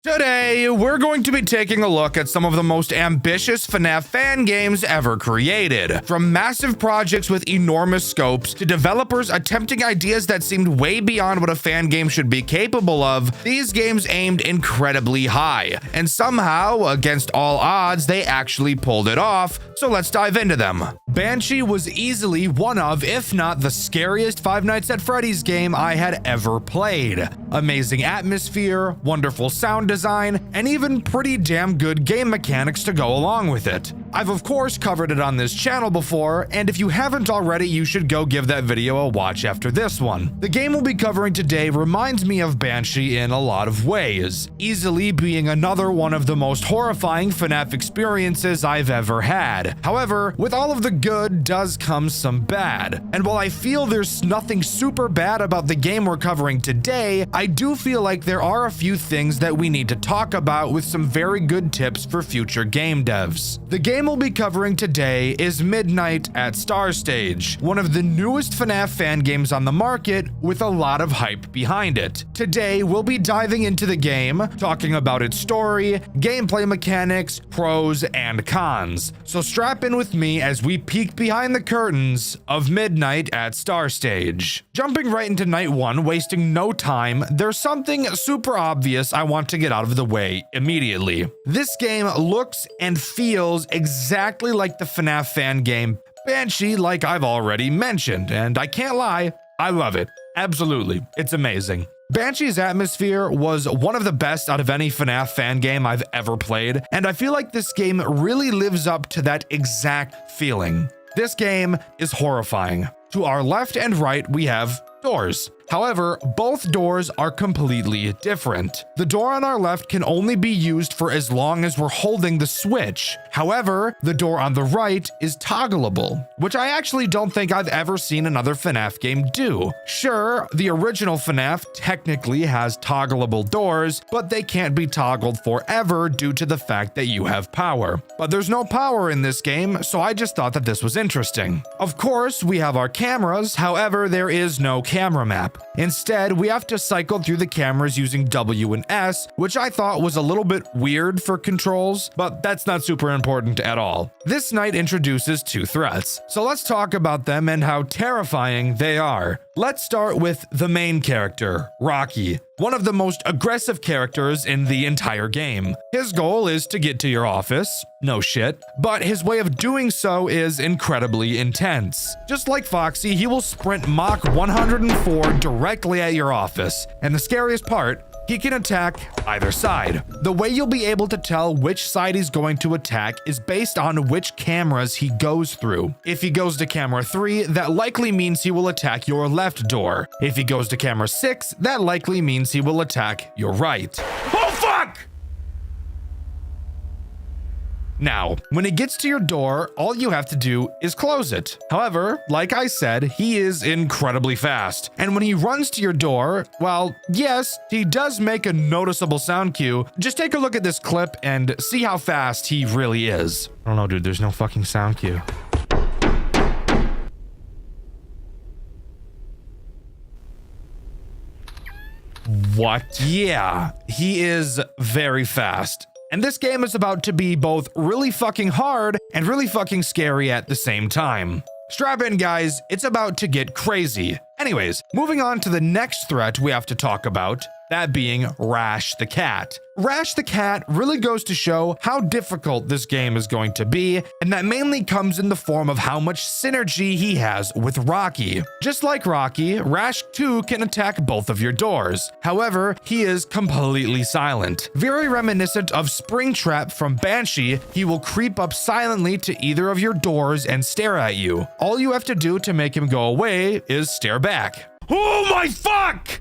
Today, we're going to be taking a look at some of the most ambitious FNAF fan games ever created. From massive projects with enormous scopes to developers attempting ideas that seemed way beyond what a fan game should be capable of, these games aimed incredibly high. And somehow, against all odds, they actually pulled it off. So let's dive into them. Banshee was easily one of, if not the scariest Five Nights at Freddy's game I had ever played. Amazing atmosphere, wonderful sound design, and even pretty damn good game mechanics to go along with it. I've of course covered it on this channel before, and if you haven't already, you should go give that video a watch after this one. The game we'll be covering today reminds me of Banshee in a lot of ways, easily being another one of the most horrifying FNAF experiences I've ever had. However, with all of the good does come some bad, and while I feel there's nothing super bad about the game we're covering today, I do feel like there are a few things that we need to talk about with some very good tips for future game devs. The game we'll be covering today is Midnight at Star Stage, one of the newest FNAF fan games on the market with a lot of hype behind it. Today, we'll be diving into the game, talking about its story, gameplay mechanics, pros, and cons. So strap in with me as we peek behind the curtains of Midnight at Star Stage. Jumping right into night one, wasting no time, there's something super obvious I want to get out of the way immediately. This game looks and feels exactly like the FNAF fan game Banshee, like I've already mentioned, and I can't lie, I love it. Absolutely, it's amazing. Banshee's atmosphere was one of the best out of any FNAF fan game I've ever played, and I feel like this game really lives up to that exact feeling. This game is horrifying. To our left and right, we have doors. However, both doors are completely different. The door on our left can only be used for as long as we're holding the switch. However, the door on the right is toggleable, which I actually don't think I've ever seen another FNAF game do. Sure, the original FNAF technically has toggleable doors, but they can't be toggled forever due to the fact that you have power. But there's no power in this game, so I just thought that this was interesting. Of course, we have our cameras, however, there is no camera map. Instead, we have to cycle through the cameras using W and S, which I thought was a little bit weird for controls, but that's not super important at all. This night introduces two threats, so let's talk about them and how terrifying they are. Let's start with the main character, Rocky, one of the most aggressive characters in the entire game. His goal is to get to your office, no shit, but his way of doing so is incredibly intense. Just like Foxy, he will sprint Mach 104 directly at your office, and the scariest part, he can attack either side. The way you'll be able to tell which side he's going to attack is based on which cameras he goes through. If he goes to camera 3, that likely means he will attack your left door. If he goes to camera 6, that likely means he will attack your right. Oh fuck! Now, when he gets to your door, all you have to do is close it. However, like I said, he is incredibly fast. And when he runs to your door, well, yes, he does make a noticeable sound cue. Just take a look at this clip and see how fast he really is. I don't know, dude, there's no fucking sound cue. What? Yeah, he is very fast. And this game is about to be both really fucking hard and really fucking scary at the same time. Strap in, guys, it's about to get crazy. Anyways, moving on to the next threat we have to talk about, that being Rash the Cat. Rash the Cat really goes to show how difficult this game is going to be, and that mainly comes in the form of how much synergy he has with Rocky. Just like Rocky, Rash too can attack both of your doors. However, he is completely silent. Very reminiscent of Springtrap from Banshee, he will creep up silently to either of your doors and stare at you. All you have to do to make him go away is stare back. Oh my fuck!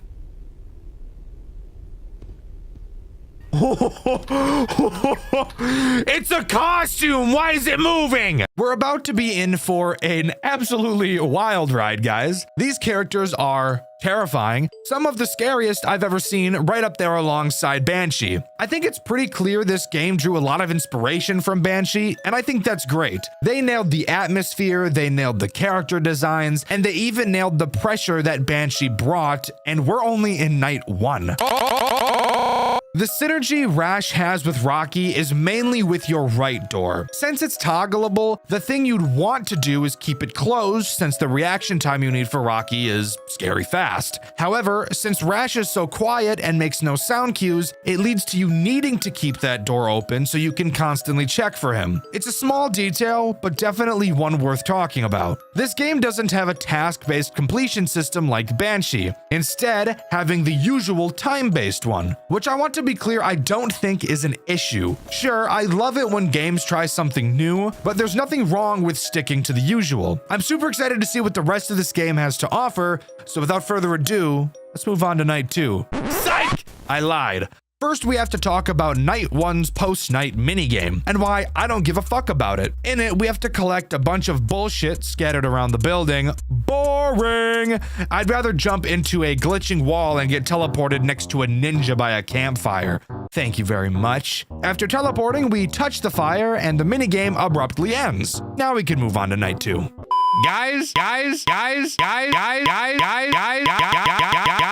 It's a costume! Why is it moving? We're about to be in for an absolutely wild ride, guys. These characters are terrifying, some of the scariest I've ever seen, right up there alongside Banshee. I think it's pretty clear this game drew a lot of inspiration from Banshee, and I think that's great. They nailed the atmosphere, they nailed the character designs, and they even nailed the pressure that Banshee brought, and we're only in night one. The synergy Rash has with Rocky is mainly with your right door. Since it's toggleable, the thing you'd want to do is keep it closed since the reaction time you need for Rocky is scary fast. However, since Rash is so quiet and makes no sound cues, it leads to you needing to keep that door open so you can constantly check for him. It's a small detail, but definitely one worth talking about. This game doesn't have a task-based completion system like Banshee, instead having the usual time-based one, which I want to be clear I don't think is an issue. Sure, I love it when games try something new, but there's nothing wrong with sticking to the usual. I'm super excited to see what the rest of this game has to offer, so without further ado, let's move on to night 2. Psych! I lied. First, we have to talk about Night 1's post-night minigame, and why I don't give a fuck about it. In it, we have to collect a bunch of bullshit scattered around the building. Boring! I'd rather jump into a glitching wall and get teleported next to a ninja by a campfire. Thank you very much. After teleporting, we touch the fire, and the minigame abruptly ends. Now we can move on to Night 2. Guys.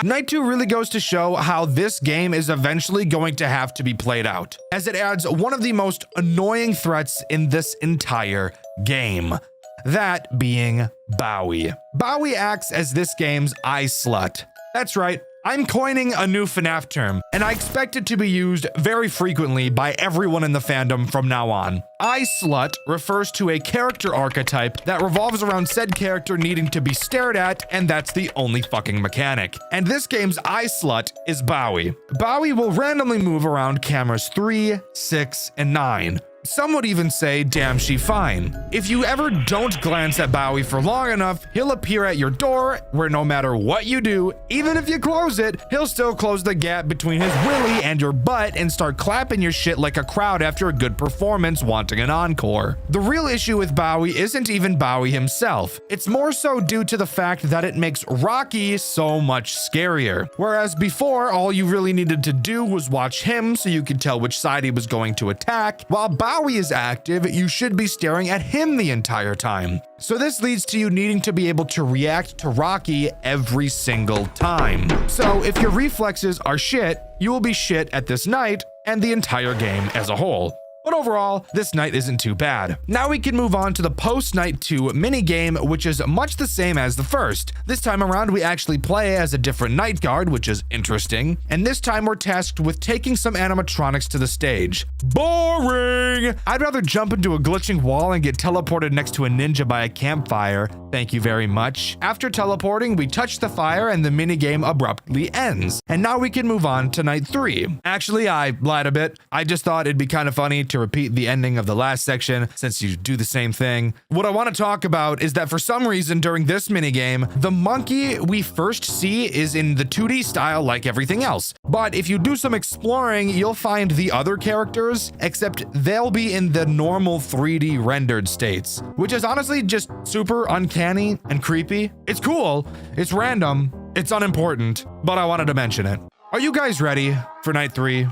Night 2 really goes to show how this game is eventually going to have to be played out, as it adds one of the most annoying threats in this entire game. That being Bowie. Bowie acts as this game's eye slut. That's right. I'm coining a new FNAF term, and I expect it to be used very frequently by everyone in the fandom from now on. Eye slut refers to a character archetype that revolves around said character needing to be stared at, and that's the only fucking mechanic. And this game's eye slut is Bowie. Bowie will randomly move around cameras 3, 6, and 9. Some would even say, damn she fine. If you ever don't glance at Bowie for long enough, he'll appear at your door where no matter what you do, even if you close it, he'll still close the gap between his willy and your butt and start clapping your shit like a crowd after a good performance wanting an encore. The real issue with Bowie isn't even Bowie himself. It's more so due to the fact that it makes Rocky so much scarier. Whereas before, all you really needed to do was watch him so you could tell which side he was going to attack, while Bowie is active, you should be staring at him the entire time. So this leads to you needing to be able to react to Rocky every single time. So if your reflexes are shit, you will be shit at this night and the entire game as a whole. But overall, this night isn't too bad. Now we can move on to the post-night 2 minigame, which is much the same as the first. This time around, we actually play as a different night guard, which is interesting. And this time we're tasked with taking some animatronics to the stage. Boring! I'd rather jump into a glitching wall and get teleported next to a ninja by a campfire. Thank you very much. After teleporting, we touch the fire and the minigame abruptly ends. And now we can move on to night 3. Actually, I lied a bit. I just thought it'd be kind of funny to repeat the ending of the last section since you do the same thing. What I want to talk about is that for some reason during this minigame, the monkey we first see is in the 2D style like everything else. But if you do some exploring, you'll find the other characters, except they'll be in the normal 3D rendered states, which is honestly just super uncanny and creepy. It's cool, it's random, it's unimportant, but I wanted to mention it. Are you guys ready for night 3?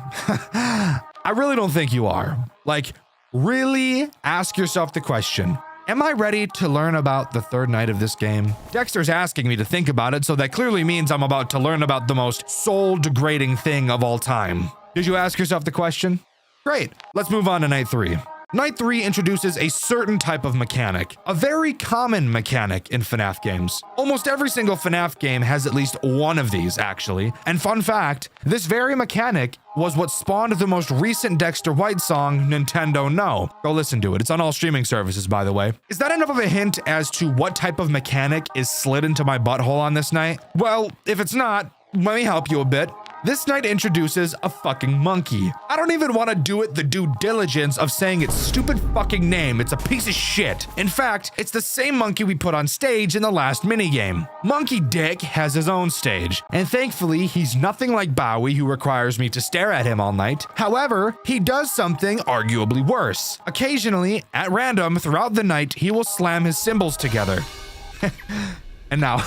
I really don't think you are. Like, really ask yourself the question, am I ready to learn about the third night of this game? Dexter's asking me to think about it, so that clearly means I'm about to learn about the most soul-degrading thing of all time. Did you ask yourself the question? Great, let's move on to night 3. Night 3 introduces a certain type of mechanic, a very common mechanic in FNAF games. Almost every single FNAF game has at least one of these, actually. And fun fact, this very mechanic was what spawned the most recent Dxtr White song, Nintendo No. Go listen to it. It's on all streaming services, by the way. Is that enough of a hint as to what type of mechanic is slid into my butthole on this night? Well, if it's not, let me help you a bit. This night introduces a fucking monkey. I don't even want to do it the due diligence of saying its stupid fucking name. It's a piece of shit. In fact, it's the same monkey we put on stage in the last minigame. Monkey Dick has his own stage, and thankfully, he's nothing like Bowie, who requires me to stare at him all night. However, he does something arguably worse. Occasionally, at random, throughout the night, he will slam his cymbals together. And now,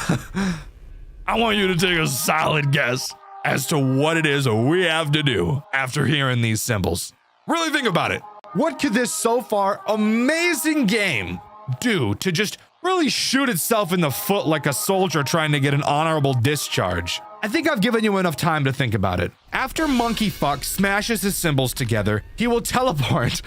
I want you to take a solid guess as to what it is we have to do after hearing these cymbals. Really think about it. What could this so far amazing game do to just really shoot itself in the foot like a soldier trying to get an honorable discharge? I think I've given you enough time to think about it. After Monkey Fuck smashes his symbols together, he will teleport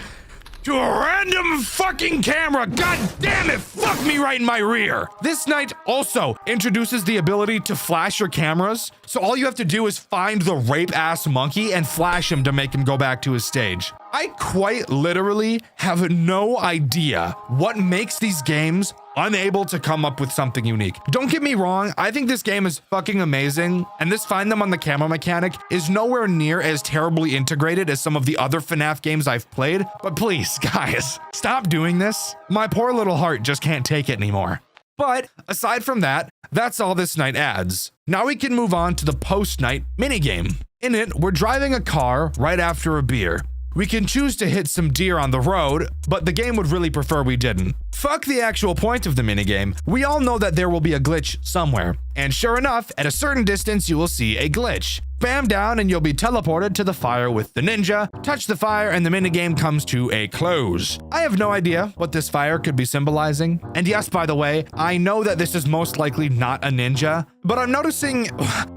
to a random fucking camera. God damn it, fuck me right in my rear. This night also introduces the ability to flash your cameras. So all you have to do is find the rape ass monkey and flash him to make him go back to his stage. I quite literally have no idea what makes these games unable to come up with something unique. Don't get me wrong, I think this game is fucking amazing, and this find them on the camera mechanic is nowhere near as terribly integrated as some of the other FNAF games I've played, but please, guys, stop doing this. My poor little heart just can't take it anymore. But aside from that, that's all this night adds. Now we can move on to the post-night minigame. In it, we're driving a car right after a beer. We can choose to hit some deer on the road, but the game would really prefer we didn't. Fuck the actual point of the minigame. We all know that there will be a glitch somewhere. And sure enough, at a certain distance, you will see a glitch. Spam down and you'll be teleported to the fire with the ninja. Touch the fire and the minigame comes to a close. I have no idea what this fire could be symbolizing. And yes, by the way, I know that this is most likely not a ninja, but I'm noticing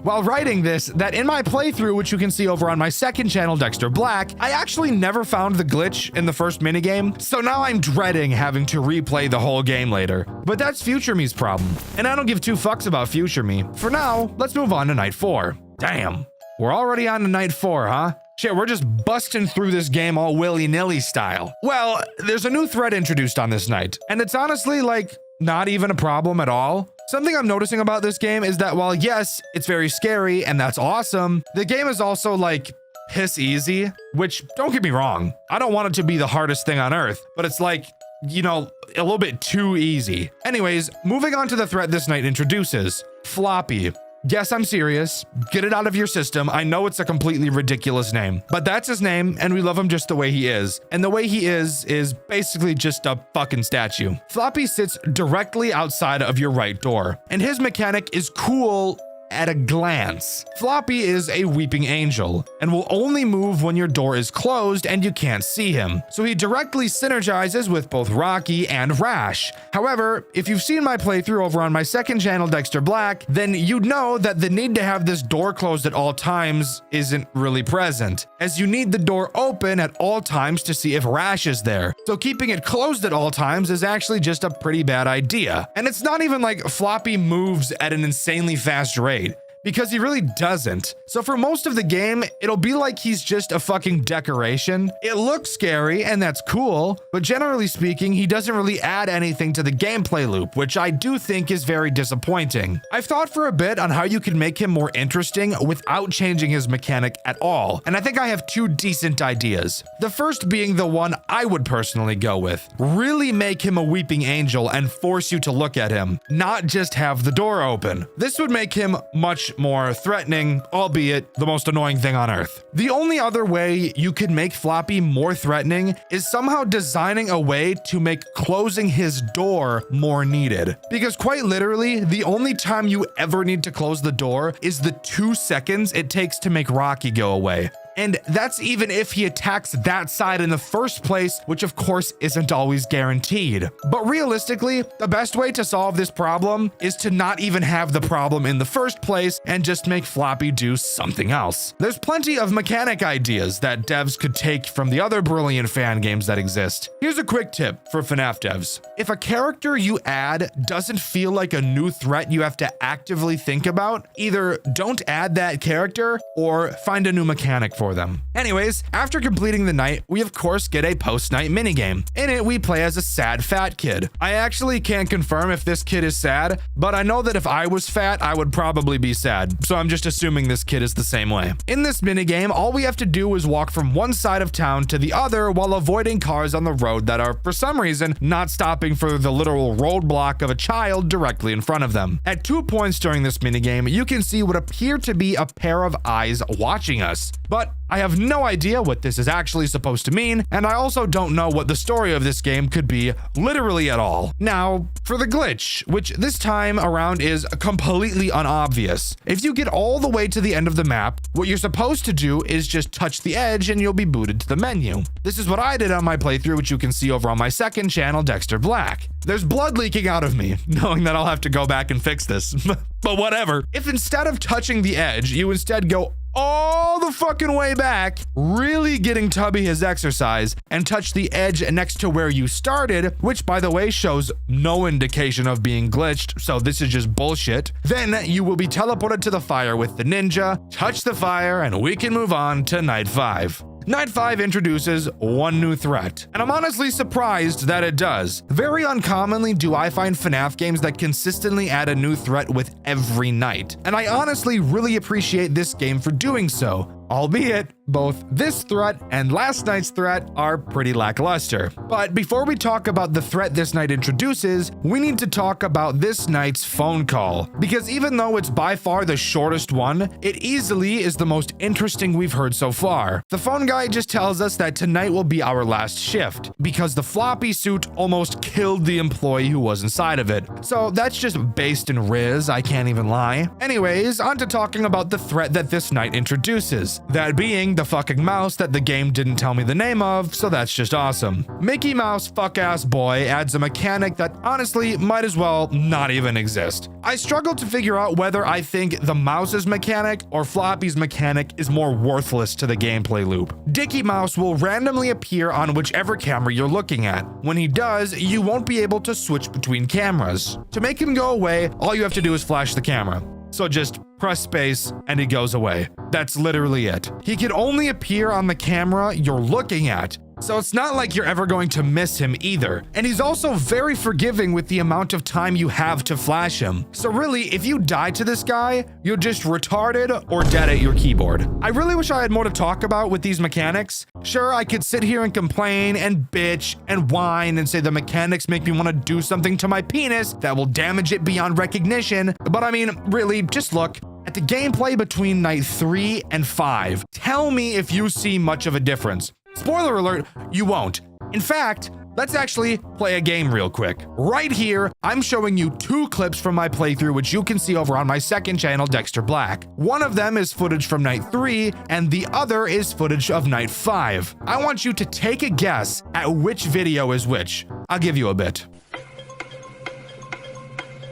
while writing this that in my playthrough, which you can see over on my second channel, Dxtr Black, I actually never found the glitch in the first minigame. So now I'm dreading having to replay the whole game later. But that's future me's problem. And I don't give two fucks about future me. For now, let's move on to night 4. Damn. We're already on to night 4, huh? Shit, we're just busting through this game all willy-nilly style. Well, there's a new threat introduced on this night, and it's honestly, like, not even a problem at all. Something I'm noticing about this game is that while, yes, it's very scary, and that's awesome, the game is also, like, piss easy, which, don't get me wrong, I don't want it to be the hardest thing on earth, but it's like, you know, a little bit too easy. Anyways, moving on to the threat this night introduces. Floppy. Yes, I'm serious. Get it out of your system. I know it's a completely ridiculous name, but that's his name, and we love him just the way he is. And the way he is basically just a fucking statue. Floppy sits directly outside of your right door, and his mechanic is cool at a glance. Floppy is a weeping angel and will only move when your door is closed and you can't see him. So he directly synergizes with both Rocky and Rash. However, if you've seen my playthrough over on my second channel, Dxtr Black, then you'd know that the need to have this door closed at all times isn't really present, as you need the door open at all times to see if Rash is there. So keeping it closed at all times is actually just a pretty bad idea. And it's not even like Floppy moves at an insanely fast rate, because he really doesn't. So for most of the game, it'll be like he's just a fucking decoration. It looks scary and that's cool, but generally speaking, he doesn't really add anything to the gameplay loop, which I do think is very disappointing. I've thought for a bit on how you can make him more interesting without changing his mechanic at all, and I think I have 2 decent ideas. The first being the one I would personally go with. Really make him a weeping angel and force you to look at him, not just have the door open. This would make him much more threatening, albeit the most annoying thing on earth. The only other way you could make Floppy more threatening is somehow designing a way to make closing his door more needed. Because quite literally, the only time you ever need to close the door is the 2 seconds it takes to make Rocky go away. And that's even if he attacks that side in the first place, which of course isn't always guaranteed. But realistically, the best way to solve this problem is to not even have the problem in the first place and just make Floppy do something else. There's plenty of mechanic ideas that devs could take from the other brilliant fan games that exist. Here's a quick tip for FNAF devs. If a character you add doesn't feel like a new threat you have to actively think about, either don't add that character or find a new mechanic for them. Anyways, after completing the night, we of course get a post-night minigame. In it, we play as a sad fat kid. I actually can't confirm if this kid is sad, but I know that if I was fat, I would probably be sad, so I'm just assuming this kid is the same way. In this minigame, all we have to do is walk from one side of town to the other while avoiding cars on the road that are, for some reason, not stopping for the literal roadblock of a child directly in front of them. At 2 points during this minigame, you can see what appear to be a pair of eyes watching us, but I have no idea what this is actually supposed to mean, and I also don't know what the story of this game could be literally at all. Now, for the glitch, which this time around is completely unobvious. If you get all the way to the end of the map, what you're supposed to do is just touch the edge and you'll be booted to the menu. This is what I did on my playthrough, which you can see over on my second channel, Dxtr Black. There's blood leaking out of me, knowing that I'll have to go back and fix this, but whatever. If instead of touching the edge, you instead go all the fucking way back, really getting tubby his exercise, and touch the edge next to where you started, which by the way shows no indication of being glitched, so this is just bullshit, then you will be teleported to the fire with the ninja, touch the fire, and we can move on to Night 5. Night 5 introduces one new threat, and I'm honestly surprised that it does. Very uncommonly do I find FNAF games that consistently add a new threat with every night, and I honestly really appreciate this game for doing so. Albeit, both this threat and last night's threat are pretty lackluster. But before we talk about the threat this night introduces, we need to talk about this night's phone call. Because even though it's by far the shortest one, it easily is the most interesting we've heard so far. The phone guy just tells us that tonight will be our last shift, because the floppy suit almost killed the employee who was inside of it. So that's just based in Riz, I can't even lie. Anyways, on to talking about the threat that this night introduces. That being the fucking mouse that the game didn't tell me the name of, so that's just awesome. Mickey Mouse fuck-ass boy adds a mechanic that honestly might as well not even exist. I struggle to figure out whether I think the mouse's mechanic or Floppy's mechanic is more worthless to the gameplay loop. Dicky Mouse will randomly appear on whichever camera you're looking at. When he does, you won't be able to switch between cameras. To make him go away, all you have to do is flash the camera. So just press space and he goes away. That's literally it. He can only appear on the camera you're looking at, so it's not like you're ever going to miss him either. And he's also very forgiving with the amount of time you have to flash him. So really, if you die to this guy, you're just retarded or dead at your keyboard. I really wish I had more to talk about with these mechanics. Sure, I could sit here and complain and bitch and whine and say the mechanics make me want to do something to my penis that will damage it beyond recognition. But I mean, really, just look at the gameplay between Night 3 and 5. Tell me if you see much of a difference. Spoiler alert, you won't. In fact, let's actually play a game real quick. Right here, I'm showing you two clips from my playthrough, which you can see over on my second channel, Dxtr Black. One of them is footage from Night 3, and the other is footage of Night 5. I want you to take a guess at which video is which. I'll give you a bit.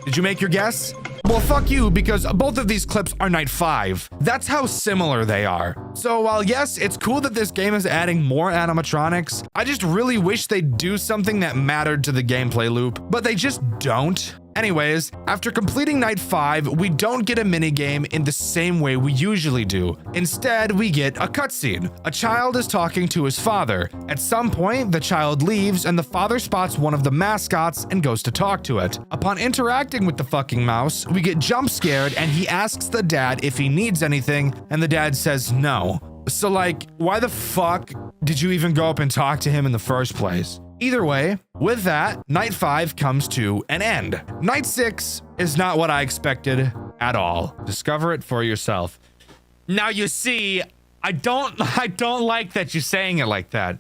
Did you make your guess? Well, fuck you, because both of these clips are Night 5. That's how similar they are. So while yes, it's cool that this game is adding more animatronics, I just really wish they'd do something that mattered to the gameplay loop, but they just don't. Anyways, after completing Night 5, we don't get a minigame in the same way we usually do. Instead, we get a cutscene. A child is talking to his father. At some point, the child leaves and the father spots one of the mascots and goes to talk to it. Upon interacting with the fucking mouse, we get jump scared and he asks the dad if he needs anything, and the dad says no. So like, why the fuck did you even go up and talk to him in the first place? Either way, with that, Night 5 comes to an end. Night 6 is not what I expected at all. Discover it for yourself. Now you see, I don't like that you're saying it like that.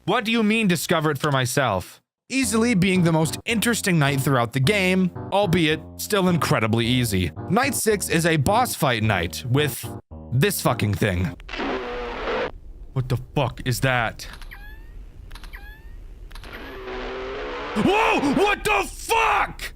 What do you mean discover it for myself? Easily being the most interesting night throughout the game, albeit still incredibly easy. Night 6 is a boss fight night with this fucking thing. What the fuck is that? Whoa! What the fuck?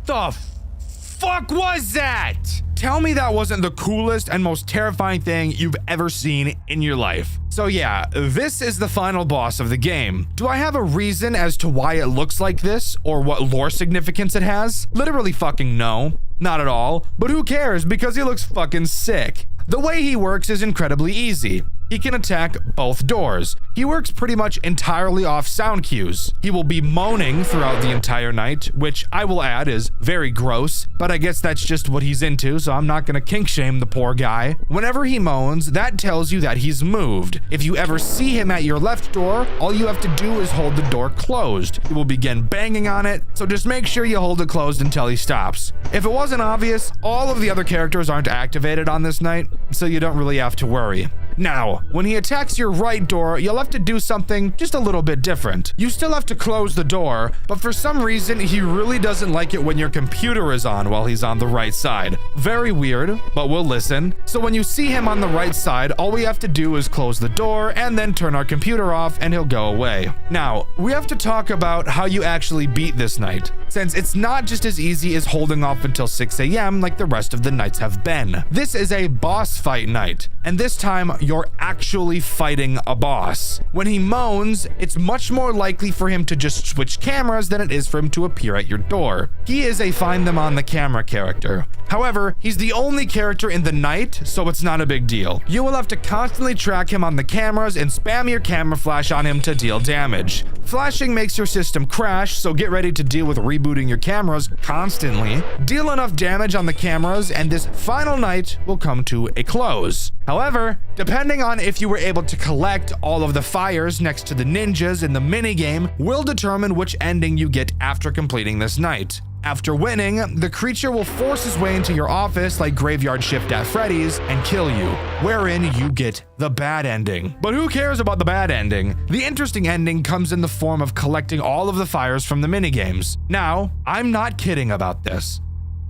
The fuck was that? Tell me that wasn't the coolest and most terrifying thing you've ever seen in your life. So yeah, this is the final boss of the game. Do I have a reason as to why it looks like this or what lore significance it has? Literally fucking no. Not at all. But who cares, because he looks fucking sick. The way he works is incredibly easy. he can attack both doors. He works pretty much entirely off sound cues. He will be moaning throughout the entire night, which I will add is very gross, but I guess that's just what he's into, so I'm not gonna kink shame the poor guy. Whenever he moans, that tells you that he's moved. If you ever see him at your left door, all you have to do is hold the door closed. He will begin banging on it, so just make sure you hold it closed until he stops. If it wasn't obvious, all of the other characters aren't activated on this night, so you don't really have to worry. Now, when he attacks your right door, you'll have to do something just a little bit different. You still have to close the door, but for some reason, he really doesn't like it when your computer is on while he's on the right side. Very weird, but we'll listen. So when you see him on the right side, all we have to do is close the door and then turn our computer off and he'll go away. Now, we have to talk about how you actually beat this night, since it's not just as easy as holding off until 6 a.m. like the rest of the nights have been. This is a boss fight night, and this time you're actually fighting a boss. When he moans, it's much more likely for him to just switch cameras than it is for him to appear at your door. He is a find them on the camera character. However, he's the only character in the night, so it's not a big deal. You will have to constantly track him on the cameras and spam your camera flash on him to deal damage. Flashing makes your system crash, so get ready to deal with rebooting your cameras constantly. Deal enough damage on the cameras and this final night will come to a close. However, depending on if you were able to collect all of the fires next to the ninjas in the minigame will determine which ending you get after completing this night. After winning, the creature will force his way into your office like Graveyard Shift at Freddy's and kill you, wherein you get the bad ending. But who cares about the bad ending? The interesting ending comes in the form of collecting all of the fires from the minigames. Now, I'm not kidding about this.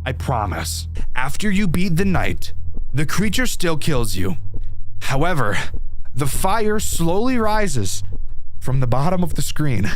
I promise. After you beat the night, the creature still kills you. However, the fire slowly rises from the bottom of the screen,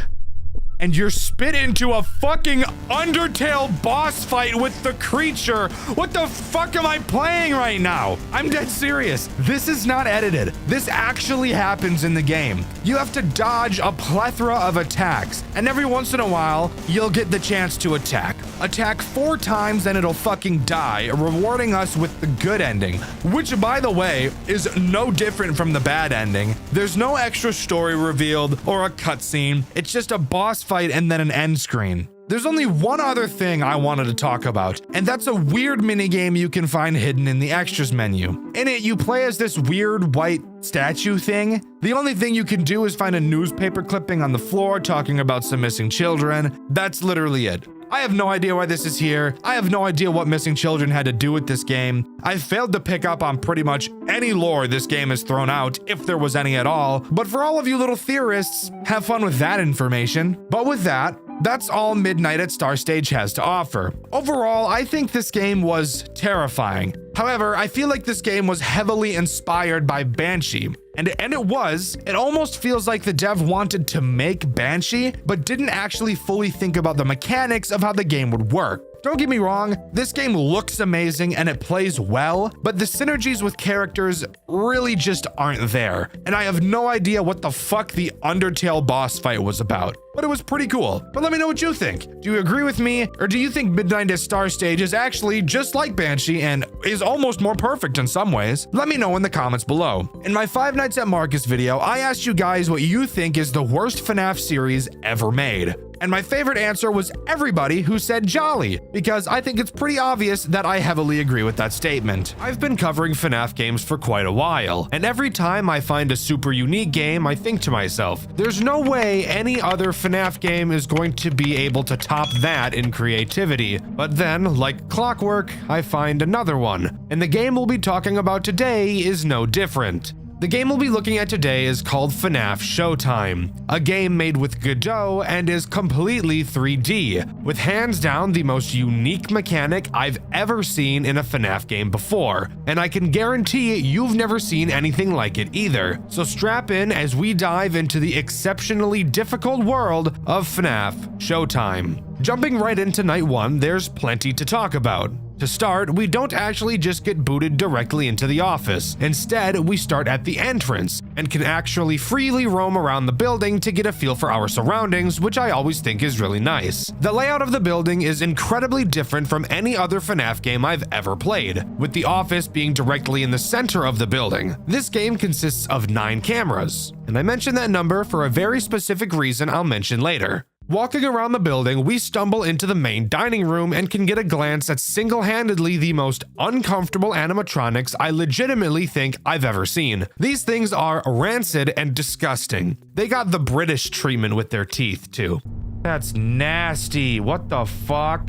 and you're spit into a fucking Undertale boss fight with the creature. What the fuck am I playing right now? I'm dead serious. This is not edited. This actually happens in the game. You have to dodge a plethora of attacks, and every once in a while, you'll get the chance to attack. Attack 4 times and it'll fucking die, rewarding us with the good ending, which, by the way, is no different from the bad ending. There's no extra story revealed or a cutscene. It's just a boss fight and then an end screen. There's only one other thing I wanted to talk about, and that's a weird minigame you can find hidden in the extras menu. In it, you play as this weird white statue thing. The only thing you can do is find a newspaper clipping on the floor talking about some missing children. That's literally it. I have no idea why this is here. I have no idea what missing children had to do with this game. I failed to pick up on pretty much any lore this game has thrown out, if there was any at all. But for all of you little theorists, have fun with that information. But with that, that's all Midnight at Star Stage has to offer. Overall, I think this game was terrifying. However, I feel like this game was heavily inspired by Banshee. And it was. It almost feels like the dev wanted to make Banshee, but didn't actually fully think about the mechanics of how the game would work. Don't get me wrong, this game looks amazing and it plays well, but the synergies with characters really just aren't there. And I have no idea what the fuck the Undertale boss fight was about, but it was pretty cool. But let me know what you think. Do you agree with me, or do you think Midnight at Star Stage is actually just like Banshee and is almost more perfect in some ways? Let me know in the comments below. In my 5 Nights at Marcus video, I asked you guys what you think is the worst FNAF series ever made. And my favorite answer was everybody who said Jolly, because I think it's pretty obvious that I heavily agree with that statement. I've been covering FNAF games for quite a while, and every time I find a super unique game, I think to myself, there's no way any other FNAF game is going to be able to top that in creativity. But then, like clockwork, I find another one, and the game we'll be talking about today is no different. The game we'll be looking at today is called FNAF Showtime, a game made with Godot and is completely 3D, with hands down the most unique mechanic I've ever seen in a FNAF game before, and I can guarantee you've never seen anything like it either. So strap in as we dive into the exceptionally difficult world of FNAF Showtime. Jumping right into night 1, there's plenty to talk about. To start, we don't actually just get booted directly into the office. Instead, we start at the entrance and can actually freely roam around the building to get a feel for our surroundings, which I always think is really nice. The layout of the building is incredibly different from any other FNAF game I've ever played, with the office being directly in the center of the building. This game consists of 9 cameras, and I mention that number for a very specific reason I'll mention later. Walking around the building, we stumble into the main dining room and can get a glance at single-handedly the most uncomfortable animatronics I legitimately think I've ever seen. These things are rancid and disgusting. They got the British treatment with their teeth, too. That's nasty. What the fuck?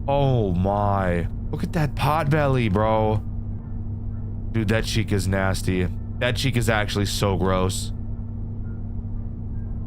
Oh my. Look at that pot belly, bro. Dude, that cheek is nasty. That cheek is actually so gross.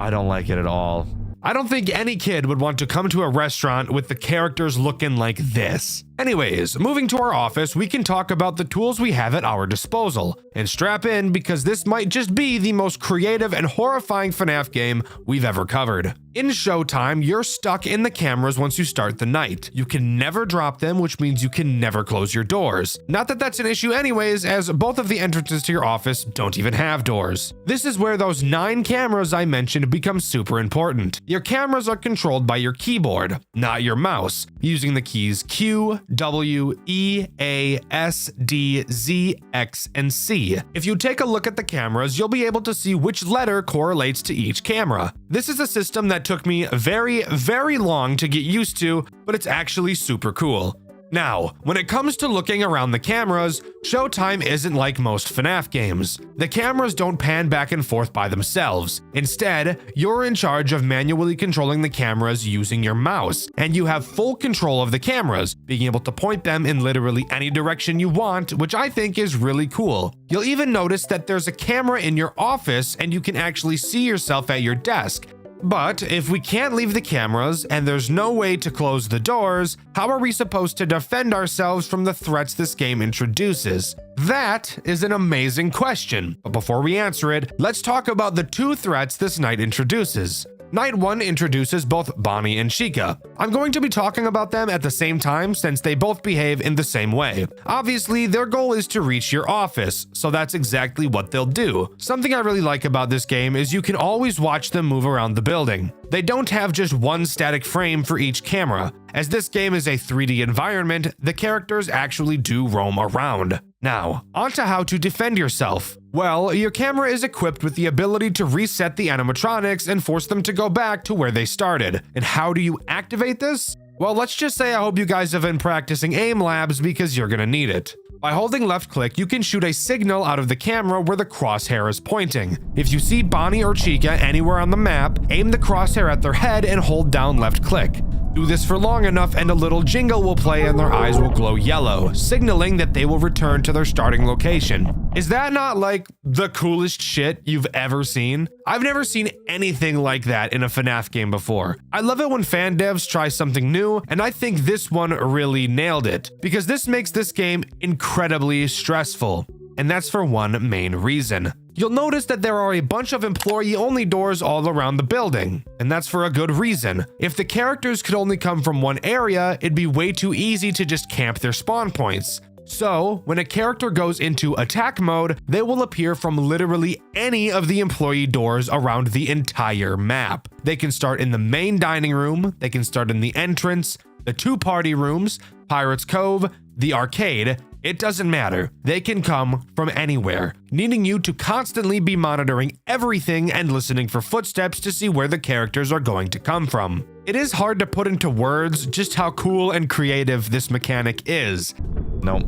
I don't like it at all. I don't think any kid would want to come to a restaurant with the characters looking like this. Anyways, moving to our office, we can talk about the tools we have at our disposal. And strap in, because this might just be the most creative and horrifying FNAF game we've ever covered. In showtime, you're stuck in the cameras once you start the night. You can never drop them, which means you can never close your doors. Not that that's an issue anyways, as both of the entrances to your office don't even have doors. This is where those 9 cameras I mentioned become super important. Your cameras are controlled by your keyboard, not your mouse, using the keys Q, W, E, A, S, D, Z, X, and C. If you take a look at the cameras, you'll be able to see which letter correlates to each camera. This is a system that took me very, very long to get used to, but it's actually super cool. Now, when it comes to looking around the cameras, Showtime isn't like most FNAF games. The cameras don't pan back and forth by themselves. Instead, you're in charge of manually controlling the cameras using your mouse, and you have full control of the cameras, being able to point them in literally any direction you want, which I think is really cool. You'll even notice that there's a camera in your office and you can actually see yourself at your desk. But if we can't leave the cameras and there's no way to close the doors, how are we supposed to defend ourselves from the threats this game introduces? That is an amazing question. But before we answer it, let's talk about the 2 threats this night introduces. Night 1 introduces both Bonnie and Chica. I'm going to be talking about them at the same time since they both behave in the same way. Obviously, their goal is to reach your office, so that's exactly what they'll do. Something I really like about this game is you can always watch them move around the building. They don't have just one static frame for each camera. As this game is a 3D environment, the characters actually do roam around. Now, onto how to defend yourself. Well, your camera is equipped with the ability to reset the animatronics and force them to go back to where they started. And how do you activate this? Well, let's just say I hope you guys have been practicing aim labs because you're gonna need it. By holding left click, you can shoot a signal out of the camera where the crosshair is pointing. If you see Bonnie or Chica anywhere on the map, aim the crosshair at their head and hold down left click. Do this for long enough and a little jingle will play and their eyes will glow yellow, signaling that they will return to their starting location. Is that not like the coolest shit you've ever seen? I've never seen anything like that in a FNAF game before. I love it when fan devs try something new, and I think this one really nailed it, because this makes this game incredibly stressful. And that's for one main reason. You'll notice that there are a bunch of employee-only doors all around the building, and that's for a good reason. If the characters could only come from one area, it'd be way too easy to just camp their spawn points. So, when a character goes into attack mode, they will appear from literally any of the employee doors around the entire map. They can start in the main dining room, they can start in the entrance, the 2 party rooms, Pirates Cove, the arcade. It doesn't matter. They can come from anywhere, needing you to constantly be monitoring everything and listening for footsteps to see where the characters are going to come from. It is hard to put into words just how cool and creative this mechanic is. Nope.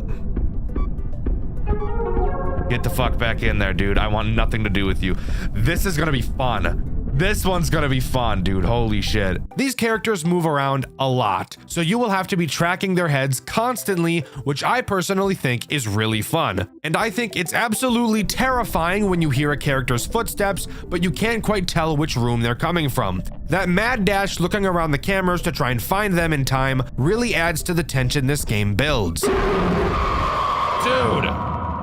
Get the fuck back in there, dude. I want nothing to do with you. This is gonna be fun. This one's gonna be fun, dude. Holy shit. These characters move around a lot, so you will have to be tracking their heads constantly, which I personally think is really fun. And I think it's absolutely terrifying when you hear a character's footsteps, but you can't quite tell which room they're coming from. That mad dash looking around the cameras to try and find them in time really adds to the tension this game builds. Dude,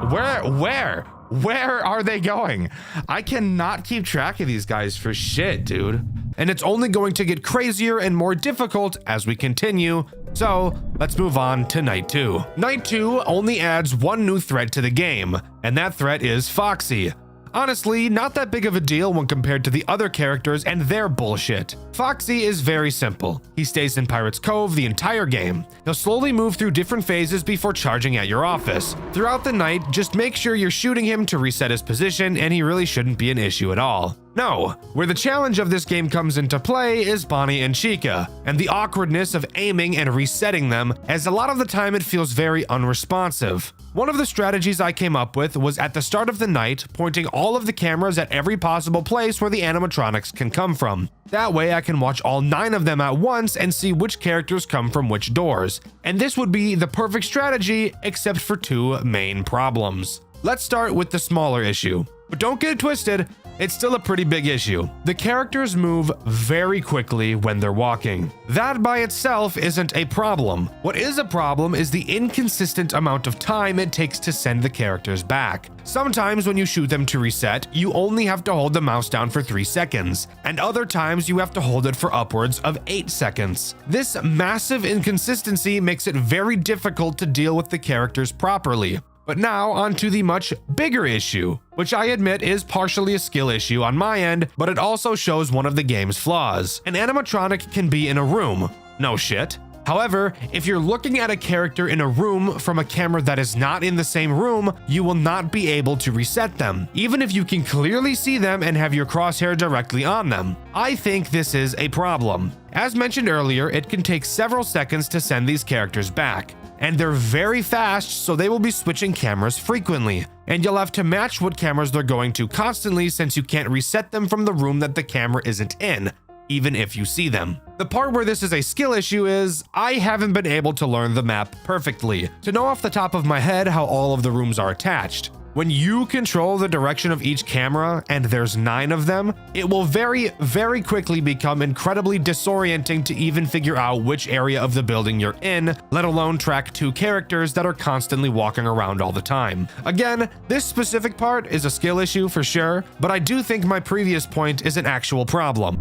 where? Where are they going? I cannot keep track of these guys for shit, dude. And it's only going to get crazier and more difficult as we continue. So let's move on to night 2. Night 2 only adds one new threat to the game, and that threat is Foxy. Honestly, not that big of a deal when compared to the other characters and their bullshit. Foxy is very simple. He stays in Pirate's Cove the entire game. He'll slowly move through different phases before charging at your office. Throughout the night, just make sure you're shooting him to reset his position, and he really shouldn't be an issue at all. No, where the challenge of this game comes into play is Bonnie and Chica, and the awkwardness of aiming and resetting them, as a lot of the time it feels very unresponsive. One of the strategies I came up with was at the start of the night, pointing all of the cameras at every possible place where the animatronics can come from. That way I can watch all 9 of them at once and see which characters come from which doors. And this would be the perfect strategy, except for 2 main problems. Let's start with the smaller issue. But don't get it twisted, it's still a pretty big issue. The characters move very quickly when they're walking. That by itself isn't a problem. What is a problem is the inconsistent amount of time it takes to send the characters back. Sometimes when you shoot them to reset, you only have to hold the mouse down for 3 seconds, and other times you have to hold it for upwards of 8 seconds. This massive inconsistency makes it very difficult to deal with the characters properly. But now onto the much bigger issue, which I admit is partially a skill issue on my end, but it also shows one of the game's flaws. An animatronic can be in a room. No shit. However, if you're looking at a character in a room from a camera that is not in the same room, you will not be able to reset them, even if you can clearly see them and have your crosshair directly on them. I think this is a problem. As mentioned earlier, it can take several seconds to send these characters back. And they're very fast, so they will be switching cameras frequently. And you'll have to match what cameras they're going to constantly, since you can't reset them from the room that the camera isn't in, even if you see them. The part where this is a skill issue is, I haven't been able to learn the map perfectly, to know off the top of my head how all of the rooms are attached. When you control the direction of each camera, and there's 9 of them, it will very, very quickly become incredibly disorienting to even figure out which area of the building you're in, let alone track 2 characters that are constantly walking around all the time. Again, this specific part is a skill issue for sure, but I do think my previous point is an actual problem.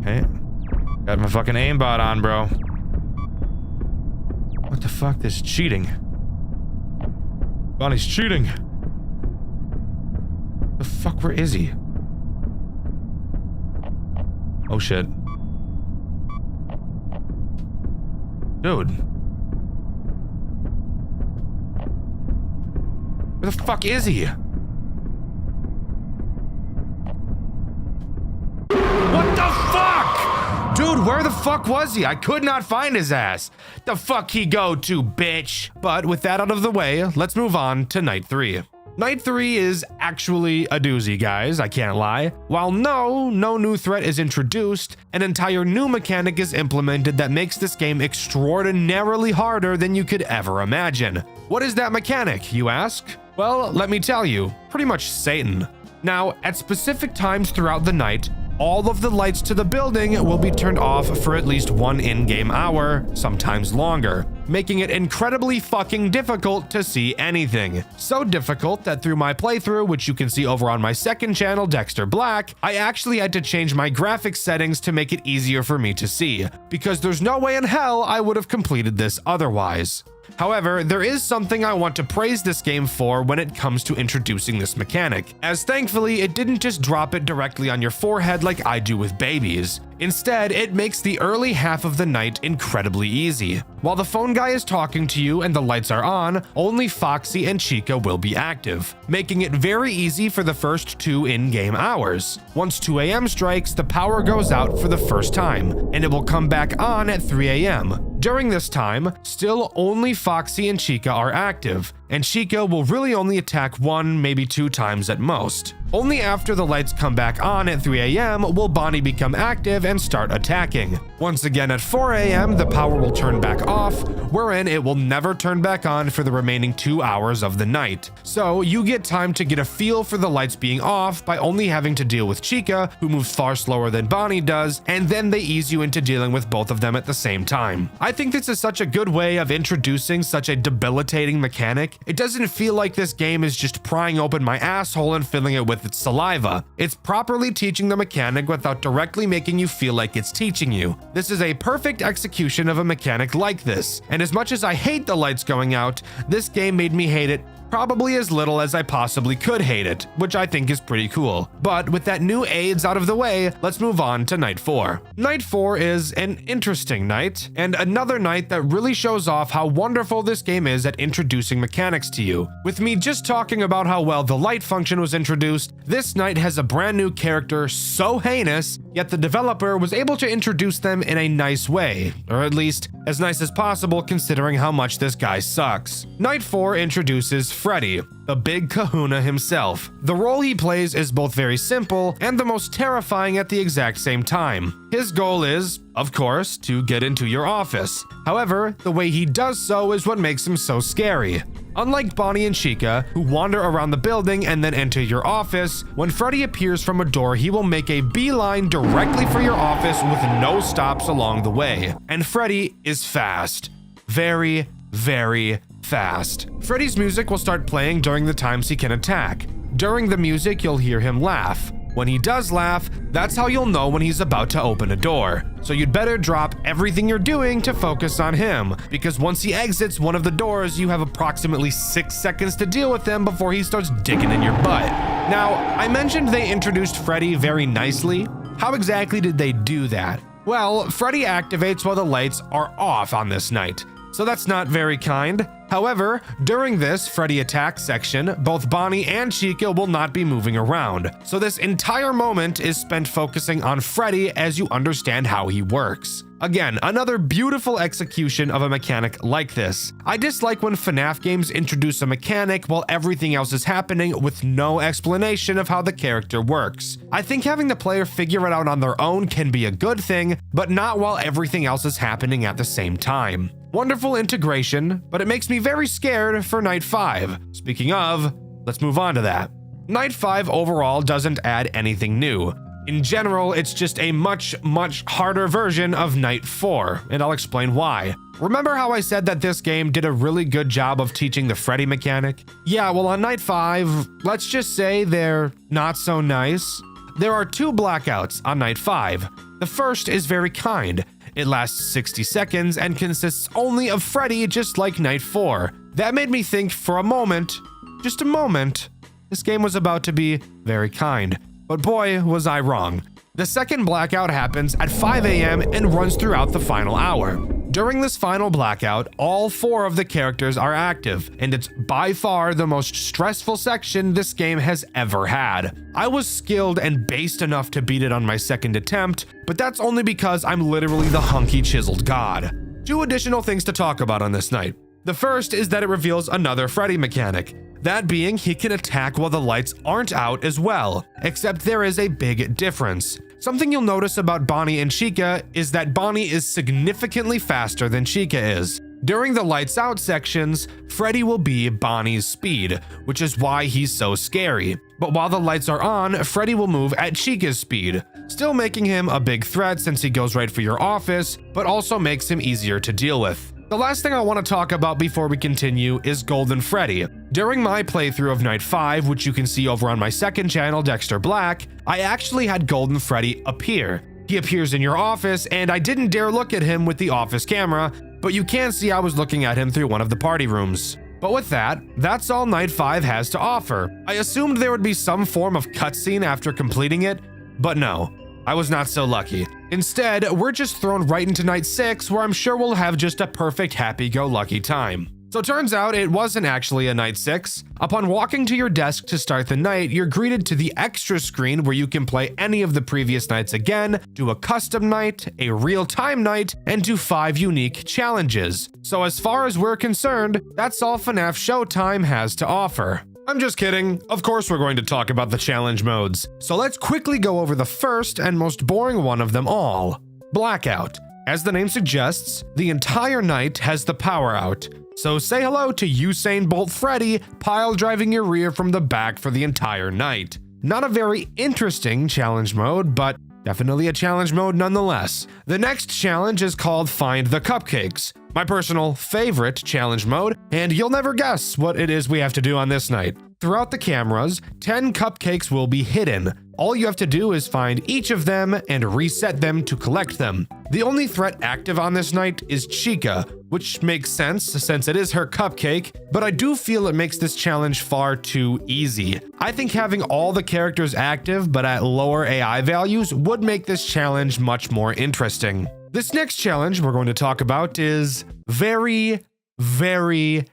Hey, got my fucking aimbot on, bro. What the fuck? This is cheating. Bonnie's cheating. The fuck, where is he? Oh shit. Dude. Where the fuck is he? What the fuck? Dude, where the fuck was he? I could not find his ass. The fuck he go to, bitch? But with that out of the way, let's move on to night 3. Night 3 is actually a doozy, guys, I can't lie. While no new threat is introduced, an entire new mechanic is implemented that makes this game extraordinarily harder than you could ever imagine. What is that mechanic, you ask? Well, let me tell you, pretty much Satan. Now, at specific times throughout the night, all of the lights to the building will be turned off for at least 1 in-game hour, sometimes longer, making it incredibly fucking difficult to see anything. So difficult that through my playthrough, which you can see over on my second channel, Dxtr Black, I actually had to change my graphics settings to make it easier for me to see, because there's no way in hell I would have completed this otherwise. However, there is something I want to praise this game for when it comes to introducing this mechanic, as thankfully it didn't just drop it directly on your forehead like I do with babies. Instead, it makes the early half of the night incredibly easy. While the phone guy is talking to you and the lights are on, only Foxy and Chica will be active, making it very easy for the first 2 in-game hours. Once 2 a.m. strikes, the power goes out for the first time, and it will come back on at 3 a.m. During this time, still only Foxy and Chica are active, and Chica will really only attack 1, maybe 2 times at most. Only after the lights come back on at 3 a.m. will Bonnie become active and start attacking. Once again at 4 a.m. the power will turn back off, wherein it will never turn back on for the remaining 2 hours of the night. So you get time to get a feel for the lights being off by only having to deal with Chica, who moves far slower than Bonnie does, and then they ease you into dealing with both of them at the same time. I think this is such a good way of introducing such a debilitating mechanic. It doesn't feel like this game is just prying open my asshole and filling it with its saliva. It's properly teaching the mechanic without directly making you feel like it's teaching you. This is a perfect execution of a mechanic like this, and as much as I hate the lights going out, this game made me hate it probably as little as I possibly could hate it, which I think is pretty cool. But with that new aids out of the way, let's move on to night 4. Night 4 is an interesting night, and another night that really shows off how wonderful this game is at introducing mechanics to you. With me just talking about how well the light function was introduced, this night has a brand new character so heinous, yet the developer was able to introduce them in a nice way, or at least as nice as possible considering how much this guy sucks. Night 4 introduces Freddy, the big kahuna himself. The role he plays is both very simple and the most terrifying at the exact same time. His goal is, of course, to get into your office. However, the way he does so is what makes him so scary. Unlike Bonnie and Chica, who wander around the building and then enter your office, when Freddy appears from a door, he will make a beeline directly for your office with no stops along the way. And Freddy is fast. Very, very fast. Freddy's music will start playing during the times he can attack. During the music, you'll hear him laugh. When he does laugh, that's how you'll know when he's about to open a door. So you'd better drop everything you're doing to focus on him, because once he exits one of the doors, you have approximately 6 seconds to deal with him before he starts digging in your butt. Now, I mentioned they introduced Freddy very nicely. How exactly did they do that? Well, Freddy activates while the lights are off on this night, so that's not very kind. However, during this Freddy attack section, both Bonnie and Chica will not be moving around, so this entire moment is spent focusing on Freddy as you understand how he works. Again, another beautiful execution of a mechanic like this. I dislike when FNAF games introduce a mechanic while everything else is happening with no explanation of how the character works. I think having the player figure it out on their own can be a good thing, but not while everything else is happening at the same time. Wonderful integration, but it makes me very scared for Night 5. Speaking of, let's move on to that. Night 5 overall doesn't add anything new. In general, it's just a much harder version of Night 4, and I'll explain why. Remember how I said that this game did a really good job of teaching the Freddy mechanic? Yeah, well on Night 5, let's just say they're not so nice. There are 2 blackouts on Night 5. The first is very kind. It lasts 60 seconds and consists only of Freddy, just like Night 4. That made me think for a moment, just a moment, this game was about to be very kind. But boy, was I wrong. The second blackout happens at 5 a.m. and runs throughout the final hour. During this final blackout, all 4 of the characters are active, and it's by far the most stressful section this game has ever had. I was skilled and based enough to beat it on my second attempt, but that's only because I'm literally the hunky chiseled god. 2 additional things to talk about on this night. The first is that it reveals another Freddy mechanic. That being, he can attack while the lights aren't out as well, except there is a big difference. Something you'll notice about Bonnie and Chica is that Bonnie is significantly faster than Chica is. During the lights out sections, Freddy will be Bonnie's speed, which is why he's so scary. But while the lights are on, Freddy will move at Chica's speed, still making him a big threat since he goes right for your office, but also makes him easier to deal with. The last thing I want to talk about before we continue is Golden Freddy. During my playthrough of Night 5, which you can see over on my second channel, Dxtr Black, I actually had Golden Freddy appear. He appears in your office, and I didn't dare look at him with the office camera, but you can see I was looking at him through one of the party rooms. But with that, that's all Night 5 has to offer. I assumed there would be some form of cutscene after completing it, but no. I was not so lucky. Instead, we're just thrown right into Night 6, where I'm sure we'll have just a perfect happy-go-lucky time. So turns out it wasn't actually a Night 6. Upon walking to your desk to start the night, you're greeted to the extra screen where you can play any of the previous nights again, do a custom night, a real-time night, and do 5 unique challenges. So as far as we're concerned, that's all FNAF Showtime has to offer. I'm just kidding. Of course we're going to talk about the challenge modes. So let's quickly go over the first and most boring one of them all, Blackout. As the name suggests, the entire night has the power out. So say hello to Usain Bolt Freddy pile driving your rear from the back for the entire night. Not a very interesting challenge mode, but definitely a challenge mode nonetheless. The next challenge is called Find the Cupcakes, my personal favorite challenge mode, and you'll never guess what it is we have to do on this night. Throughout the cameras, 10 cupcakes will be hidden. All you have to do is find each of them and reset them to collect them. The only threat active on this night is Chica, which makes sense since it is her cupcake, but I do feel it makes this challenge far too easy. I think having all the characters active but at lower AI values would make this challenge much more interesting. This next challenge we're going to talk about is very, very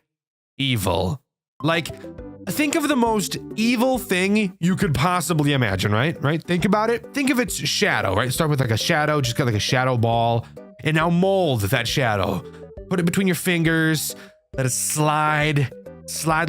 evil. Like, think of the most evil thing you could possibly imagine, right? Think about it. Think of its shadow, right? Start with like a shadow, just got like a shadow ball, and now mold that shadow. Put it between your fingers, let it slide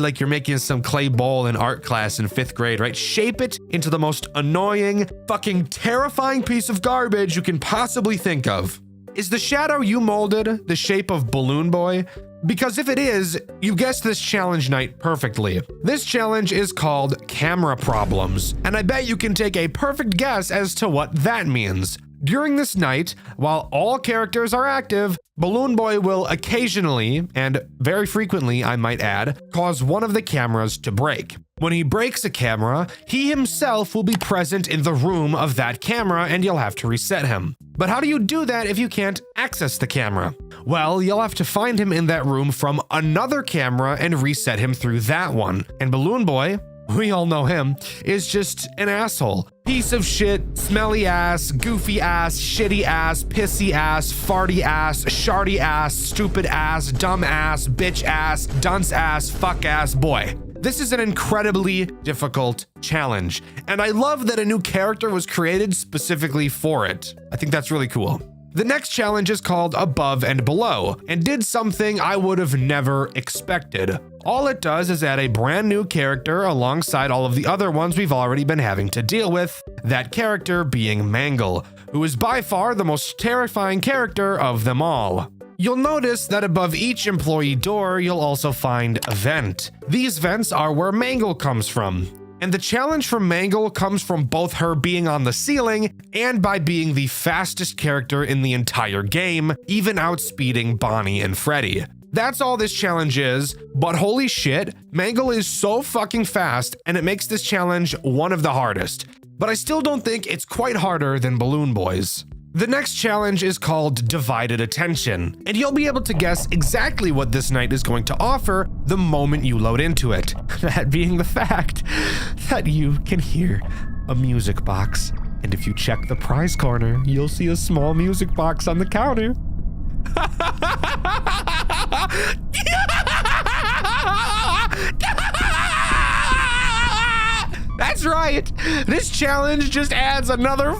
like you're making some clay ball in art class in 5th grade, right? Shape it into the most annoying, fucking terrifying piece of garbage you can possibly think of. Is the shadow you molded the shape of Balloon Boy? Because if it is, you guessed this challenge night perfectly. This challenge is called Camera Problems, and I bet you can take a perfect guess as to what that means. During this night, while all characters are active, Balloon Boy will occasionally, and very frequently I might add, cause one of the cameras to break. When he breaks a camera, he himself will be present in the room of that camera and you'll have to reset him. But how do you do that if you can't access the camera? Well, you'll have to find him in that room from another camera and reset him through that one. And Balloon Boy, we all know him, is just an asshole. Piece of shit, smelly ass, goofy ass, shitty ass, pissy ass, farty ass, sharty ass, stupid ass, dumb ass, bitch ass, dunce ass, fuck ass boy. This is an incredibly difficult challenge, and I love that a new character was created specifically for it. I think that's really cool. The next challenge is called Above and Below, and did something I would have never expected. All it does is add a brand new character alongside all of the other ones we've already been having to deal with, that character being Mangle, who is by far the most terrifying character of them all. You'll notice that above each employee door, you'll also find a vent. These vents are where Mangle comes from. And the challenge for Mangle comes from both her being on the ceiling and by being the fastest character in the entire game, even outspeeding Bonnie and Freddy. That's all this challenge is, but holy shit, Mangle is so fucking fast and it makes this challenge one of the hardest. But I still don't think it's quite harder than Balloon Boy's. The next challenge is called Divided Attention, and you'll be able to guess exactly what this night is going to offer the moment you load into it. That being the fact that you can hear a music box, and if you check the prize corner, you'll see a small music box on the counter. That's right! This challenge just adds another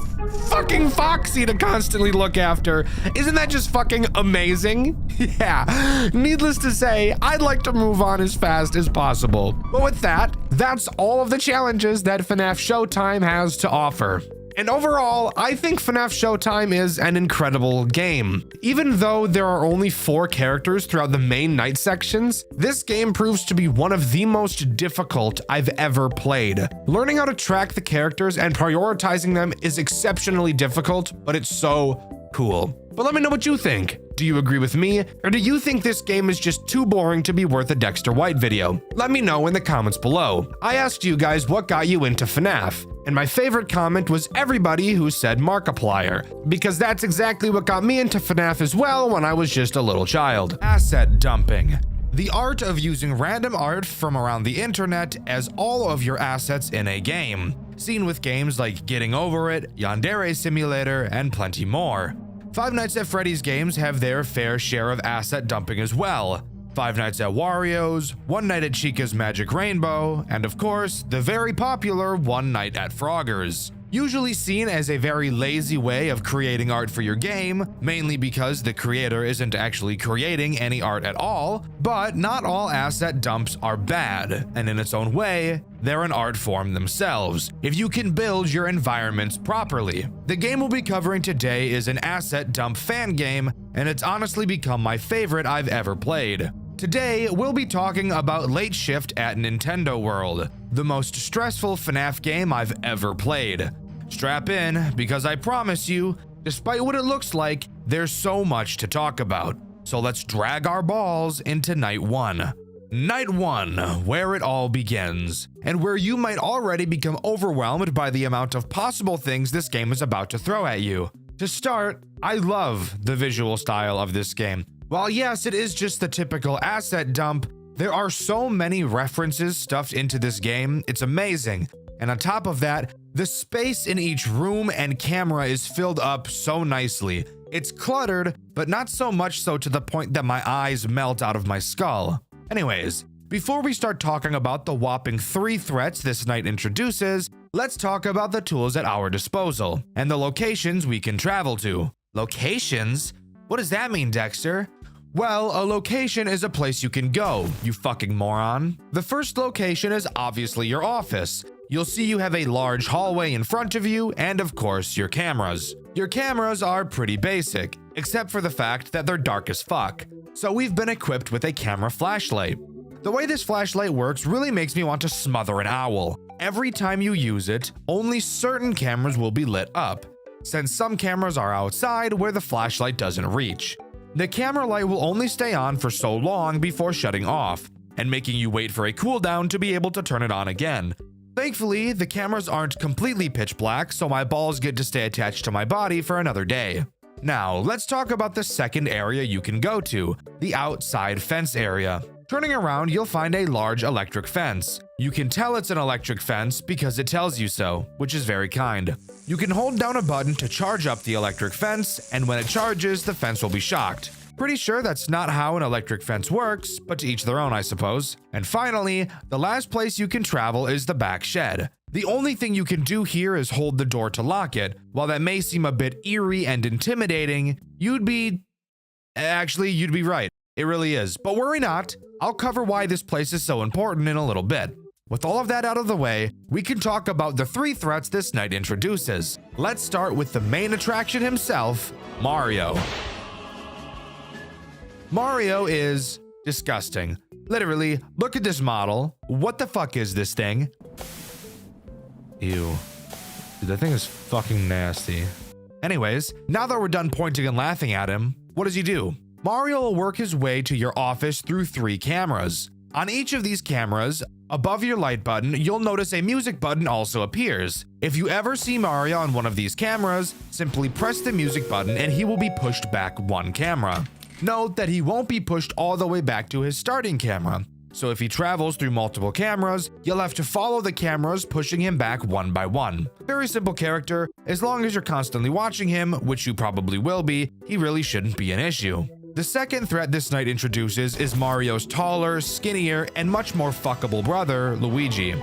fucking Foxy to constantly look after. Isn't that just fucking amazing? Yeah, needless to say, I'd like to move on as fast as possible. But with that, that's all of the challenges that FNAF Showtime has to offer. And overall, I think FNAF Showtime is an incredible game. Even though there are only 4 characters throughout the main night sections, this game proves to be one of the most difficult I've ever played. Learning how to track the characters and prioritizing them is exceptionally difficult, but it's so cool. But let me know what you think. Do you agree with me, or do you think this game is just too boring to be worth a Dxtr White video? Let me know in the comments below. I asked you guys what got you into FNAF, and my favorite comment was everybody who said Markiplier, because that's exactly what got me into FNAF as well when I was just a little child. Asset dumping. The art of using random art from around the internet as all of your assets in a game. Seen with games like Getting Over It, Yandere Simulator, and plenty more. Five Nights at Freddy's games have their fair share of asset dumping as well. Five Nights at Wario's, One Night at Chica's Magic Rainbow, and of course, the very popular One Night at Frogger's. Usually seen as a very lazy way of creating art for your game, mainly because the creator isn't actually creating any art at all, but not all asset dumps are bad, and in its own way, they're an art form themselves, if you can build your environments properly. The game we'll be covering today is an asset dump fan game, and it's honestly become my favorite I've ever played. Today, we'll be talking about Late Shift at Nintendo World, the most stressful FNAF game I've ever played. Strap in, because I promise you, despite what it looks like, there's so much to talk about. So let's drag our balls into Night 1. Night 1, where it all begins, and where you might already become overwhelmed by the amount of possible things this game is about to throw at you. To start, I love the visual style of this game. While yes, it is just the typical asset dump, there are so many references stuffed into this game, it's amazing. And on top of that, the space in each room and camera is filled up so nicely. It's cluttered, but not so much so to the point that my eyes melt out of my skull. Anyways, before we start talking about the whopping 3 threats this night introduces, let's talk about the tools at our disposal and the locations we can travel to. Locations? What does that mean, Dxtr? Well, a location is a place you can go, you fucking moron. The first location is obviously your office. You'll see you have a large hallway in front of you, and of course, your cameras. Your cameras are pretty basic, except for the fact that they're dark as fuck. So we've been equipped with a camera flashlight. The way this flashlight works really makes me want to smother an owl. Every time you use it, only certain cameras will be lit up, since some cameras are outside where the flashlight doesn't reach. The camera light will only stay on for so long before shutting off, and making you wait for a cooldown to be able to turn it on again. Thankfully, the cameras aren't completely pitch black, so my balls get to stay attached to my body for another day. Now, let's talk about the second area you can go to, the outside fence area. Turning around, you'll find a large electric fence. You can tell it's an electric fence because it tells you so, which is very kind. You can hold down a button to charge up the electric fence, and when it charges, the fence will be shocked. Pretty sure that's not how an electric fence works, but to each their own, I suppose. And finally, the last place you can travel is the back shed. The only thing you can do here is hold the door to lock it. While that may seem a bit eerie and intimidating, you'd be right. It really is. But worry not, I'll cover why this place is so important in a little bit. With all of that out of the way, we can talk about the 3 threats this night introduces. Let's start with the main attraction himself, Mario. Mario is disgusting. Literally, look at this model. What the fuck is this thing? Ew. Dude, that thing is fucking nasty. Anyways, now that we're done pointing and laughing at him, what does he do? Mario will work his way to your office through 3 cameras. On each of these cameras, above your light button, you'll notice a music button also appears. If you ever see Mario on one of these cameras, simply press the music button and he will be pushed back 1 camera. Note that he won't be pushed all the way back to his starting camera. So if he travels through multiple cameras, you'll have to follow the cameras pushing him back 1 by 1. Very simple character. As long as you're constantly watching him, which you probably will be, he really shouldn't be an issue. The second threat this night introduces is Mario's taller, skinnier, and much more fuckable brother, Luigi.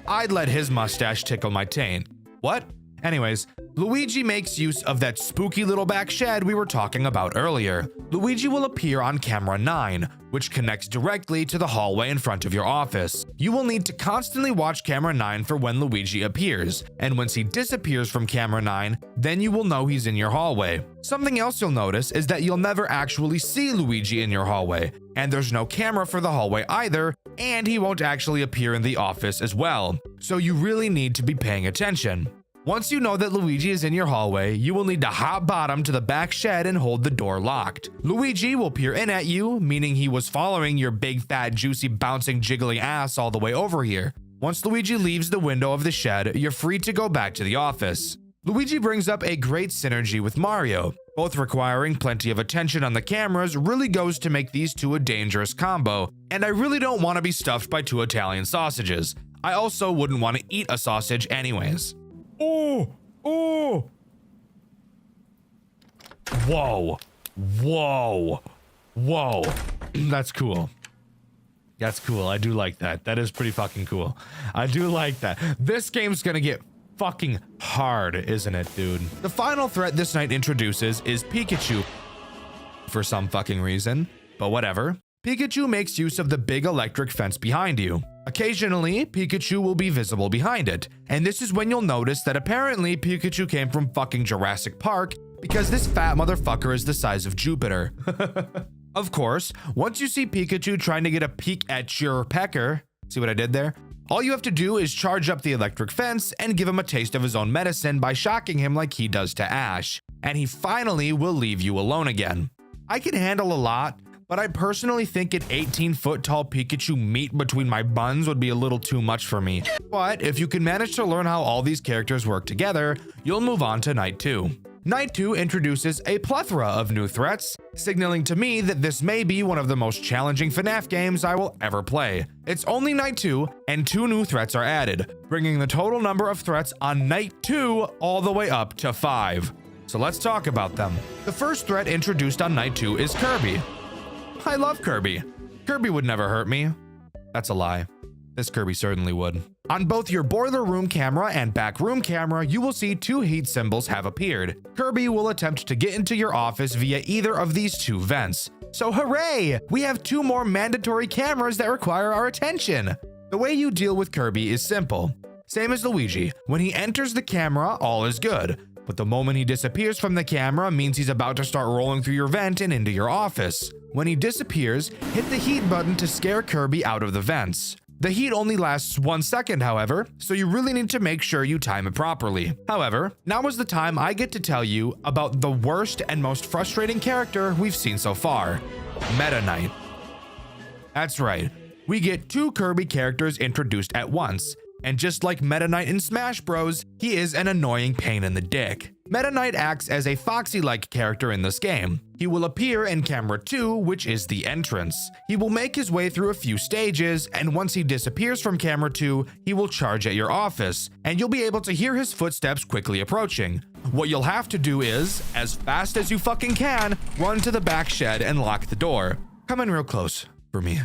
I'd let his mustache tickle my taint. What? Anyways, Luigi makes use of that spooky little back shed we were talking about earlier. Luigi will appear on camera 9, which connects directly to the hallway in front of your office. You will need to constantly watch camera 9 for when Luigi appears, and once he disappears from camera 9, then you will know he's in your hallway. Something else you'll notice is that you'll never actually see Luigi in your hallway, and there's no camera for the hallway either, and he won't actually appear in the office as well. So you really need to be paying attention. Once you know that Luigi is in your hallway, you will need to hop bottom to the back shed and hold the door locked. Luigi will peer in at you, meaning he was following your big fat juicy bouncing jiggling ass all the way over here. Once Luigi leaves the window of the shed, you're free to go back to the office. Luigi brings up a great synergy with Mario. Both requiring plenty of attention on the cameras really goes to make these two a dangerous combo, and I really don't want to be stuffed by 2 Italian sausages. I also wouldn't want to eat a sausage anyways. Oh! Oh! Whoa. Whoa. Whoa. That's cool. That's cool. I do like that. That is pretty fucking cool. I do like that. This game's gonna get fucking hard, isn't it, dude? The final threat this night introduces is Pikachu for some fucking reason, but whatever. Pikachu makes use of the big electric fence behind you. Occasionally, Pikachu will be visible behind it, and this is when you'll notice that apparently Pikachu came from fucking Jurassic Park because this fat motherfucker is the size of Jupiter. Of course, once you see Pikachu trying to get a peek at your pecker, see what I did there? All you have to do is charge up the electric fence and give him a taste of his own medicine by shocking him like he does to Ash, and he finally will leave you alone again. I can handle a lot, but I personally think an 18-foot tall Pikachu meat between my buns would be a little too much for me. But if you can manage to learn how all these characters work together, you'll move on to Night 2. Night 2 introduces a plethora of new threats, signaling to me that this may be one of the most challenging FNAF games I will ever play. It's only Night 2, and 2 new threats are added, bringing the total number of threats on Night 2 all the way up to 5. So let's talk about them. The first threat introduced on Night 2 is Kirby. I love Kirby. Kirby would never hurt me. That's a lie. This Kirby certainly would. On both your boiler room camera and back room camera, you will see 2 heat symbols have appeared. Kirby will attempt to get into your office via either of these 2 vents. So hooray! We have 2 more mandatory cameras that require our attention. The way you deal with Kirby is simple. Same as Luigi. When he enters the camera, all is good. But the moment he disappears from the camera means he's about to start rolling through your vent and into your office. When he disappears, hit the heat button to scare Kirby out of the vents. The heat only lasts 1 second, however, so you really need to make sure you time it properly. However, now is the time I get to tell you about the worst and most frustrating character we've seen so far, Meta Knight. That's right, we get 2 Kirby characters introduced at once, and just like Meta Knight in Smash Bros, he is an annoying pain in the dick. Meta Knight acts as a Foxy-like character in this game. He will appear in camera 2, which is the entrance. He will make his way through a few stages, and once he disappears from camera 2, he will charge at your office, and you'll be able to hear his footsteps quickly approaching. What you'll have to do is, as fast as you fucking can, run to the back shed and lock the door. Come in real close for me,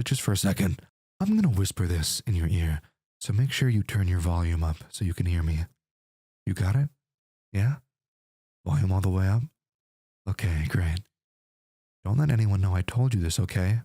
just for a second. I'm gonna whisper this in your ear, so make sure you turn your volume up so you can hear me. You got it? Yeah? Volume all the way up? Okay, great. Don't let anyone know I told you this, okay?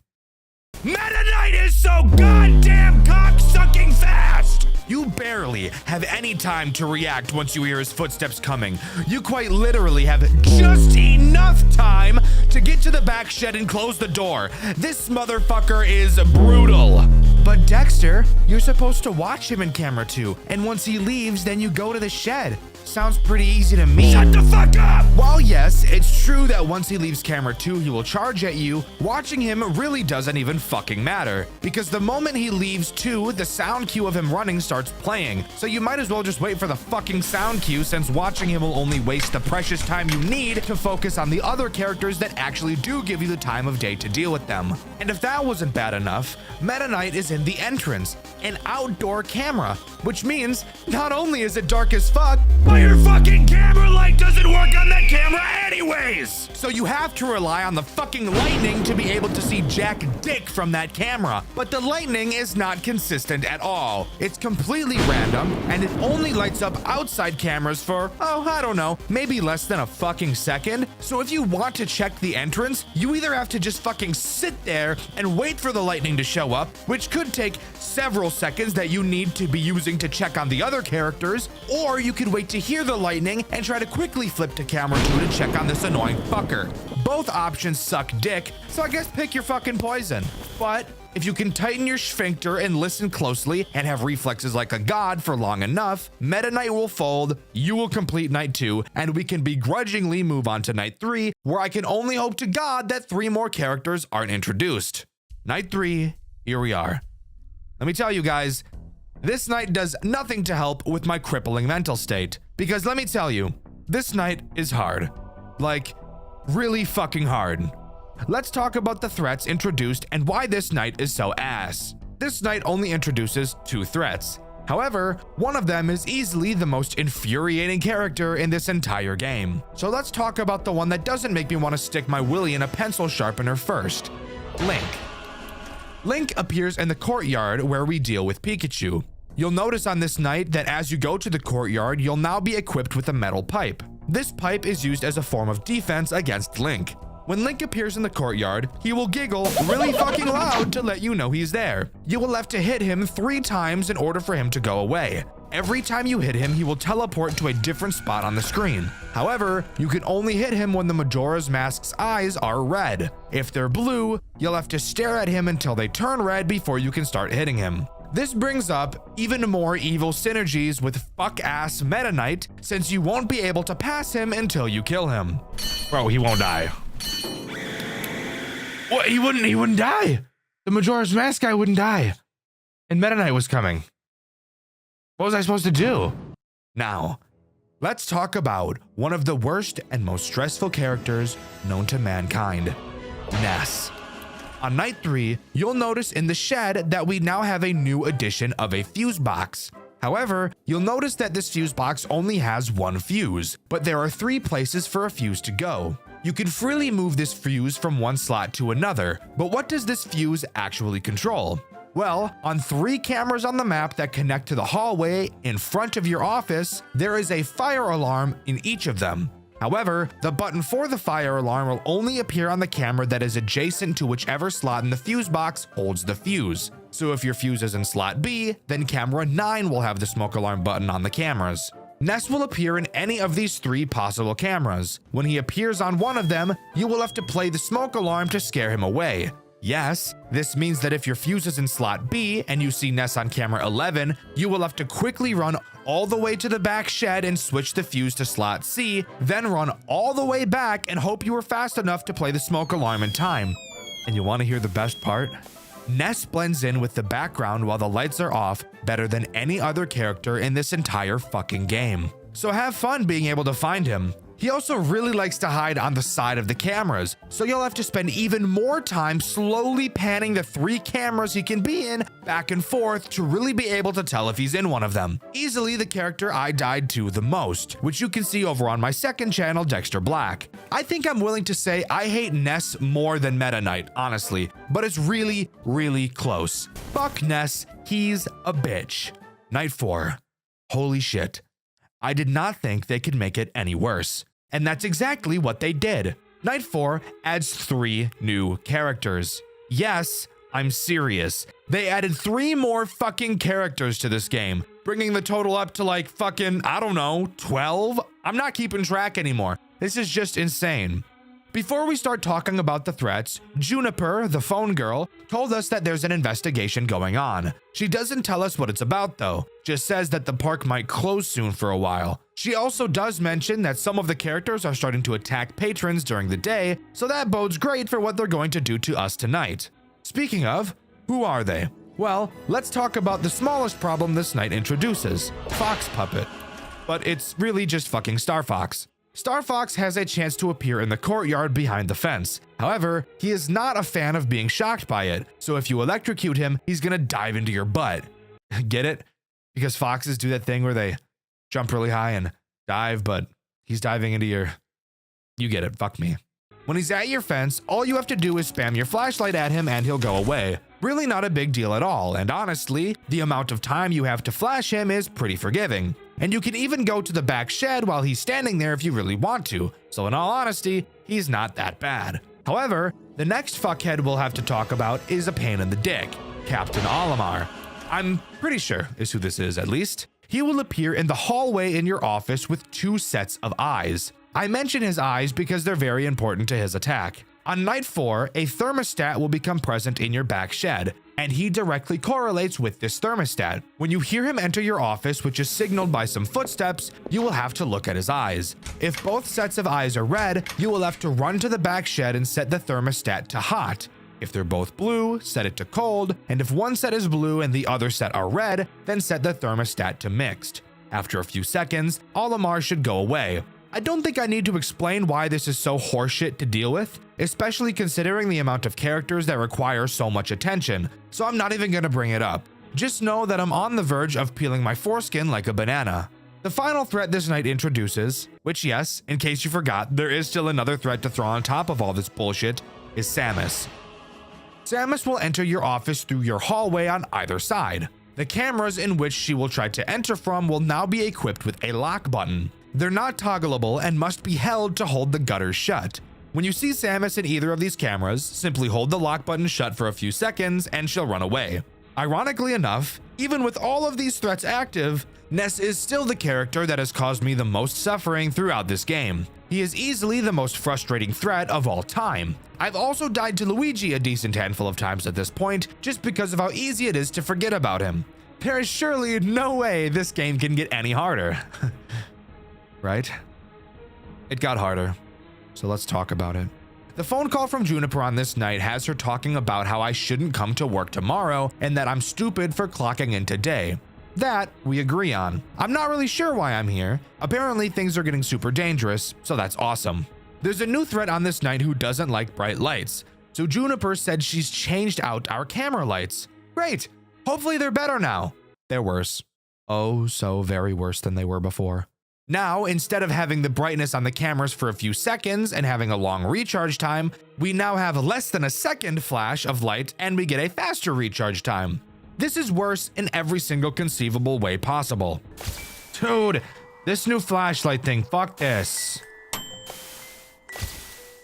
Meta Knight is so goddamn cock-sucking fast! You barely have any time to react once you hear his footsteps coming. You quite literally have just enough time to get to the back shed and close the door. This motherfucker is brutal. But Dxtr, you're supposed to watch him in camera 2, and once he leaves, then you go to the shed. Sounds pretty easy to me. Shut the fuck up! While yes, it's true that once he leaves camera 2, he will charge at you, watching him really doesn't even fucking matter. Because the moment he leaves 2, the sound cue of him running starts playing. So you might as well just wait for the fucking sound cue, since watching him will only waste the precious time you need to focus on the other characters that actually do give you the time of day to deal with them. And if that wasn't bad enough, Meta Knight is in the entrance, an outdoor camera, which means not only is it dark as fuck, but your fucking camera light doesn't work on that camera anyways! So you have to rely on the fucking lightning to be able to see jack dick from that camera. But the lightning is not consistent at all. It's completely random, and it only lights up outside cameras for, oh, I don't know, maybe less than a fucking second. So if you want to check the entrance, you either have to just fucking sit there and wait for the lightning to show up, which could take several seconds that you need to be using to check on the other characters, or you could wait to hear the lightning and try to quickly flip to camera 2 to check on this annoying fucker. Both options suck dick, so I guess pick your fucking poison. But if you can tighten your sphincter and listen closely and have reflexes like a god for long enough, Meta Knight will fold, you will complete Night 2, and we can begrudgingly move on to Night 3, where I can only hope to God that 3 more characters aren't introduced. Night 3, here we are. Let me tell you guys, this night does nothing to help with my crippling mental state. Because let me tell you, this night is hard. Like, really fucking hard. Let's talk about the threats introduced and why this night is so ass. This night only introduces 2 threats. However, one of them is easily the most infuriating character in this entire game. So let's talk about the one that doesn't make me want to stick my willy in a pencil sharpener first. Link. Link appears in the courtyard where we deal with Pikachu. You'll notice on this night that as you go to the courtyard, you'll now be equipped with a metal pipe. This pipe is used as a form of defense against Link. When Link appears in the courtyard, he will giggle really fucking loud to let you know he's there. You will have to hit him 3 times in order for him to go away. Every time you hit him, he will teleport to a different spot on the screen. However, you can only hit him when the Majora's Mask's eyes are red. If they're blue, you'll have to stare at him until they turn red before you can start hitting him. This brings up even more evil synergies with fuck-ass Meta Knight, since you won't be able to pass him until you kill him. Bro, he won't die. What? He wouldn't die. The Majora's Mask guy wouldn't die. And Meta Knight was coming. What was I supposed to do? Now, let's talk about one of the worst and most stressful characters known to mankind, Ness. On night 3, you'll notice in the shed that we now have a new addition of a fuse box. However, you'll notice that this fuse box only has 1 fuse, but there are 3 places for a fuse to go. You can freely move this fuse from one slot to another, but what does this fuse actually control? Well, on 3 cameras on the map that connect to the hallway in front of your office, there is a fire alarm in each of them. However, the button for the fire alarm will only appear on the camera that is adjacent to whichever slot in the fuse box holds the fuse. So if your fuse is in slot B, then camera 9 will have the smoke alarm button on the cameras. Ness will appear in any of these 3 possible cameras. When he appears on one of them, you will have to play the smoke alarm to scare him away. Yes, this means that if your fuse is in slot B and you see Ness on camera 11, you will have to quickly run all the way to the back shed and switch the fuse to slot C, then run all the way back and hope you were fast enough to play the smoke alarm in time. And you want to hear the best part? Ness blends in with the background while the lights are off better than any other character in this entire fucking game. So have fun being able to find him. He also really likes to hide on the side of the cameras, so you'll have to spend even more time slowly panning the 3 cameras he can be in back and forth to really be able to tell if he's in one of them. Easily the character I died to the most, which you can see over on my second channel, Dxtr Black. I think I'm willing to say I hate Ness more than Meta Knight, honestly, but it's really, really close. Fuck Ness, he's a bitch. Night 4. Holy shit. I did not think they could make it any worse. And that's exactly what they did. Night 4 adds 3 new characters. Yes, I'm serious. They added 3 more fucking characters to this game, bringing the total up to like fucking, I don't know, 12? I'm not keeping track anymore. This is just insane. Before we start talking about the threats, Juniper, the phone girl, told us that there's an investigation going on. She doesn't tell us what it's about though, just says that the park might close soon for a while. She also does mention that some of the characters are starting to attack patrons during the day, so that bodes great for what they're going to do to us tonight. Speaking of, who are they? Well, let's talk about the smallest problem this night introduces, Fox Puppet. But it's really just fucking Star Fox. Star Fox has a chance to appear in the courtyard behind the fence. However, he is not a fan of being shocked by it, so if you electrocute him, he's gonna dive into your butt. Get it? Because foxes do that thing where they jump really high and dive, but he's diving into your... You get it, fuck me. When he's at your fence, all you have to do is spam your flashlight at him and he'll go away. Really not a big deal at all, and honestly, the amount of time you have to flash him is pretty forgiving. And you can even go to the back shed while he's standing there if you really want to, so in all honesty, he's not that bad. However, the next fuckhead we'll have to talk about is a pain in the dick, Captain Olimar. I'm pretty sure is who this is, at least. He will appear in the hallway in your office with 2 sets of eyes. I mention his eyes because they're very important to his attack. On night 4, a thermostat will become present in your back shed, and he directly correlates with this thermostat. When you hear him enter your office, which is signaled by some footsteps, you will have to look at his eyes. If both sets of eyes are red, you will have to run to the back shed and set the thermostat to hot. If they're both blue, set it to cold, and if one set is blue and the other set are red, then set the thermostat to mixed. After a few seconds, Olimar should go away. I don't think I need to explain why this is so horseshit to deal with, especially considering the amount of characters that require so much attention, so I'm not even gonna bring it up. Just know that I'm on the verge of peeling my foreskin like a banana. The final threat this night introduces, which yes, in case you forgot, there is still another threat to throw on top of all this bullshit, is Samus. Samus will enter your office through your hallway on either side. The cameras in which she will try to enter from will now be equipped with a lock button. They're not toggleable and must be held to hold the gutters shut. When you see Samus in either of these cameras, simply hold the lock button shut for a few seconds and she'll run away. Ironically enough, even with all of these threats active, Ness is still the character that has caused me the most suffering throughout this game. He is easily the most frustrating threat of all time. I've also died to Luigi a decent handful of times at this point, just because of how easy it is to forget about him. There is surely no way this game can get any harder. Right? It got harder, so let's talk about it. The phone call from Juniper on this night has her talking about how I shouldn't come to work tomorrow and that I'm stupid for clocking in today. That we agree on. I'm not really sure why I'm here. Apparently things are getting super dangerous, so that's awesome. There's a new threat on this night who doesn't like bright lights. So Juniper said she's changed out our camera lights. Great. Hopefully they're better now. They're worse. Oh, so very worse than they were before. Now, instead of having the brightness on the cameras for a few seconds and having a long recharge time, we now have less than a second flash of light and we get a faster recharge time. This is worse in every single conceivable way possible. Dude, this new flashlight thing, fuck this.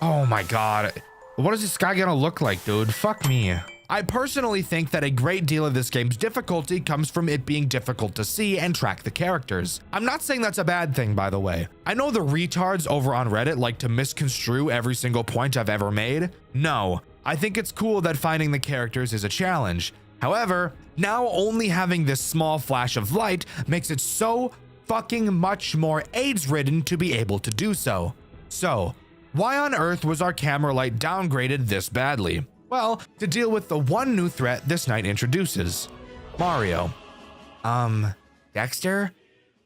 Oh my god. What is this guy gonna look like, dude? Fuck me. I personally think that a great deal of this game's difficulty comes from it being difficult to see and track the characters. I'm not saying that's a bad thing, by the way. I know the retards over on Reddit like to misconstrue every single point I've ever made. No, I think it's cool that finding the characters is a challenge. However, now only having this small flash of light makes it so fucking much more AIDS-ridden to be able to do so. So, why on earth was our camera light downgraded this badly? Well, to deal with the one new threat this night introduces. Mario. Dxtr?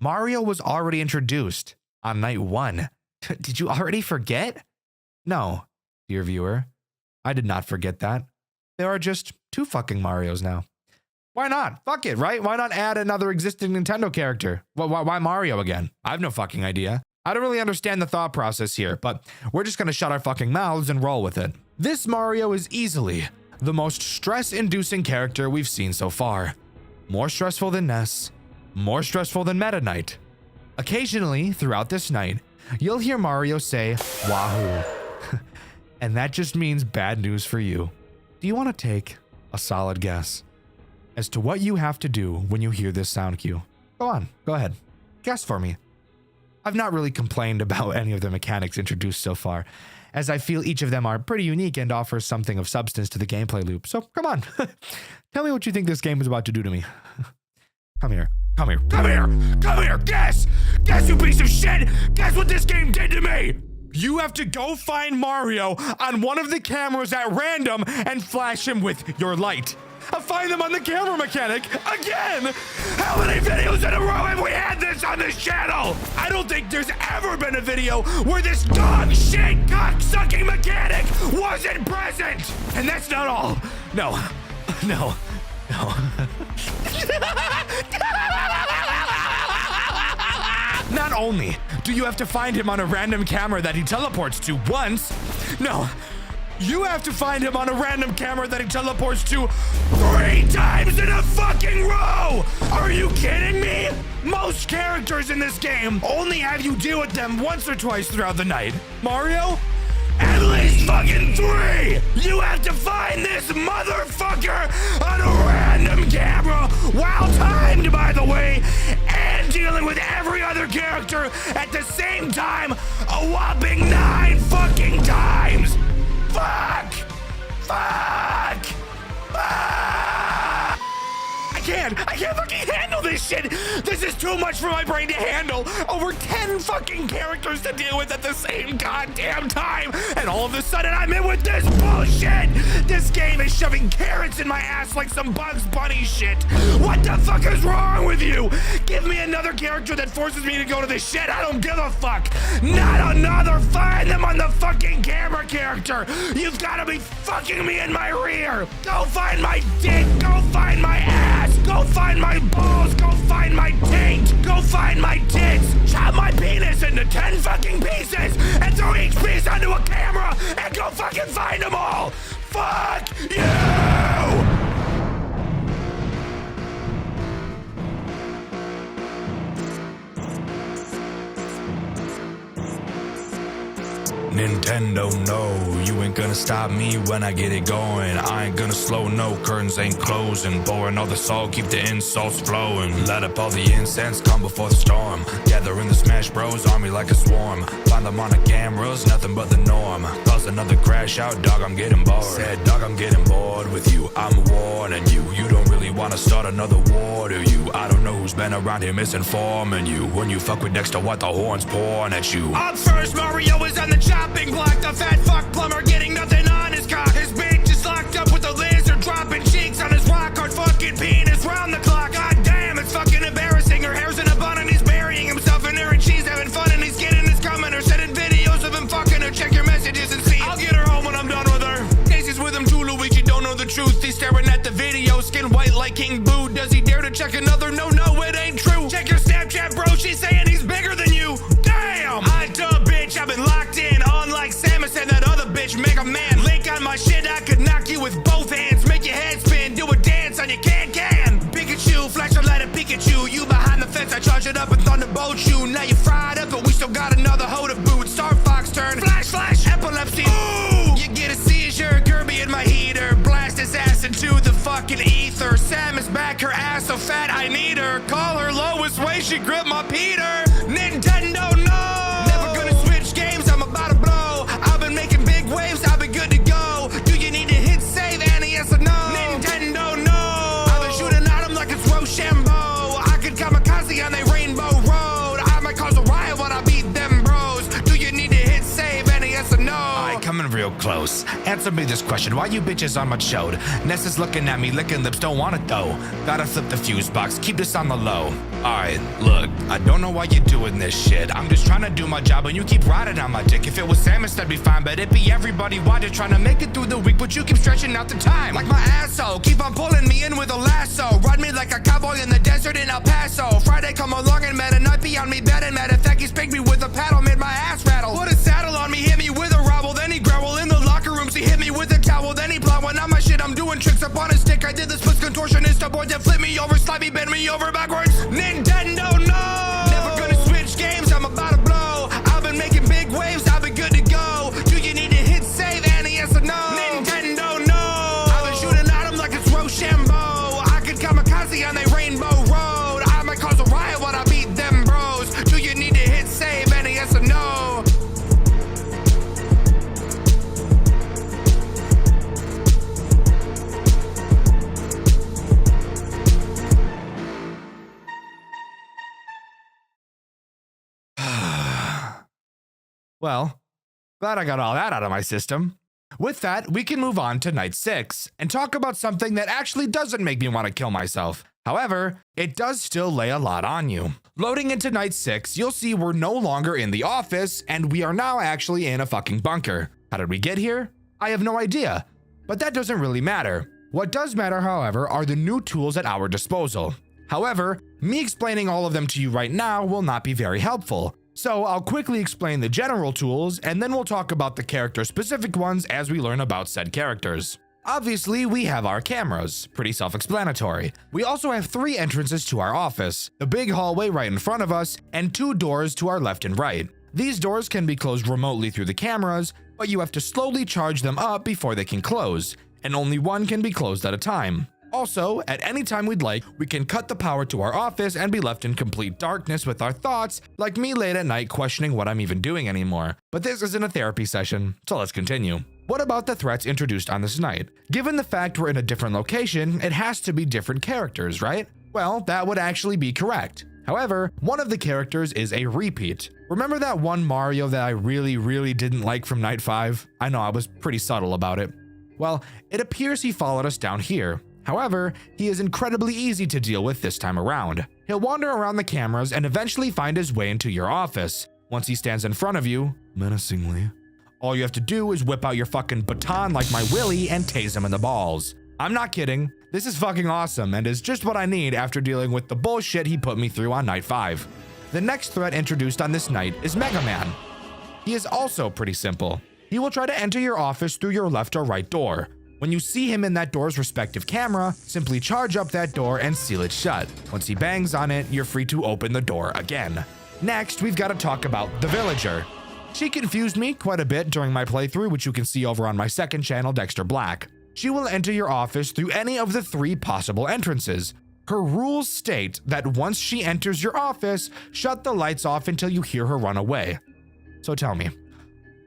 Mario was already introduced on night 1. Did you already forget? No, dear viewer. I did not forget that. There are just 2 fucking Marios now. Why not? Fuck it, right? Why not add another existing Nintendo character? Why Mario again? I have no fucking idea. I don't really understand the thought process here, but we're just gonna shut our fucking mouths and roll with it. This Mario is easily the most stress-inducing character we've seen so far. More stressful than Ness, more stressful than Meta Knight. Occasionally, throughout this night, you'll hear Mario say, Wahoo. And that just means bad news for you. Do you want to take a solid guess as to what you have to do when you hear this sound cue? Go on, go ahead. Guess for me. I've not really complained about any of the mechanics introduced so far, as I feel each of them are pretty unique and offer something of substance to the gameplay loop. So come on, tell me what you think this game is about to do to me. Come here, come here, come here, come here, guess, you piece of shit, guess what this game did to me. You have to go find Mario on one of the cameras at random and flash him with your light. I'll find them on the camera mechanic again. How many videos in a row have we had this on this channel? I don't think there's ever been a video where this dog shit cock-sucking mechanic wasn't present. And that's not all. No. Not only do you have to find him on a random camera that he teleports to once, no. You have to find him on a random camera that he teleports to 3 times in a fucking row! Are you kidding me? Most characters in this game only have you deal with them once or twice throughout the night. Mario? At least fucking 3! You have to find this motherfucker on a random camera, while timed, by the way, and dealing with every other character at the same time a whopping 9 fucking times! Fuck! I can't fucking handle this shit. This is too much for my brain to handle. Over 10 fucking characters to deal with at the same goddamn time. And all of a sudden I'm in with this bullshit. This game is shoving carrots in my ass like some Bugs Bunny shit. What the fuck is wrong with you? Give me another character that forces me to go to this shit. I don't give a fuck. Not another. Find them on the fucking camera character. You've got to be fucking me in my rear. Go find my dick. Go find my ass. Go find my balls. Go find my taint. Go find my tits. Chop my penis into 10 fucking pieces and throw each piece onto a camera and go fucking find them all. Fuck you! Nintendo, no, you ain't gonna stop me when I get it going. I ain't gonna slow, no, curtains ain't closing. Pouring all the salt, keep the insults flowing. Let up all the incense, come before the storm. Gather in the Smash Bros army like a swarm. Find them on the cameras, nothing but the norm. Cause another crash out, dog, I'm getting bored. Said, dog, I'm getting bored with you. I'm warning you, you don't really wanna start another war, do you? I don't know who's been around here misinforming you. When you fuck with Dxtr, what the horns pouring at you? Up first, Mario is on the chopping block. The fat fuck plumber getting nothing on his cock. His bitch is locked up with a lizard, dropping cheeks on his rock hard fucking penis round the clock. God damn, it's fucking embarrassing. Her hair's in a bun and he's burying himself in her and she's having fun and he's getting his coming. Her sending videos of him fucking her. Check your messages and see. I'll get her home when I'm done with her. Daisy's with him too, Luigi don't know the truth. He's staring at the video, skin white like King Boo. Does he dare to check another? No, it ain't true. Check your Snapchat, bro, she's saying he's bigger than you. Damn! I dub, bitch, I've been locked in. Unlike Samus and that other bitch, Mega Man. Link on my shit, I could knock you with both hands. Make your head spin, do a dance on your can. Pikachu, flash a light at Pikachu. You behind the fence, I charge it up and thunderbolt you. Now you fried up, but we still got another hoe to boot. Star Fox turn, flash, epilepsy. Ooh! You get a seizure, Kirby in my heater. Blast his ass into the fucking ether. Samus back, her ass so fat I need her. Call her lowest way, she gripped my Peter. Nintendo, no! Never gonna switch games, I'm about to blow. I've been making big waves, I've been good to go. Do you need to hit save, Annie? Yes or no? Nintendo, no! I've been shooting at them like it's Rochambeau. I could kamikaze on a rainbow road. I might cause a riot when I beat them bros. Do you need to hit save, Annie? Yes or no? Alright, coming real close. Answer me this question, why you bitches on my chode? Nessa's looking at me, licking lips, don't want it though. Gotta flip the fuse box, keep this on the low. Alright, look, I don't know why you're doing this shit. I'm just trying to do my job and you keep riding on my dick. If it was Samus, that'd be fine, but it'd be everybody. Why just trying to make it through the week, but you keep stretching out the time. Like my asshole, keep on pulling me in with a lasso. Ride me like a cowboy in the desert in El Paso. Friday come along and mad, and night be on me bed and matter of fact, he spanked me with a paddle, made my ass rattle. Put a saddle on me, hit me with a rubble, then he growl in the locker rooms. He hit me with a towel, then he plowing on my shit. I'm doing tricks up on a stick. I did the splits contortionist, a boy that flip me over, slide me, bend me over backwards. Nintendo, no! Never gonna switch games, I'm about to blow. I've been making big waves, I've been good to go. Do you need to hit save, Annie? Yes or no? Nintendo, no! I've been shooting at him like it's Rochambeau. I could kamikaze on a rainbow road. I might cause a riot when I beat them bros. Do you need to hit save, Annie? Yes or no? Well, glad I got all that out of my system. With that, we can move on to night 6 and talk about something that actually doesn't make me want to kill myself. However, it does still lay a lot on you. Loading into night 6, you'll see we're no longer in the office and we are now actually in a fucking bunker. How did we get here? I have no idea, but that doesn't really matter. What does matter, however, are the new tools at our disposal. However, me explaining all of them to you right now will not be very helpful. So I'll quickly explain the general tools and then we'll talk about the character-specific ones as we learn about said characters. Obviously, we have our cameras, pretty self-explanatory. We also have 3 entrances to our office, the big hallway right in front of us, and 2 doors to our left and right. These doors can be closed remotely through the cameras, but you have to slowly charge them up before they can close, and only one can be closed at a time. Also, at any time we'd like, we can cut the power to our office and be left in complete darkness with our thoughts, like me late at night questioning what I'm even doing anymore. But this isn't a therapy session, so let's continue. What about the threats introduced on this night? Given the fact we're in a different location, it has to be different characters, right? Well, that would actually be correct. However, one of the characters is a repeat. Remember that one Mario that I really didn't like from night 5? I know I was pretty subtle about it. Well, it appears he followed us down here. However, he is incredibly easy to deal with this time around. He'll wander around the cameras and eventually find his way into your office. Once he stands in front of you, menacingly, all you have to do is whip out your fucking baton like my Willy and tase him in the balls. I'm not kidding. This is fucking awesome and is just what I need after dealing with the bullshit he put me through on night 5. The next threat introduced on this night is Mega Man. He is also pretty simple. He will try to enter your office through your left or right door. When you see him in that door's respective camera, simply charge up that door and seal it shut. Once he bangs on it, you're free to open the door again. Next, we've got to talk about the villager. She confused me quite a bit during my playthrough, which you can see over on my second channel, Dxtr Black. She will enter your office through any of the 3 possible entrances. Her rules state that once she enters your office, shut the lights off until you hear her run away. So tell me,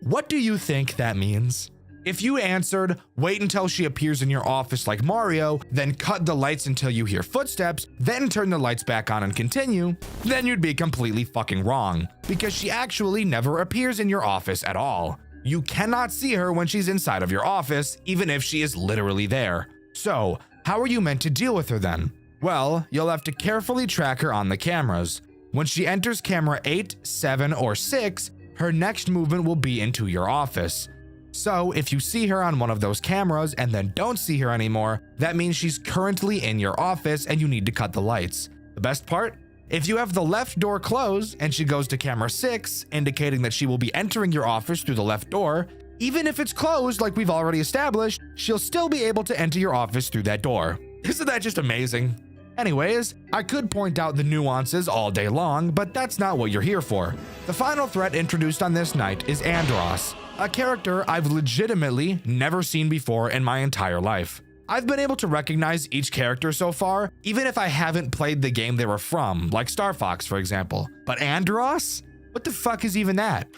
what do you think that means? If you answered, wait until she appears in your office like Mario, then cut the lights until you hear footsteps, then turn the lights back on and continue, then you'd be completely fucking wrong, because she actually never appears in your office at all. You cannot see her when she's inside of your office, even if she is literally there. So, how are you meant to deal with her then? Well, you'll have to carefully track her on the cameras. When she enters camera 8, 7, or 6, her next movement will be into your office. So if you see her on one of those cameras and then don't see her anymore, that means she's currently in your office and you need to cut the lights. The best part? If you have the left door closed and she goes to camera 6, indicating that she will be entering your office through the left door, even if it's closed like we've already established, she'll still be able to enter your office through that door. Isn't that just amazing? Anyways, I could point out the nuances all day long, but that's not what you're here for. The final threat introduced on this night is Andros, a character I've legitimately never seen before in my entire life. I've been able to recognize each character so far, even if I haven't played the game they were from, like Star Fox, for example. But Andros? What the fuck is even that?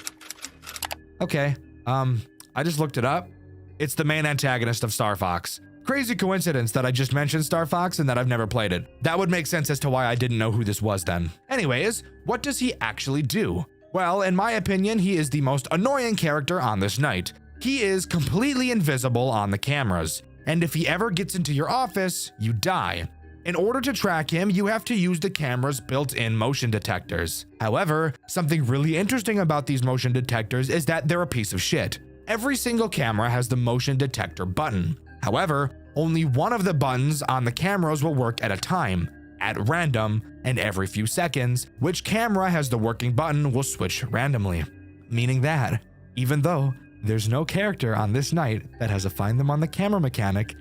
Okay, I just looked it up. It's the main antagonist of Star Fox. Crazy coincidence that I just mentioned Star Fox and that I've never played it. That would make sense as to why I didn't know who this was then. Anyways, what does he actually do? Well, in my opinion, he is the most annoying character on this night. He is completely invisible on the cameras, and if he ever gets into your office, you die. In order to track him, you have to use the camera's built-in motion detectors. However, something really interesting about these motion detectors is that they're a piece of shit. Every single camera has the motion detector button. However, only one of the buttons on the cameras will work at a time, at random, and every few seconds, which camera has the working button will switch randomly. Meaning that, even though there's no character on this night that has a find them on the camera mechanic,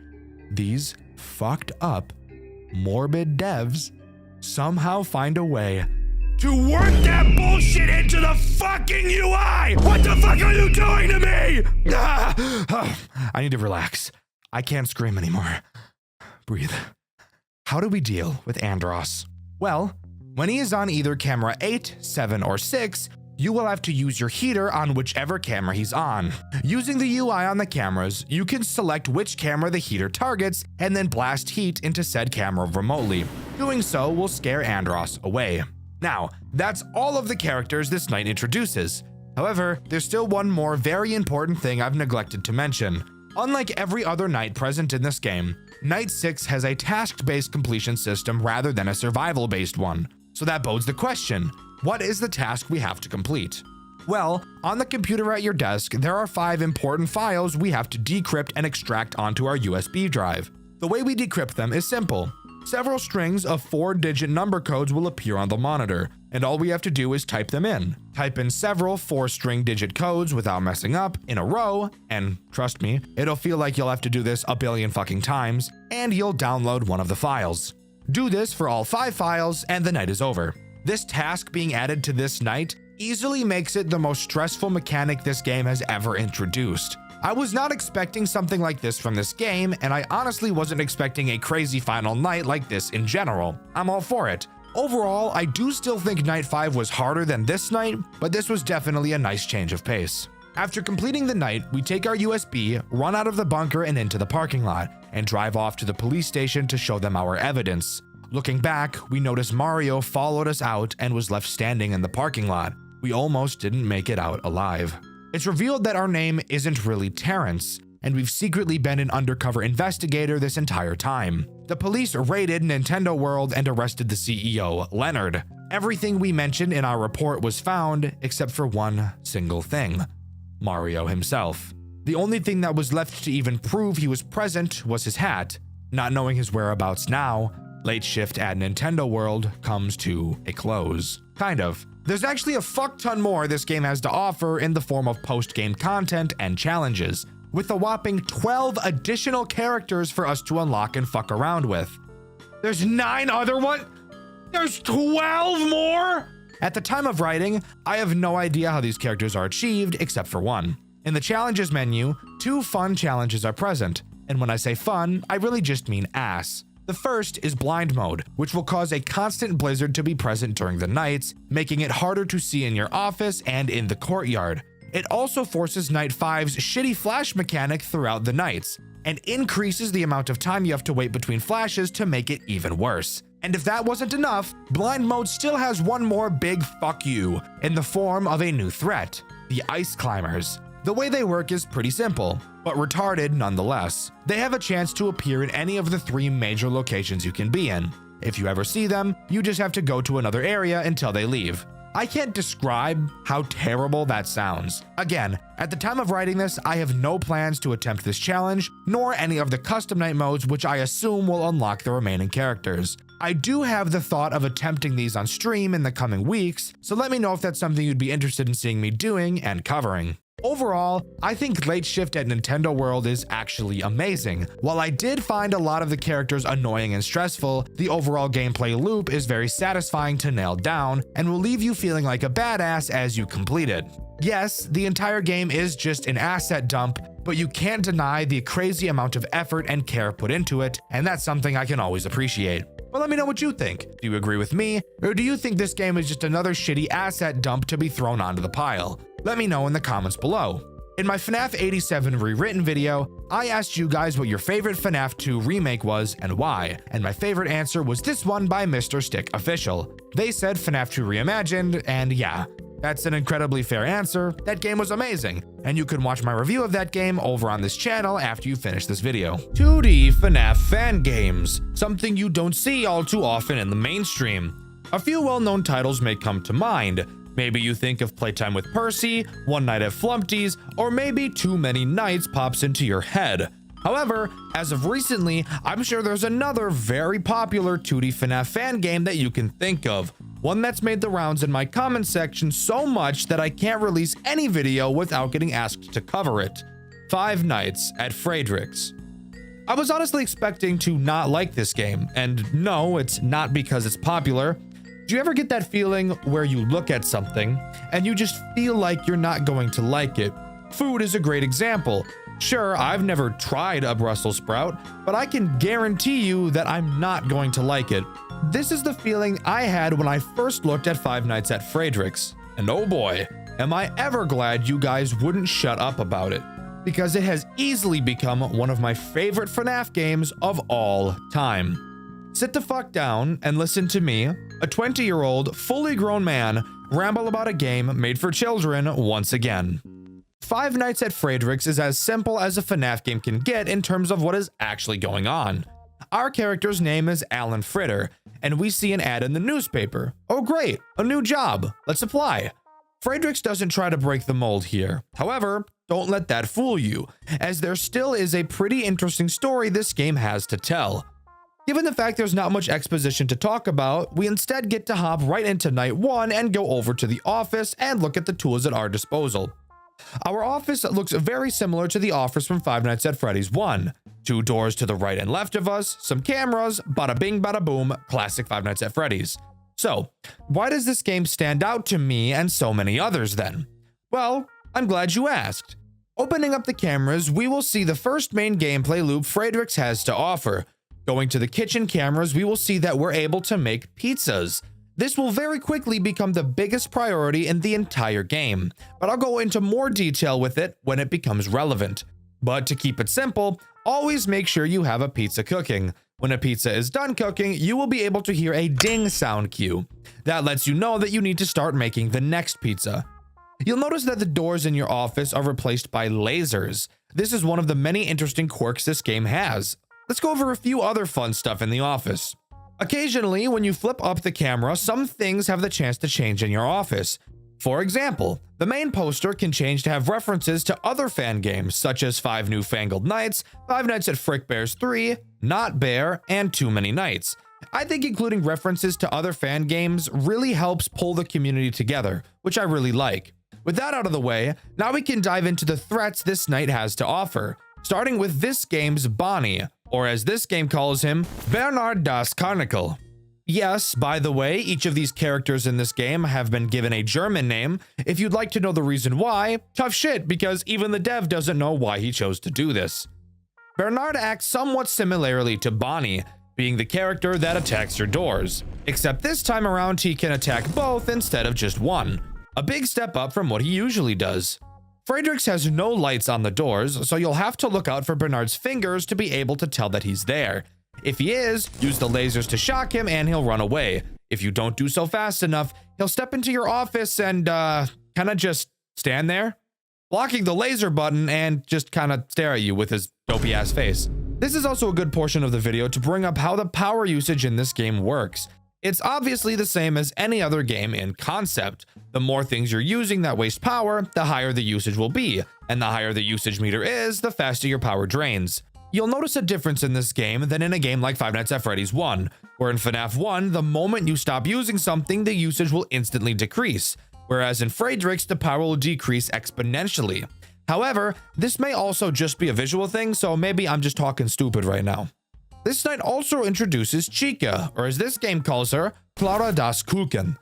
these fucked up, morbid devs somehow find a way to work that bullshit into the fucking UI! What the fuck are you doing to me? I need to relax. I can't scream anymore. Breathe. How do we deal with Andros? Well, when he is on either camera 8, 7, or 6, you will have to use your heater on whichever camera he's on. Using the UI on the cameras, you can select which camera the heater targets and then blast heat into said camera remotely. Doing so will scare Andros away. Now, that's all of the characters this night introduces. However, there's still one more very important thing I've neglected to mention. Unlike every other night present in this game, Night 6 has a task-based completion system rather than a survival-based one. So that bodes the question, what is the task we have to complete? Well, on the computer at your desk, there are 5 important files we have to decrypt and extract onto our USB drive. The way we decrypt them is simple. Several strings of 4-digit number codes will appear on the monitor, and all we have to do is type them in. Type in several 4-string digit codes without messing up in a row, and trust me, it'll feel like you'll have to do this a billion fucking times, and you'll download one of the files. Do this for all 5 files, and the night is over. This task being added to this night easily makes it the most stressful mechanic this game has ever introduced. I was not expecting something like this from this game, and I honestly wasn't expecting a crazy final night like this in general. I'm all for it. Overall, I do still think Night 5 was harder than this night, but this was definitely a nice change of pace. After completing the night, we take our USB, run out of the bunker and into the parking lot, and drive off to the police station to show them our evidence. Looking back, we notice Mario followed us out and was left standing in the parking lot. We almost didn't make it out alive. It's revealed that our name isn't really Terrence, and we've secretly been an undercover investigator this entire time. The police raided Nintendo World and arrested the CEO, Leonard. Everything we mentioned in our report was found, except for one single thing: Mario himself. The only thing that was left to even prove he was present was his hat. Not knowing his whereabouts now, late shift at Nintendo World comes to a close. Kind of. There's actually a fuck ton more this game has to offer in the form of post-game content and challenges. with a whopping 12 additional characters for us to unlock and fuck around with. There's 9 other ones? There's 12 more? At the time of writing, I have no idea how these characters are achieved except for one. In the challenges menu, 2 fun challenges are present. And when I say fun, I really just mean ass. The first is blind mode, which will cause a constant blizzard to be present during the nights, making it harder to see in your office and in the courtyard. It also forces Night 5's shitty flash mechanic throughout the nights, and increases the amount of time you have to wait between flashes to make it even worse. And if that wasn't enough, blind mode still has one more big fuck you in the form of a new threat, the Ice Climbers. The way they work is pretty simple, but retarded nonetheless. They have a chance to appear in any of the 3 major locations you can be in. If you ever see them, you just have to go to another area until they leave. I can't describe how terrible that sounds. Again, at the time of writing this, I have no plans to attempt this challenge, nor any of the custom night modes, which I assume will unlock the remaining characters. I do have the thought of attempting these on stream in the coming weeks, so let me know if that's something you'd be interested in seeing me doing and covering. Overall, I think Late Shift at Nintendo World is actually amazing. While I did find a lot of the characters annoying and stressful, the overall gameplay loop is very satisfying to nail down and will leave you feeling like a badass as you complete it. Yes, the entire game is just an asset dump, but you can't deny the crazy amount of effort and care put into it, and that's something I can always appreciate. Well, let me know what you think. Do you agree with me, or do you think this game is just another shitty asset dump to be thrown onto the pile? Let me know in the comments below. In my FNAF 87 rewritten video, I asked you guys what your favorite FNAF 2 remake was and why, and my favorite answer was this one by Mr. Stick Official. They said FNAF 2 Reimagined, and yeah, that's an incredibly fair answer. That game was amazing, and you can watch my review of that game over on this channel after you finish this video. 2D FNAF fan games, something you don't see all too often in the mainstream. A few well-known titles may come to mind. Maybe you think of Playtime with Percy, One Night at Flumpty's, or maybe Too Many Nights pops into your head. However, as of recently, I'm sure there's another very popular 2D FNAF fan game that you can think of. One that's made the rounds in my comment section so much that I can't release any video without getting asked to cover it. Five Nights at Frederick's. I was honestly expecting to not like this game, and no, it's not because it's popular. Do you ever get that feeling where you look at something and you just feel like you're not going to like it? Food is a great example. Sure, I've never tried a Brussels sprout, but I can guarantee you that I'm not going to like it. This is the feeling I had when I first looked at Five Nights at Frederick's. And oh boy, am I ever glad you guys wouldn't shut up about it, because it has easily become one of my favorite FNAF games of all time. Sit the fuck down and listen to me, a 20-year-old, fully grown man, ramble about a game made for children once again. Five Nights at Frederick's is as simple as a FNAF game can get in terms of what is actually going on. Our character's name is Alan Fritter, and we see an ad in the newspaper. Oh great, a new job, let's apply. Frederick's doesn't try to break the mold here. However, don't let that fool you, as there still is a pretty interesting story this game has to tell. Given the fact there's not much exposition to talk about, we instead get to hop right into night 1 and go over to the office and look at the tools at our disposal. Our office looks very similar to the office from Five Nights at Freddy's 1. 2 doors to the right and left of us, some cameras, bada bing bada boom, classic Five Nights at Freddy's. So, why does this game stand out to me and so many others then? Well, I'm glad you asked. Opening up the cameras, we will see the first main gameplay loop Frederick's has to offer. Going to the kitchen cameras, we will see that we're able to make pizzas. This will very quickly become the biggest priority in the entire game, but I'll go into more detail with it when it becomes relevant. But to keep it simple, always make sure you have a pizza cooking. When a pizza is done cooking, you will be able to hear a ding sound cue. That lets you know that you need to start making the next pizza. You'll notice that the doors in your office are replaced by lasers. This is one of the many interesting quirks this game has. Let's go over a few other fun stuff in the office. Occasionally, when you flip up the camera, some things have the chance to change in your office. For example, the main poster can change to have references to other fan games such as Five Newfangled Nights, Five Nights at Frick Bears 3, Not Bear, and Too Many Nights. I think including references to other fan games really helps pull the community together, which I really like. With that out of the way, now we can dive into the threats this night has to offer, starting with this game's Bonnie, or as this game calls him, Bernard das Karnickel. Yes, by the way, each of these characters in this game have been given a German name. If you'd like to know the reason why, tough shit, because even the dev doesn't know why he chose to do this. Bernard acts somewhat similarly to Bonnie, being the character that attacks your doors, except this time around he can attack both instead of just one, a big step up from what he usually does. Friedrichs has no lights on the doors, so you'll have to look out for Bernard's fingers to be able to tell that he's there. If he is, use the lasers to shock him and he'll run away. If you don't do so fast enough, he'll step into your office and kind of just stand there, blocking the laser button and just kind of stare at you with his dopey ass face. This is also a good portion of the video to bring up how the power usage in this game works. It's obviously the same as any other game in concept. The more things you're using that waste power, the higher the usage will be, and the higher the usage meter is, the faster your power drains. You'll notice a difference in this game than in a game like Five Nights at Freddy's 1, where in FNAF 1, the moment you stop using something, the usage will instantly decrease, whereas in Friedrichs, the power will decrease exponentially. However, this may also just be a visual thing, so maybe I'm just talking stupid right now. This night also introduces Chica, or as this game calls her, Clara das Kuchen.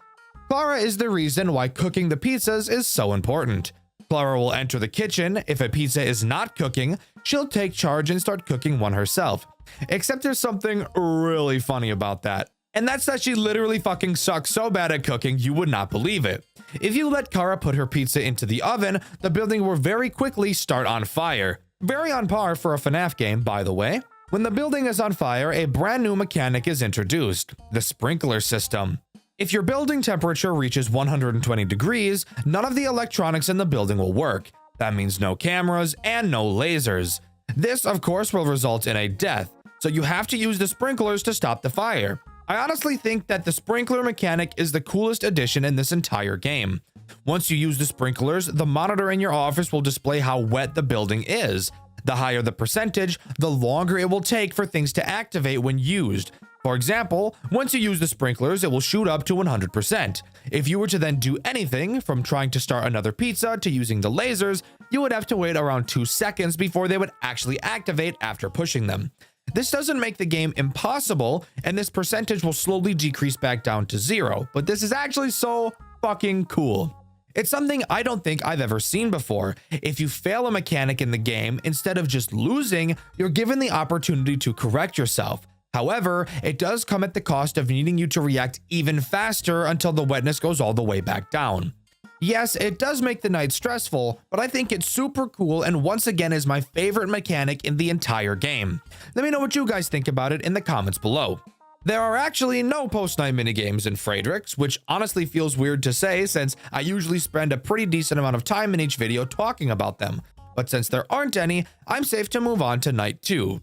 Clara is the reason why cooking the pizzas is so important. Clara will enter the kitchen. If a pizza is not cooking, she'll take charge and start cooking one herself. Except there's something really funny about that. And that's that she literally fucking sucks so bad at cooking you would not believe it. If you let Clara put her pizza into the oven, the building will very quickly start on fire. Very on par for a FNAF game, by the way. When the building is on fire, a brand new mechanic is introduced, the sprinkler system. If your building temperature reaches 120 degrees, none of the electronics in the building will work. That means no cameras and no lasers. This, of course, will result in a death, so you have to use the sprinklers to stop the fire. I honestly think that the sprinkler mechanic is the coolest addition in this entire game. Once you use the sprinklers, the monitor in your office will display how wet the building is. The higher the percentage, the longer it will take for things to activate when used. For example, once you use the sprinklers, it will shoot up to 100%. If you were to then do anything, from trying to start another pizza to using the lasers, you would have to wait around 2 seconds before they would actually activate after pushing them. This doesn't make the game impossible, and this percentage will slowly decrease back down to 0, but this is actually so fucking cool. It's something I don't think I've ever seen before. If you fail a mechanic in the game, instead of just losing, you're given the opportunity to correct yourself. However, it does come at the cost of needing you to react even faster until the wetness goes all the way back down. Yes, it does make the night stressful, but I think it's super cool and once again is my favorite mechanic in the entire game. Let me know what you guys think about it in the comments below. There are actually no post-night minigames in Friedrichs, which honestly feels weird to say since I usually spend a pretty decent amount of time in each video talking about them. But since there aren't any, I'm safe to move on to night 2.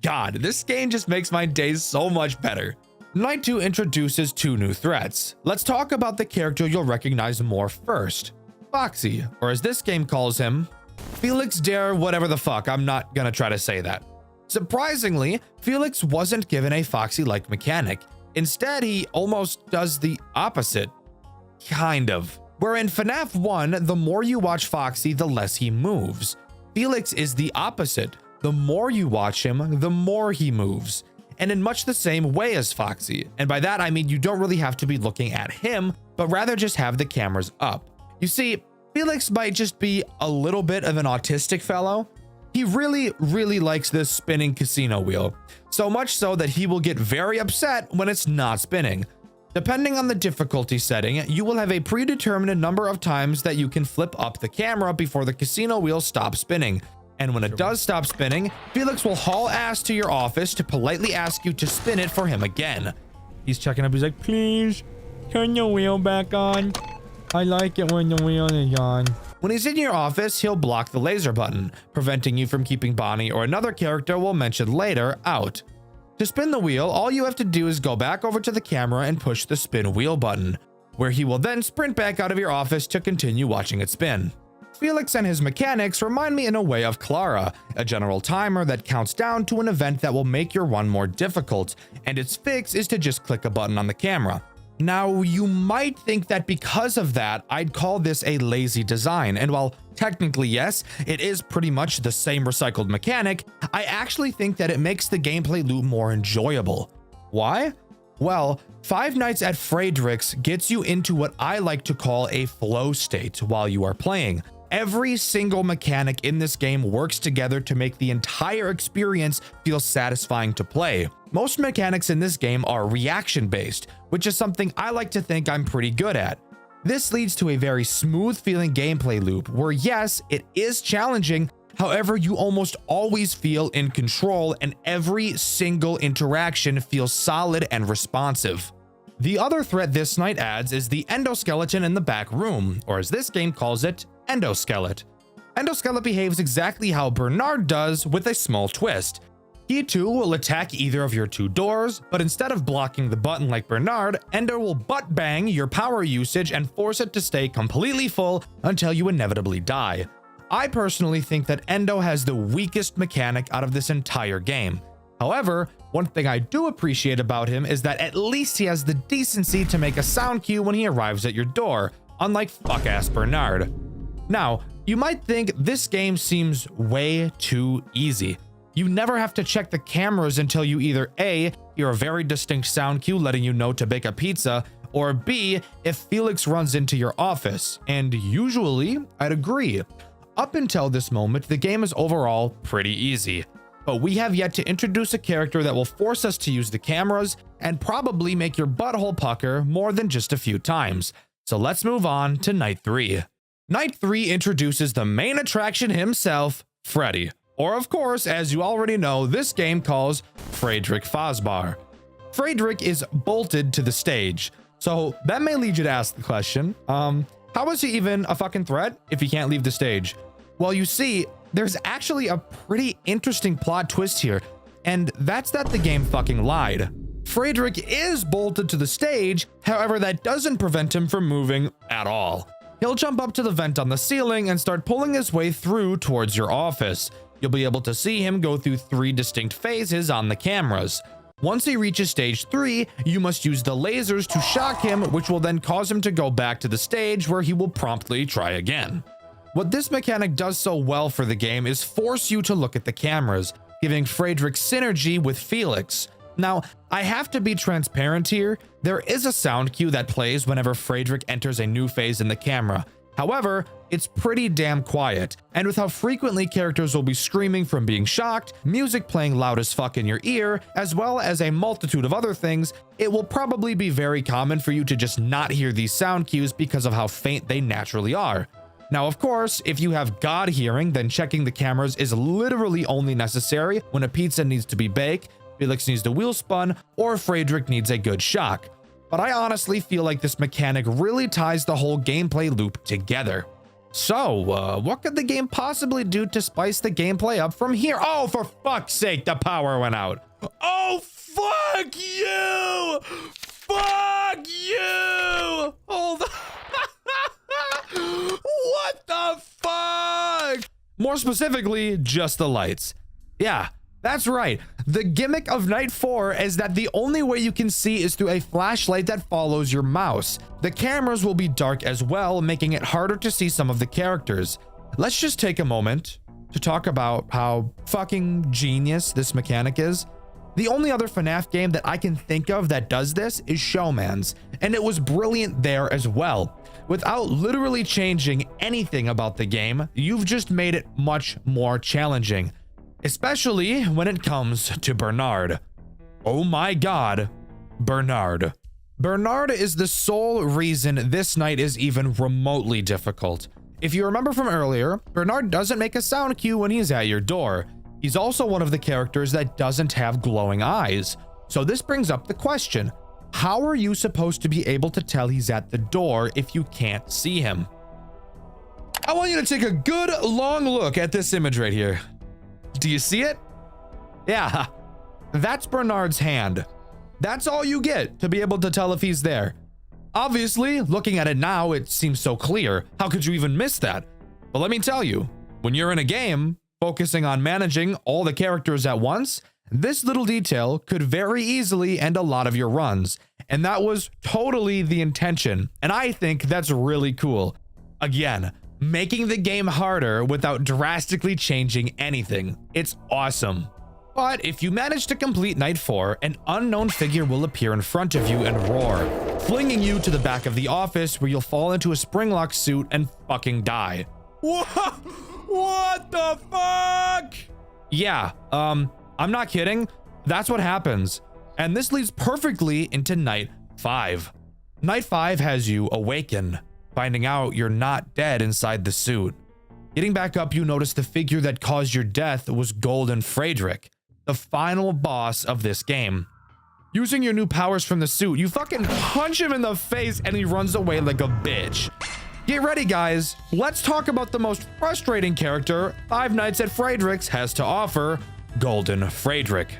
God, this game just makes my days so much better. Night 2 introduces 2 new threats. Let's talk about the character you'll recognize more first. Foxy, or as this game calls him, Felix der whatever the fuck, I'm not gonna try to say that. Surprisingly, Felix wasn't given a Foxy-like mechanic. Instead, he almost does the opposite. Kind of. Where in FNAF 1, the more you watch Foxy, the less he moves. Felix is the opposite. The more you watch him, the more he moves. And in much the same way as Foxy. And by that, I mean you don't really have to be looking at him, but rather just have the cameras up. You see, Felix might just be a little bit of an autistic fellow. He really likes this spinning casino wheel. So much so that he will get very upset when it's not spinning. Depending on the difficulty setting, you will have a predetermined number of times that you can flip up the camera before the casino wheel stops spinning. And when it does stop spinning, Felix will haul ass to your office to politely ask you to spin it for him again. He's checking up, he's like, please, turn the wheel back on. I like it when the wheel is on. When he's in your office, he'll block the laser button, preventing you from keeping Bonnie or another character we'll mention later out. To spin the wheel, all you have to do is go back over to the camera and push the spin wheel button, where he will then sprint back out of your office to continue watching it spin. Felix and his mechanics remind me in a way of Clara, a general timer that counts down to an event that will make your run more difficult, and its fix is to just click a button on the camera. Now, you might think that because of that, I'd call this a lazy design, and while technically yes, it is pretty much the same recycled mechanic, I actually think that it makes the gameplay loop more enjoyable. Why? Well, Five Nights at Frederick's gets you into what I like to call a flow state while you are playing. Every single mechanic in this game works together to make the entire experience feel satisfying to play. Most mechanics in this game are reaction-based, which is something I like to think I'm pretty good at. This leads to a very smooth-feeling gameplay loop where yes, it is challenging, however, you almost always feel in control and every single interaction feels solid and responsive. The other threat this night adds is the endoskeleton in the back room, or as this game calls it, Endoskelet. Endoskelet behaves exactly how Bernard does with a small twist. He too will attack either of your two doors, but instead of blocking the button like Bernard, Endo will butt bang your power usage and force it to stay completely full until you inevitably die. I personally think that Endo has the weakest mechanic out of this entire game. However, one thing I do appreciate about him is that at least he has the decency to make a sound cue when he arrives at your door, unlike fuck-ass Bernard. Now, you might think this game seems way too easy. You never have to check the cameras until you either A, hear a very distinct sound cue letting you know to bake a pizza, or B, if Felix runs into your office. And usually, I'd agree. Up until this moment, the game is overall pretty easy. But we have yet to introduce a character that will force us to use the cameras and probably make your butthole pucker more than just a few times. So let's move on to Night 3. Night 3 introduces the main attraction himself, Freddy, or of course, as you already know, this game calls Friedrich Fazbear. Friedrich is bolted to the stage, so that may lead you to ask the question, how is he even a fucking threat if he can't leave the stage? Well, you see, there's actually a pretty interesting plot twist here, and that's that the game fucking lied. Friedrich is bolted to the stage, however, that doesn't prevent him from moving at all. He'll jump up to the vent on the ceiling and start pulling his way through towards your office. You'll be able to see him go through 3 distinct phases on the cameras. Once he reaches stage 3, you must use the lasers to shock him, which will then cause him to go back to the stage where he will promptly try again. What this mechanic does so well for the game is force you to look at the cameras, giving Friedrich synergy with Felix. Now, I have to be transparent here. There is a sound cue that plays whenever Friedrich enters a new phase in the camera. However, it's pretty damn quiet, and with how frequently characters will be screaming from being shocked, music playing loud as fuck in your ear, as well as a multitude of other things, it will probably be very common for you to just not hear these sound cues because of how faint they naturally are. Now, of course, if you have God hearing, then checking the cameras is literally only necessary when a pizza needs to be baked, Felix needs the wheel spun, or Friedrich needs a good shock. But I honestly feel like this mechanic really ties the whole gameplay loop together. So, what could the game possibly do to spice the gameplay up from here? Oh, for fuck's sake, the power went out. Oh, fuck you! Fuck you! Hold on. What the fuck? More specifically, just the lights. Yeah. That's right. The gimmick of Night 4 is that the only way you can see is through a flashlight that follows your mouse. The cameras will be dark as well, making it harder to see some of the characters. Let's just take a moment to talk about how fucking genius this mechanic is. The only other FNAF game that I can think of that does this is Showman's, and it was brilliant there as well. Without literally changing anything about the game, you've just made it much more challenging. Especially when it comes to Bernard. Oh my god, Bernard. Bernard is the sole reason this night is even remotely difficult. If you remember from earlier, Bernard doesn't make a sound cue when he's at your door. He's also one of the characters that doesn't have glowing eyes. So this brings up the question, how are you supposed to be able to tell he's at the door if you can't see him? I want you to take a good long look at this image right here. Do you see it? Yeah, that's Bernard's hand. That's all you get to be able to tell if he's there. Obviously, looking at it now, it seems so clear. How could you even miss that? But let me tell you, when you're in a game, focusing on managing all the characters at once, this little detail could very easily end a lot of your runs. and that was totally the intention, and I think that's really cool. Again, making the game harder without drastically changing anything. It's awesome. But if you manage to complete night 4, an unknown figure will appear in front of you and roar, flinging you to the back of the office where you'll fall into a spring-lock suit and fucking die. What the fuck? Yeah, I'm not kidding. That's what happens. And this leads perfectly into night 5. Night 5 has you awaken, finding out you're not dead inside the suit. Getting back up, you notice the figure that caused your death was Golden Frederick, the final boss of this game. Using your new powers from the suit, you fucking punch him in the face and he runs away like a bitch. Get ready, guys. Let's talk about the most frustrating character Five Nights at Frederick's has to offer, Golden Frederick.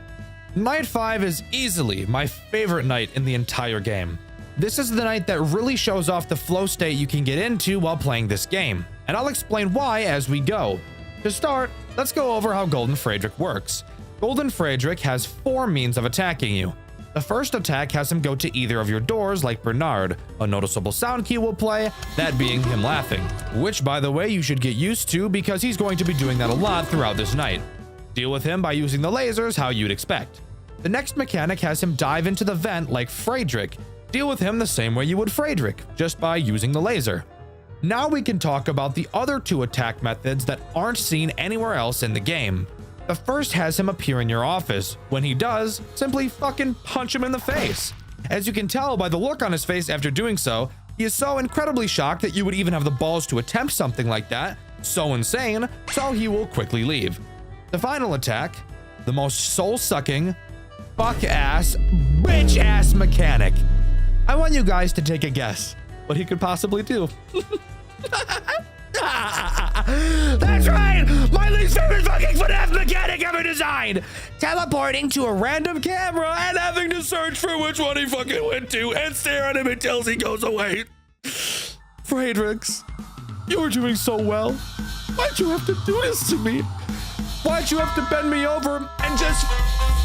Night 5 is easily my favorite night in the entire game. This is the night that really shows off the flow state you can get into while playing this game, and I'll explain why as we go. To start, let's go over how Golden Frederick works. Golden Frederick has 4 means of attacking you. The first attack has him go to either of your doors like Bernard. A noticeable sound cue will play, that being him laughing, which by the way you should get used to because he's going to be doing that a lot throughout this night. Deal with him by using the lasers how you'd expect. The next mechanic has him dive into the vent like Frederick. Deal with him the same way you would Frederick, just by using the laser. Now we can talk about the other 2 attack methods that aren't seen anywhere else in the game. The first has him appear in your office. When he does, simply fucking punch him in the face. As you can tell by the look on his face after doing so, he is so incredibly shocked that you would even have the balls to attempt something like that. So insane, so he will quickly leave. The final attack, the most soul-sucking, fuck-ass, bitch-ass mechanic. I want you guys to take a guess what he could possibly do. That's right! My least favorite fucking FNAF mechanic ever designed! Teleporting to a random camera and having to search for which one he fucking went to and stare at him until he goes away. Fredericks, you were doing so well. Why'd you have to do this to me? Why'd you have to bend me over and just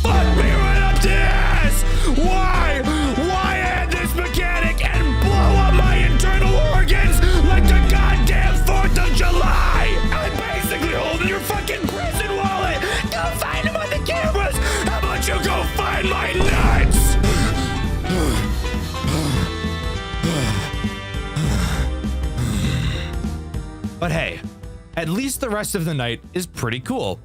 fuck me right up the ass? Why? Why add this mechanic and blow up my internal organs like the goddamn 4th of July? I'm basically holding your fucking prison wallet. Go find him on the cameras. How about you go find my nuts? But hey, at least the rest of the night is pretty cool.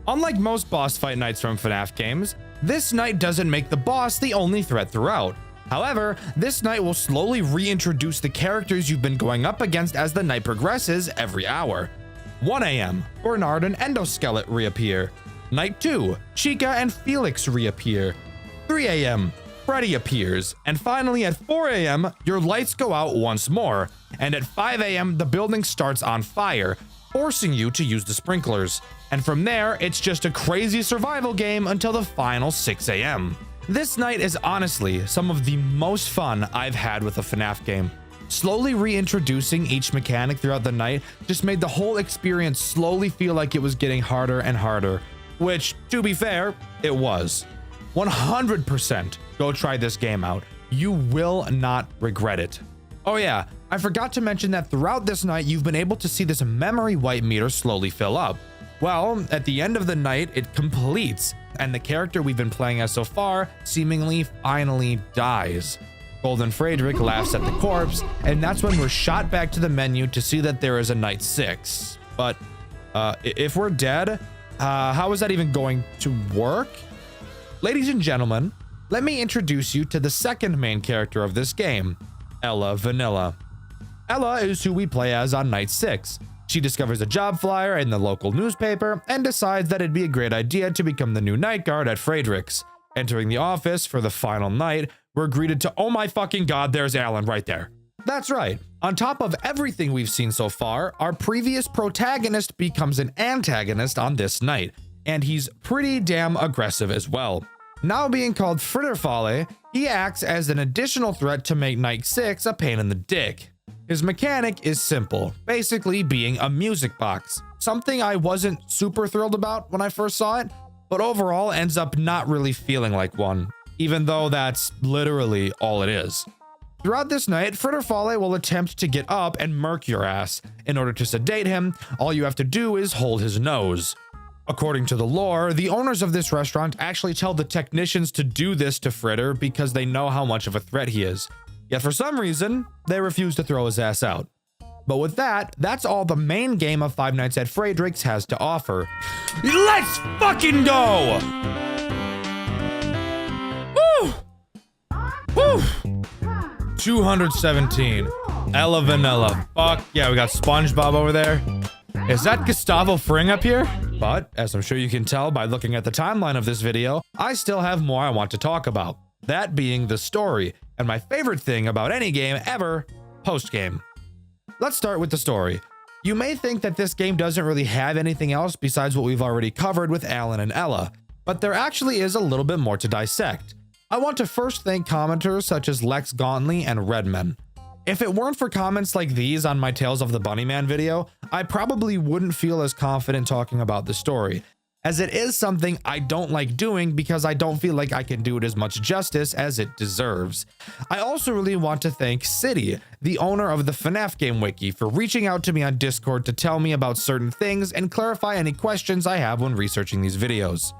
Unlike most boss fight nights from FNAF games, this night doesn't make the boss the only threat throughout. However, this night will slowly reintroduce the characters you've been going up against as the night progresses every hour. 1 a.m., Bernard and Endoskelet reappear. Night 2, Chica and Felix reappear. 3 a.m., Freddy appears. And finally at 4 a.m., your lights go out once more. And at 5 a.m., the building starts on fire, forcing you to use the sprinklers. And from there, it's just a crazy survival game until the final 6 a.m. This night is honestly some of the most fun I've had with a FNAF game. Slowly reintroducing each mechanic throughout the night just made the whole experience slowly feel like it was getting harder and harder, which, to be fair, it was. 100% go try this game out. You will not regret it. Oh yeah, I forgot to mention that throughout this night, you've been able to see this memory wipe meter slowly fill up. Well, at the end of the night, it completes, and the character we've been playing as so far seemingly finally dies. Golden Frederick laughs at the corpse, and that's when we're shot back to the menu to see that there is a night 6. But if we're dead, how is that even going to work? Ladies and gentlemen, let me introduce you to the second main character of this game, Ella Vanilla. Ella is who we play as on night 6. She discovers a job flyer in the local newspaper and decides that it'd be a great idea to become the new night guard at Frederick's. Entering the office for the final night, we're greeted to, oh my fucking god, there's Alan right there. That's right. On top of everything we've seen so far, our previous protagonist becomes an antagonist on this night, and he's pretty damn aggressive as well. Now being called Fritterfalle, he acts as an additional threat to make night 6 a pain in the dick. His mechanic is simple, basically being a music box, something I wasn't super thrilled about when I first saw it, but overall ends up not really feeling like one. even though that's literally all it is. Throughout this night, Fritterfalle will attempt to get up and murk your ass. In order to sedate him, all you have to do is hold his nose. According to the lore, the owners of this restaurant actually tell the technicians to do this to Fritter because they know how much of a threat he is. Yet for some reason, they refuse to throw his ass out. But with that, that's all the main game of Five Nights at Frederick's has to offer. Let's fucking go! Woo! Woo! 217. Ella Vanilla. Fuck yeah, we got SpongeBob over there. Is that Gustavo Fring up here? But, as I'm sure you can tell by looking at the timeline of this video, I still have more I want to talk about. That being the story, and my favorite thing about any game ever, post-game. Let's start with the story. You may think that this game doesn't really have anything else besides what we've already covered with Alan and Ella, but there actually is a little bit more to dissect. I want to first thank commenters such as Lex Gauntly and Redman. If it weren't for comments like these on my Tales of the Bunnyman video, I probably wouldn't feel as confident talking about the story, as it is something I don't like doing because I don't feel like I can do it as much justice as it deserves. I also really want to thank City, the owner of the FNAF Game Wiki, for reaching out to me on Discord to tell me about certain things and clarify any questions I have when researching these videos.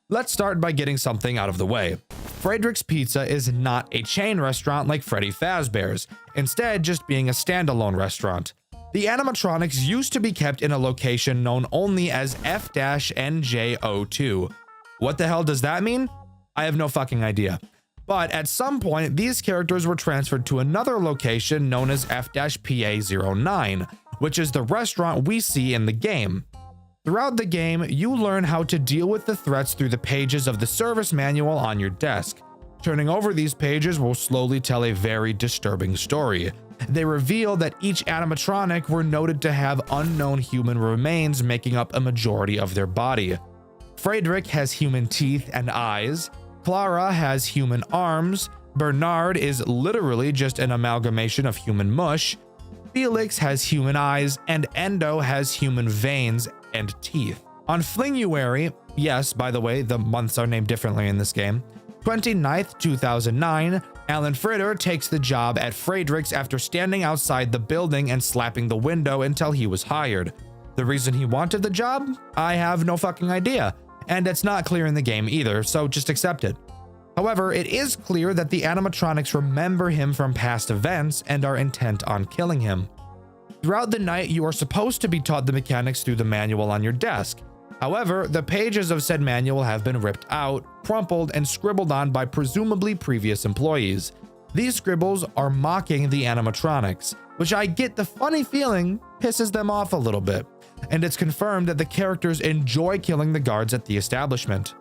Let's start by getting something out of the way. Frederick's Pizza is not a chain restaurant like Freddy Fazbear's, instead just being a standalone restaurant. The animatronics used to be kept in a location known only as F-NJ02. What the hell does that mean? I have no fucking idea. But at some point, these characters were transferred to another location known as F-PA09, which is the restaurant we see in the game. Throughout the game, you learn how to deal with the threats through the pages of the service manual on your desk. Turning over these pages will slowly tell a very disturbing story. They reveal that each animatronic were noted to have unknown human remains making up a majority of their body. Frederick has human teeth and eyes, Clara has human arms, Bernard is literally just an amalgamation of human mush, Felix has human eyes, and Endo has human veins and teeth. On Flinguary, yes, by the way, the months are named differently in this game, 29th, 2009, Alan Fritter takes the job at Frederick's after standing outside the building and slapping the window until he was hired. The reason he wanted the job? I have no fucking idea, and it's not clear in the game either, so just accept it. However, it is clear that the animatronics remember him from past events and are intent on killing him. Throughout the night, you are supposed to be taught the mechanics through the manual on your desk. However, the pages of said manual have been ripped out, crumpled, and scribbled on by presumably previous employees. These scribbles are mocking the animatronics, which I get the funny feeling pisses them off a little bit, and it's confirmed that the characters enjoy killing the guards at the establishment.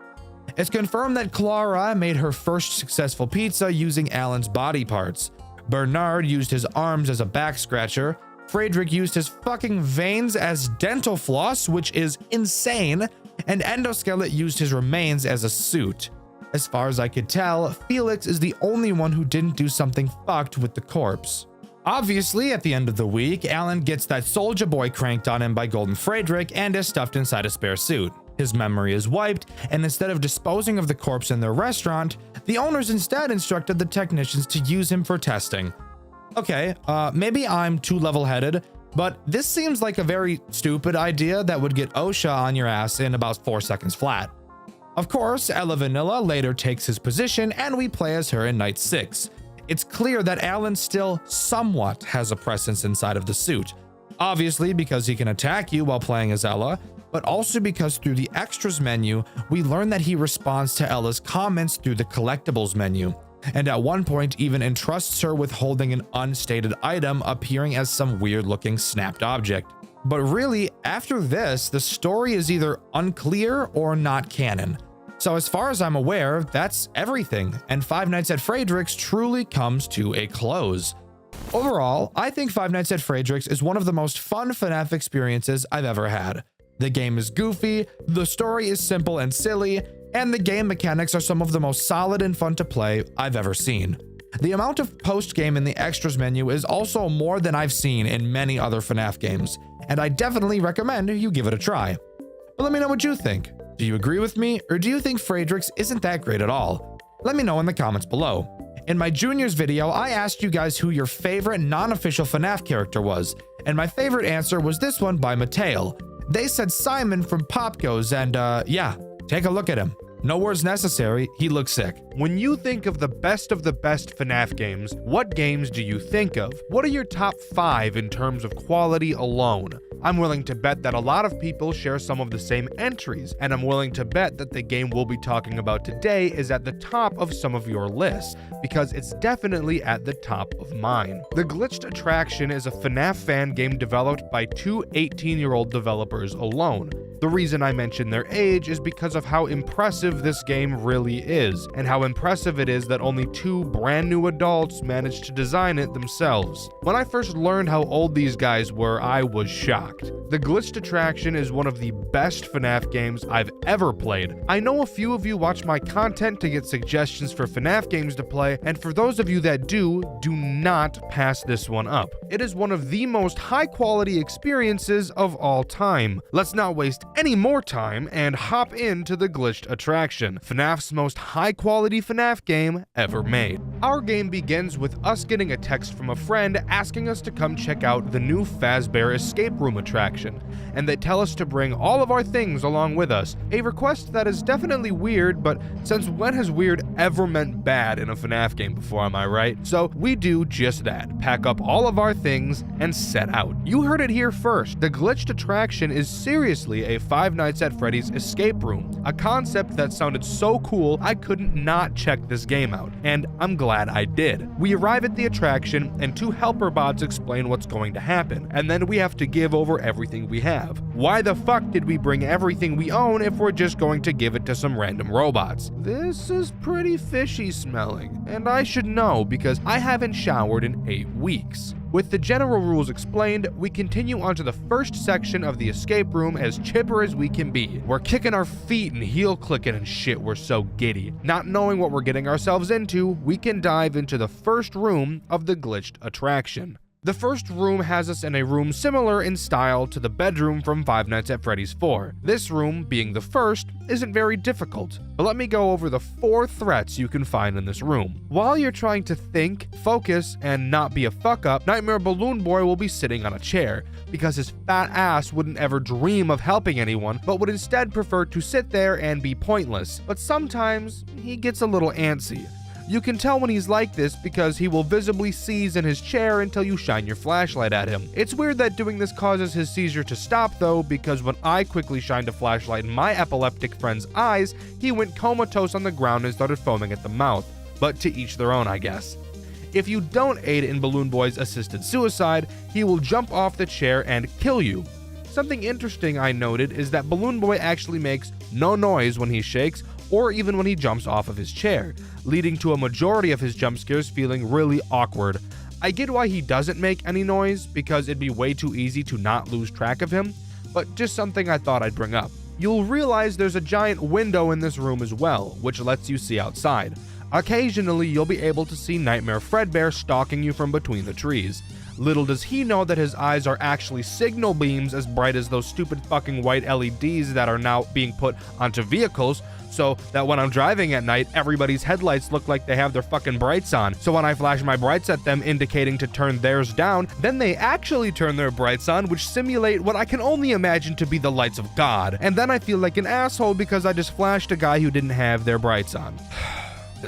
It's confirmed that Clara made her first successful pizza using Alan's body parts. Bernard used his arms as a back scratcher, Frederick used his fucking veins as dental floss, which is insane, and Endoskelet used his remains as a suit. As far as I could tell, Felix is the only one who didn't do something fucked with the corpse. Obviously, at the end of the week, Alan gets that Soulja Boy cranked on him by Golden Frederick and is stuffed inside a spare suit. His memory is wiped, and instead of disposing of the corpse in their restaurant, the owners instead instructed the technicians to use him for testing. Okay, maybe I'm too level-headed, but this seems like a very stupid idea that would get OSHA on your ass in about 4 seconds flat. Of course, Ella Vanilla later takes his position and we play as her in Night 6. It's clear that Alan still somewhat has a presence inside of the suit, obviously because he can attack you while playing as Ella, but also because through the extras menu, we learn that he responds to Ella's comments through the collectibles menu, and at one point even entrusts her with holding an unstated item appearing as some weird looking snapped object. But really, after this, the story is either unclear or not canon. So as far as I'm aware, that's everything, and Five Nights at Frederick's truly comes to a close. Overall, I think Five Nights at Frederick's is one of the most fun FNAF experiences I've ever had. The game is goofy, the story is simple and silly, and the game mechanics are some of the most solid and fun to play I've ever seen. The amount of post-game in the extras menu is also more than I've seen in many other FNAF games, and I definitely recommend you give it a try. But let me know what you think. Do you agree with me, or do you think Frederick's isn't that great at all? Let me know in the comments below. In my juniors video, I asked you guys who your favorite non-official FNAF character was, and my favorite answer was this one by Mateo. They said Simon from Pop Goes, and yeah, take a look at him. No words necessary, he looks sick. When you think of the best FNAF games, what games do you think of? What are your top 5 in terms of quality alone? I'm willing to bet that a lot of people share some of the same entries, and I'm willing to bet that the game we'll be talking about today is at the top of some of your lists, because it's definitely at the top of mine. The Glitched Attraction is a FNAF fan game developed by 2 18-year-old developers alone. The reason I mention their age is because of how impressive this game really is, and how impressive it is that only 2 brand new adults managed to design it themselves. When I first learned how old these guys were, I was shocked. The Glitched Attraction is one of the best FNAF games I've ever played. I know a few of you watch my content to get suggestions for FNAF games to play, and for those of you that do not pass this one up. It is one of the most high-quality experiences of all time. Let's not waste any more time and hop into the Glitched Attraction, FNAF's most high-quality FNAF game ever made. Our game begins with us getting a text from a friend asking us to come check out the new Fazbear escape room attraction, and they tell us to bring all of our things along with us. A request that is definitely weird, but since when has weird ever meant bad in a FNAF game before, am I right? So we do just that, pack up all of our things and set out. You heard it here first, the Glitched Attraction is seriously a Five Nights at Freddy's escape room, a concept that sounded so cool I couldn't not check this game out, and I'm glad I did. We arrive at the attraction and 2 helper bots explain what's going to happen, and then we have to give over everything we have. Why the fuck did we bring everything we own if we're just going to give it to some random robots? This is pretty fishy smelling, and I should know because I haven't showered in 8 weeks. With the general rules explained, we continue onto the first section of the escape room as chipper as we can be. We're kicking our feet and heel clicking and shit, we're so giddy. Not knowing what we're getting ourselves into, we can dive into the first room of the Glitched Attraction. The first room has us in a room similar in style to the bedroom from Five Nights at Freddy's 4. This room, being the first, isn't very difficult, but let me go over the 4 threats you can find in this room. While you're trying to think, focus, and not be a fuck-up, Nightmare Balloon Boy will be sitting on a chair, because his fat ass wouldn't ever dream of helping anyone, but would instead prefer to sit there and be pointless. But sometimes, he gets a little antsy. You can tell when he's like this because he will visibly seize in his chair until you shine your flashlight at him. It's weird that doing this causes his seizure to stop though, because when I quickly shined a flashlight in my epileptic friend's eyes, he went comatose on the ground and started foaming at the mouth. But to each their own, I guess. If you don't aid in Balloon Boy's assisted suicide, he will jump off the chair and kill you. Something interesting I noted is that Balloon Boy actually makes no noise when he shakes, or even when he jumps off of his chair, leading to a majority of his jump scares feeling really awkward. I get why he doesn't make any noise, because it'd be way too easy to not lose track of him, but just something I thought I'd bring up. You'll realize there's a giant window in this room as well, which lets you see outside. Occasionally, you'll be able to see Nightmare Fredbear stalking you from between the trees. Little does he know that his eyes are actually signal beams as bright as those stupid fucking white LEDs that are now being put onto vehicles, so that when I'm driving at night, everybody's headlights look like they have their fucking brights on. So when I flash my brights at them indicating to turn theirs down, then they actually turn their brights on, which simulate what I can only imagine to be the lights of God. And then I feel like an asshole because I just flashed a guy who didn't have their brights on.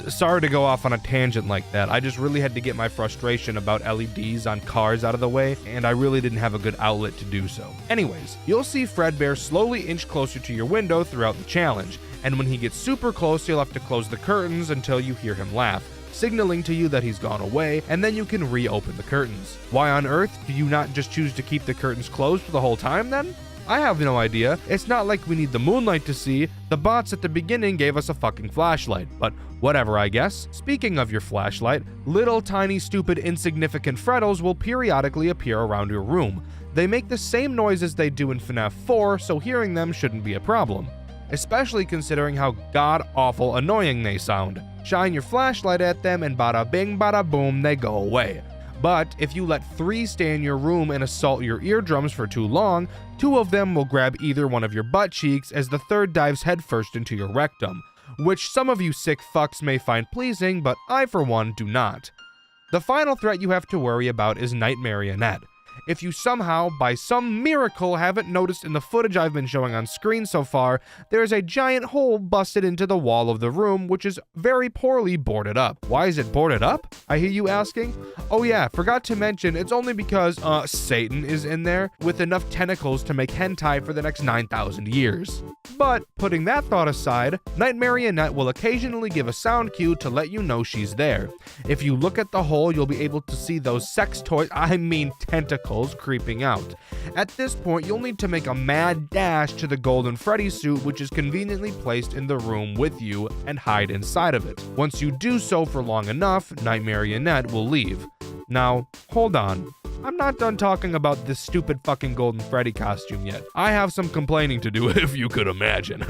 Sorry to go off on a tangent like that. I just really had to get my frustration about LEDs on cars out of the way, and I really didn't have a good outlet to do so. Anyways, you'll see Fredbear slowly inch closer to your window throughout the challenge, and when he gets super close, you'll have to close the curtains until you hear him laugh, signaling to you that he's gone away, and then you can reopen the curtains. Why on earth do you not just choose to keep the curtains closed for the whole time then? I have no idea. It's not like we need the moonlight to see. The bots at the beginning gave us a fucking flashlight, but whatever, I guess. Speaking of your flashlight, little tiny stupid insignificant Freddles will periodically appear around your room. They make the same noise as they do in FNAF 4, so hearing them shouldn't be a problem, especially considering how god-awful annoying they sound. Shine your flashlight at them and bada bing bada boom, they go away. But if you let 3 stay in your room and assault your eardrums for too long, 2 of them will grab either one of your butt cheeks as the third dives headfirst into your rectum. which some of you sick fucks may find pleasing, but I for one do not. The final threat you have to worry about is Night Marionette. If you somehow, by some miracle, haven't noticed in the footage I've been showing on screen so far, there is a giant hole busted into the wall of the room, which is very poorly boarded up. Why is it boarded up? I hear you asking? Oh yeah, forgot to mention, it's only because, Satan is in there with enough tentacles to make hentai for the next 9,000 years. But, putting that thought aside, Night Marionette will occasionally give a sound cue to let you know she's there. If you look at the hole, you'll be able to see those tentacles creeping out. At this point, you'll need to make a mad dash to the Golden Freddy suit, which is conveniently placed in the room with you, and hide inside of it. Once you do so for long enough, Night Marionette will leave. Now, hold on. I'm not done talking about this stupid fucking Golden Freddy costume yet. I have some complaining to do, if you could imagine.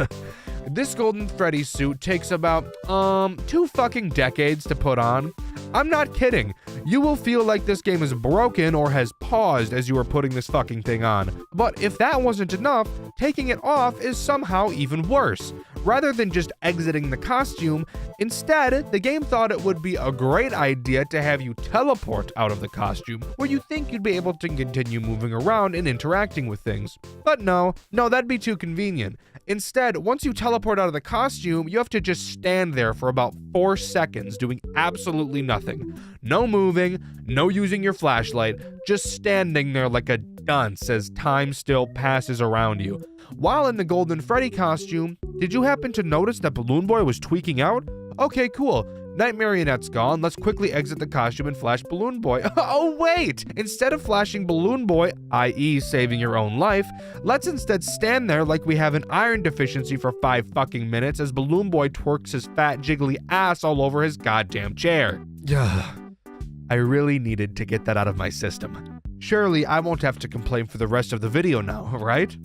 This Golden Freddy suit takes about, 2 fucking decades to put on. I'm not kidding. You will feel like this game is broken or has paused as you are putting this fucking thing on. But if that wasn't enough, taking it off is somehow even worse. Rather than just exiting the costume, instead, the game thought it would be a great idea to have you teleport out of the costume, where you think you'd be able to continue moving around and interacting with things. But no, that'd be too convenient. Instead, once you teleport out of the costume, you have to just stand there for about 4 seconds doing absolutely nothing. No moving, no using your flashlight, just standing there like a dunce as time still passes around you. While in the Golden Freddy costume, did you happen to notice that Balloon Boy was tweaking out? Okay, cool. Night Marionette's gone, let's quickly exit the costume and flash Balloon Boy. Oh wait! Instead of flashing Balloon Boy, i.e. saving your own life, let's instead stand there like we have an iron deficiency for 5 fucking minutes as Balloon Boy twerks his fat jiggly ass all over his goddamn chair. I really needed to get that out of my system. Surely I won't have to complain for the rest of the video now, right?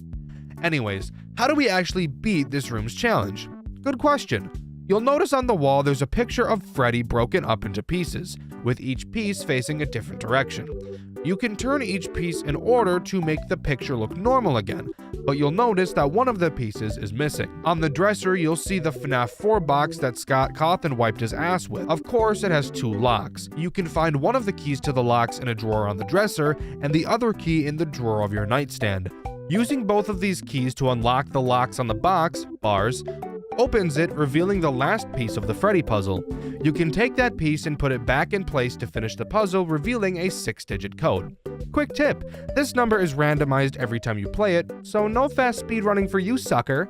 Anyways, how do we actually beat this room's challenge? Good question. You'll notice on the wall there's a picture of Freddy broken up into pieces, with each piece facing a different direction. You can turn each piece in order to make the picture look normal again, but you'll notice that one of the pieces is missing. On the dresser, you'll see the FNAF 4 box that Scott Cawthon wiped his ass with. Of course, it has 2 locks. You can find one of the keys to the locks in a drawer on the dresser, and the other key in the drawer of your nightstand. Using both of these keys to unlock the locks on the box, bars, opens it, revealing the last piece of the Freddy puzzle. You can take that piece and put it back in place to finish the puzzle, revealing a 6-digit code. Quick tip, this number is randomized every time you play it, so no fast speed running for you, sucker.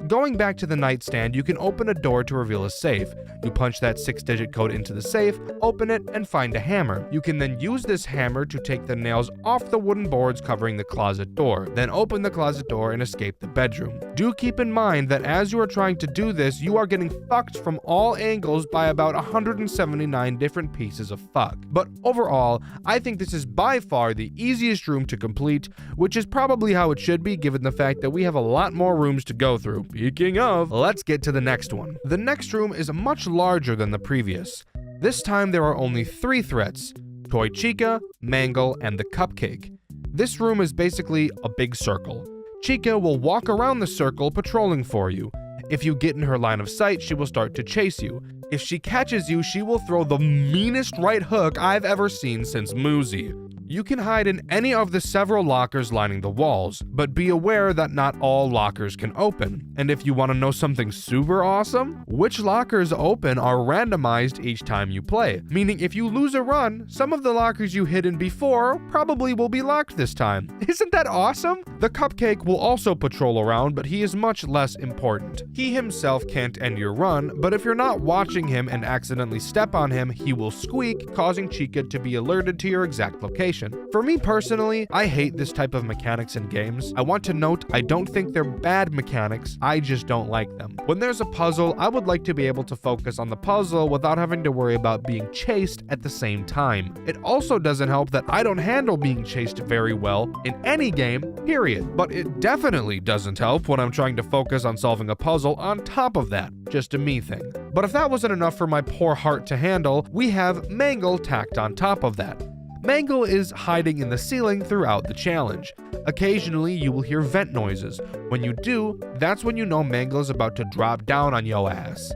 Going back to the nightstand, you can open a door to reveal a safe. You punch that 6-digit code into the safe, open it, and find a hammer. You can then use this hammer to take the nails off the wooden boards covering the closet door, then open the closet door and escape the bedroom. Do keep in mind that as you are trying to do this, you are getting fucked from all angles by about 179 different pieces of fuck. But overall, I think this is by far the easiest room to complete, which is probably how it should be given the fact that we have a lot more rooms to go through. Speaking of, let's get to the next one. The next room is much larger than the previous. This time there are only 3 threats: Toy Chica, Mangle, and the Cupcake. This room is basically a big circle. Chica will walk around the circle patrolling for you. If you get in her line of sight, she will start to chase you. If she catches you, she will throw the meanest right hook I've ever seen since Muzi. You can hide in any of the several lockers lining the walls, but be aware that not all lockers can open. And if you want to know something super awesome, which lockers open are randomized each time you play. Meaning if you lose a run, some of the lockers you hid in before probably will be locked this time. Isn't that awesome? The Cupcake will also patrol around, but he is much less important. He himself can't end your run, but if you're not watching him and accidentally step on him, he will squeak, causing Chica to be alerted to your exact location. For me personally, I hate this type of mechanics in games. I want to note, I don't think they're bad mechanics, I just don't like them. When there's a puzzle, I would like to be able to focus on the puzzle without having to worry about being chased at the same time. It also doesn't help that I don't handle being chased very well in any game, period. But it definitely doesn't help when I'm trying to focus on solving a puzzle on top of that. Just a me thing. But if that wasn't enough for my poor heart to handle, we have Mangle tacked on top of that. Mangle is hiding in the ceiling throughout the challenge. Occasionally, you will hear vent noises. When you do, that's when you know Mangle is about to drop down on yo ass.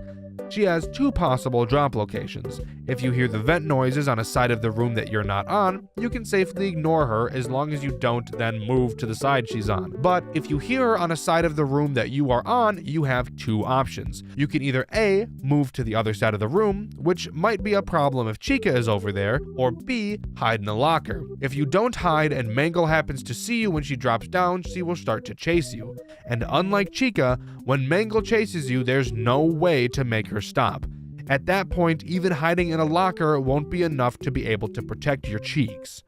She has two possible drop locations. If you hear the vent noises on a side of the room that you're not on, you can safely ignore her as long as you don't then move to the side she's on. But if you hear her on a side of the room that you are on, you have two options. You can either A, move to the other side of the room, which might be a problem if Chica is over there, or B, hide in a locker. If you don't hide and Mangle happens to see you when she drops down, she will start to chase you. And unlike Chica, when Mangle chases you, there's no way to make her stop. At that point, even hiding in a locker won't be enough to be able to protect your cheeks.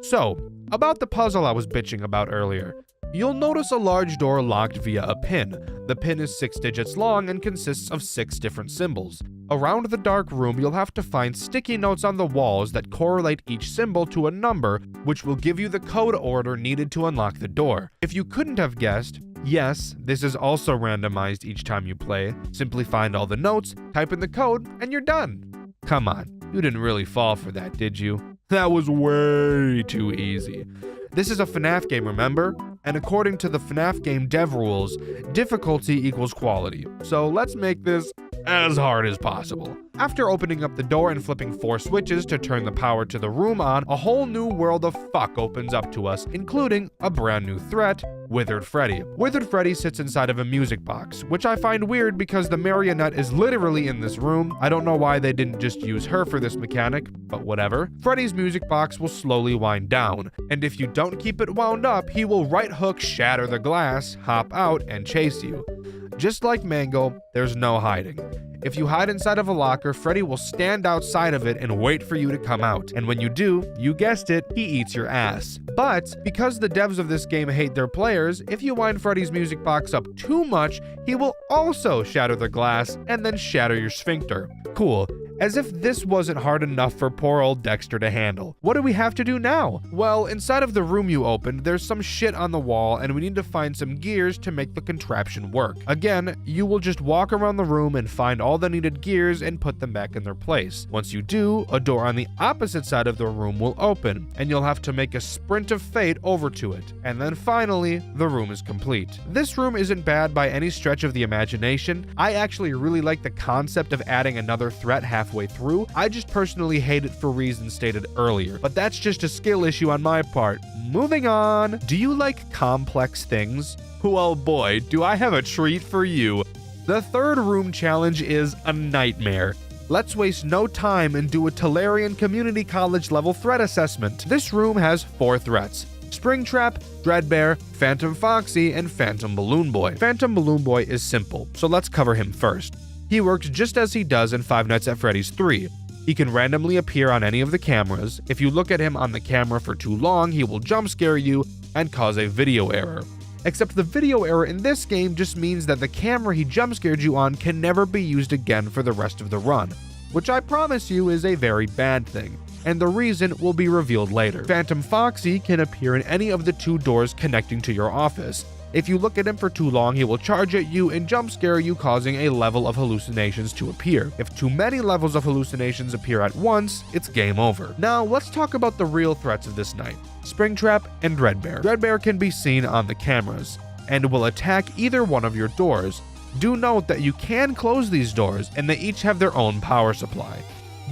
So, about the puzzle I was bitching about earlier. You'll notice a large door locked via a pin. The pin is 6 digits long and consists of 6 different symbols. Around the dark room, you'll have to find sticky notes on the walls that correlate each symbol to a number, which will give you the code order needed to unlock the door. If you couldn't have guessed, yes, this is also randomized each time you play. Simply find all the notes, type in the code, and you're done. Come on, you didn't really fall for that, did you? That was way too easy. This is a FNAF game, remember? And according to the FNAF game dev rules, difficulty equals quality. So let's make this as hard as possible. After opening up the door and flipping 4 switches to turn the power to the room on, a whole new world of fuck opens up to us, including a brand new threat, Withered Freddy. Withered Freddy sits inside of a music box, which I find weird because the marionette is literally in this room. I don't know why they didn't just use her for this mechanic, but whatever. Freddy's music box will slowly wind down, and if you don't keep it wound up, he will right hook, shatter the glass, hop out, and chase you. Just like Mangle, there's no hiding. If you hide inside of a locker, Freddy will stand outside of it and wait for you to come out. And when you do, you guessed it, he eats your ass. But because the devs of this game hate their players, if you wind Freddy's music box up too much, he will also shatter the glass and then shatter your sphincter. Cool. As if this wasn't hard enough for poor old Dxtr to handle. What do we have to do now? Well, inside of the room you opened, there's some shit on the wall and we need to find some gears to make the contraption work. Again, you will just walk around the room and find all the needed gears and put them back in their place. Once you do, a door on the opposite side of the room will open and you'll have to make a sprint of fate over to it. And then finally, the room is complete. This room isn't bad by any stretch of the imagination. I actually really like the concept of adding another threat halfway through. I just personally hate it for reasons stated earlier, but that's just a skill issue on my part. Moving on. Do you like complex things? Well boy, do I have a treat for you. The third room challenge is a nightmare. Let's waste no time and do a Tolarian Community College level threat assessment. This room has 4 threats: Springtrap, Dreadbear, Phantom Foxy, and Phantom Balloon Boy. Phantom Balloon Boy is simple, so let's cover him first. He works just as he does in Five Nights at Freddy's 3. He can randomly appear on any of the cameras. If you look at him on the camera for too long, he will jump scare you and cause a video error. Except the video error in this game just means that the camera he jump scared you on can never be used again for the rest of the run, which I promise you is a very bad thing, and the reason will be revealed later. Phantom Foxy can appear in any of the 2 doors connecting to your office. If you look at him for too long, he will charge at you and jump scare you, causing a level of hallucinations to appear. If too many levels of hallucinations appear at once, it's game over. Now, let's talk about the real threats of this night: Springtrap and Dreadbear. Dreadbear can be seen on the cameras and will attack either one of your doors. Do note that you can close these doors and they each have their own power supply.